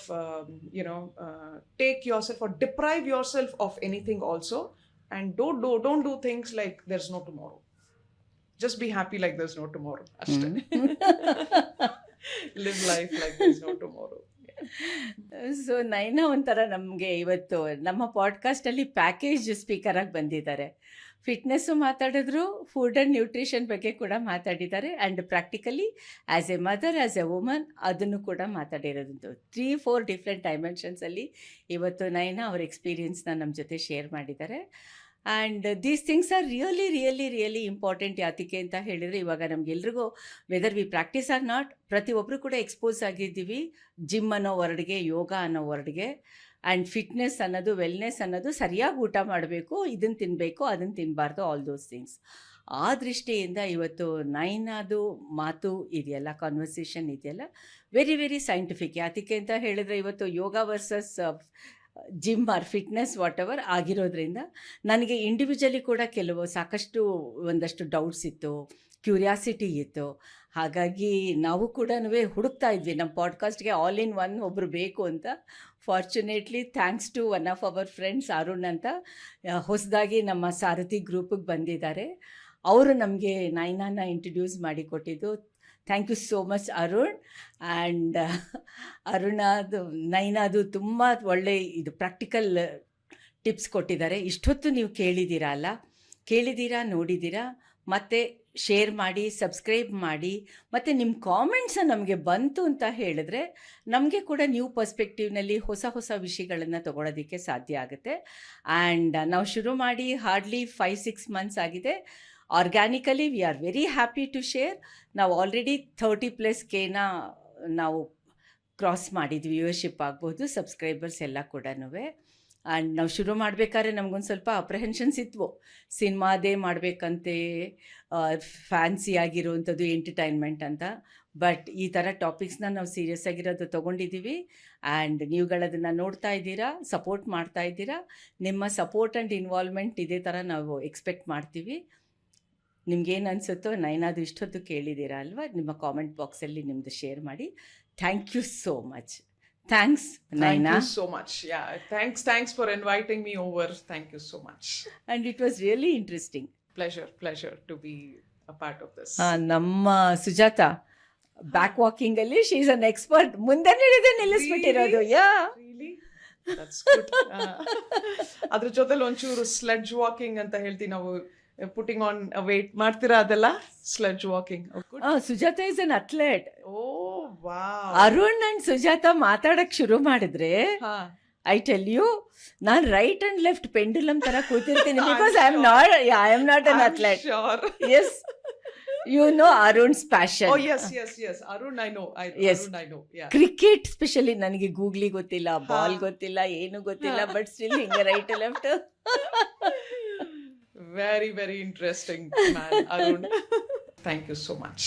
take yourself or deprive yourself of anything also, and don't do things like there's no tomorrow. Just be happy like there's no tomorrow. Live life like there's no tomorrow. So Naina ಒಂಥರ ನಮಗೆ ಇವತ್ತು ನಮ್ಮ ಪಾಡ್ಕಾಸ್ಟಲ್ಲಿ package ಸ್ಪೀಕರಾಗಿ ಬಂದಿದ್ದಾರೆ. Fitness ಮಾತಾಡಿದ್ರು, food and nutrition ಬಗ್ಗೆ ಕೂಡ ಮಾತಾಡಿದ್ದಾರೆ, and practically as A mother, as A woman ಅದನ್ನು ಕೂಡ ಮಾತಾಡಿರೋದು. 3-4 ಡಿಫ್ರೆಂಟ್ ಡೈಮೆನ್ಷನ್ಸಲ್ಲಿ ಇವತ್ತು ನೈನಾ ಅವ್ರ ಎಕ್ಸ್ಪೀರಿಯನ್ಸ್ನ ನಮ್ಮ ಜೊತೆ ಶೇರ್ ಮಾಡಿದ್ದಾರೆ. And these things are really important. ಯಾತಕ್ಕೆ ಅಂತ ಹೇಳಿದರೆ, ಇವಾಗ ನಮಗೆಲ್ರಿಗೂ whether we practise or not, ಪ್ರತಿಯೊಬ್ಬರು ಕೂಡ ಎಕ್ಸ್ಪೋಸ್ ಆಗಿದ್ದೀವಿ ಜಿಮ್ ಅನ್ನೋ ವರ್ಡ್ಗೆ, ಯೋಗ ಅನ್ನೋ ವರ್ಡ್ಗೆ. ಆ್ಯಂಡ್ ಫಿಟ್ನೆಸ್ ಅನ್ನೋದು, ವೆಲ್ನೆಸ್ ಅನ್ನೋದು, ಸರಿಯಾಗಿ ಊಟ ಮಾಡಬೇಕು, ಇದನ್ನು ತಿನ್ನಬೇಕು, ಅದನ್ನು ತಿನ್ನಬಾರ್ದು, ಆಲ್ ದೋಸ್ ಥಿಂಗ್ಸ್. ಆ ದೃಷ್ಟಿಯಿಂದ ಇವತ್ತು ನೈನಾದು ಮಾತು ಇದೆಯಲ್ಲ, ಕಾನ್ವರ್ಸೇಷನ್ ಇದೆಯಲ್ಲ, ವೆರಿ ಸೈಂಟಿಫಿಕ್. ಯಾತಕ್ಕೆ ಅಂತ ಹೇಳಿದರೆ, ಇವತ್ತು yoga versus gym or fitness whatever ಆಗಿರೋದ್ರಿಂದ ನನಗೆ ಇಂಡಿವಿಜುವಲಿ ಕೂಡ ಸಾಕಷ್ಟು ಒಂದಷ್ಟು ಡೌಟ್ಸ್ ಇತ್ತು, ಕ್ಯೂರಿಯಾಸಿಟಿ ಇತ್ತು. ಹಾಗಾಗಿ ನಾವು ಕೂಡ ಹುಡುಕ್ತಾ ಇದ್ವಿ ನಮ್ಮ ಪಾಡ್ಕಾಸ್ಟ್ಗೆ ಆಲ್ ಇನ್ ಒನ್ ಒಬ್ಬರು ಬೇಕು ಅಂತ. Fortunately thanks to one of our friends Arun ಅಂತ, ಹೊಸದಾಗಿ ನಮ್ಮ ಸಾರಥಿ ಗ್ರೂಪಿಗೆ ಬಂದಿದ್ದಾರೆ. ಅವರು ನಮಗೆ ನೈನಾನ ಇಂಟ್ರಡ್ಯೂಸ್ ಮಾಡಿಕೊಟ್ಟಿದ್ದು. Thank you so much Arun. And ಅರುಣದು ನೈನಾದು ತುಂಬ ಒಳ್ಳೆ ಇದು ಪ್ರಾಕ್ಟಿಕಲ್ ಟಿಪ್ಸ್ ಕೊಟ್ಟಿದ್ದಾರೆ. ಇಷ್ಟೊತ್ತು ನೀವು ಕೇಳಿದ್ದೀರಾ, ನೋಡಿದ್ದೀರಾ, ಮತ್ತು ಶೇರ್ ಮಾಡಿ, ಸಬ್ಸ್ಕ್ರೈಬ್ ಮಾಡಿ, ಮತ್ತು ನಿಮ್ಮ ಕಾಮೆಂಟ್ಸ ನಮಗೆ ಬಂತು ಅಂತ ಹೇಳಿದ್ರೆ ನಮಗೆ ಕೂಡ ನ್ಯೂ ಪರ್ಸ್ಪೆಕ್ಟಿವ್ನಲ್ಲಿ ಹೊಸ ಹೊಸ ವಿಷಯಗಳನ್ನು ತಗೊಳ್ಳೋದಕ್ಕೆ ಸಾಧ್ಯ ಆಗುತ್ತೆ. ಆ್ಯಂಡ್ ನಾವು ಶುರು ಮಾಡಿ ಹಾರ್ಡ್ಲಿ 5-6 ಮಂತ್ಸ್ ಆಗಿದೆ. Organically we are very happy to share. ನಾವು ಆಲ್ರೆಡಿ 30+ Kನ ನಾವು ಕ್ರಾಸ್ ಮಾಡಿದ್ವಿ. ವ್ಯೂವರ್ಶಿಪ್ ಆಗ್ಬೋದು, ಸಬ್ಸ್ಕ್ರೈಬರ್ಸ್ ಎಲ್ಲ ಕೂಡ. ಆ್ಯಂಡ್ ನಾವು ಶುರು ಮಾಡಬೇಕಾದ್ರೆ ನಮಗೊಂದು ಸ್ವಲ್ಪ ಅಪ್ರಹೆನ್ಷನ್ಸ್ ಇದ್ವು. ಸಿನಿಮಾದೇ ಮಾಡಬೇಕಂತೆ, ಫ್ಯಾನ್ಸಿ ಆಗಿರುವಂಥದ್ದು ಎಂಟರ್ಟೈನ್ಮೆಂಟ್ ಅಂತ. ಬಟ್ ಈ ಥರ ಟಾಪಿಕ್ಸ್ನ ನಾವು ಸೀರಿಯಸ್ ಆಗಿರೋದು ತೊಗೊಂಡಿದ್ದೀವಿ. ಆ್ಯಂಡ್ ನೀವುಗಳದನ್ನು ನೋಡ್ತಾ ಇದ್ದೀರಾ, ಸಪೋರ್ಟ್ ಮಾಡ್ತಾ ಇದ್ದೀರಾ. ನಿಮ್ಮ ಸಪೋರ್ಟ್ ಆ್ಯಂಡ್ ಇನ್ವಾಲ್ವ್ಮೆಂಟ್ ಇದೇ ಥರ ನಾವು ಎಕ್ಸ್ಪೆಕ್ಟ್ ಮಾಡ್ತೀವಿ. ನಿಮ್ಗೇನು ಅನಿಸುತ್ತೋ, ನೈನಾದು ಇಷ್ಟೊತ್ತು ಕೇಳಿದ್ದೀರಾ ಅಲ್ವಾ, ನಿಮ್ಮ ಕಾಮೆಂಟ್ ಬಾಕ್ಸಲ್ಲಿ ನಿಮ್ಮದು ಶೇರ್ ಮಾಡಿ. Thank you so much. Thanks, Naina. Thank you so much. Yeah, thanks for inviting me over. Thank you so much. And it was really interesting. Pleasure to be a part of this. ನಮ್ಮ Sujata back walking ಅಲ್ಲಿ she is an expert. ಮುಂದೆ ನಿಲ್ಲಿಸ್ಬಿಟ್ಟಿರೋದು. Really? That's good. ಅದ್ರ ಜೊತೆಲಿ ಒಂಚೂರು sledge walking ಅಂತ ಹೇಳ್ತೀವಿ ನಾವು. Putting on weight ಮಾಡ್ತೀರಾ ಅದೆಲ್ಲ? Sledge walking. Sujata is an athlete. Oh wow. Arun and Sujata ಮಾತಾಡಕ್ ಶುರು ಮಾಡಿದ್ರೆ ಐ ಟೆಲ್ ಯು, ನಾನು ರೈಟ್ ಅಂಡ್ ಲೆಫ್ಟ್ ಪೆಂಡುಲಮ್ ತರ ಕೂತಿರ್ತೀನಿ. Because I am not an athlete. Yes, you know Arun's passion. Yes. Arun, I know. Yes. Arun, I know. Yeah. Cricket specially ನನಗೆ googly ಗೊತ್ತಿಲ್ಲ, ball ಗೊತ್ತಿಲ್ಲ, ಏನು ಗೊತ್ತಿಲ್ಲ. ಬಟ್ ಸ್ಟಿಲ್ ಹಿಂಗೆ right left. Very interesting man, Arun. Thank you so much.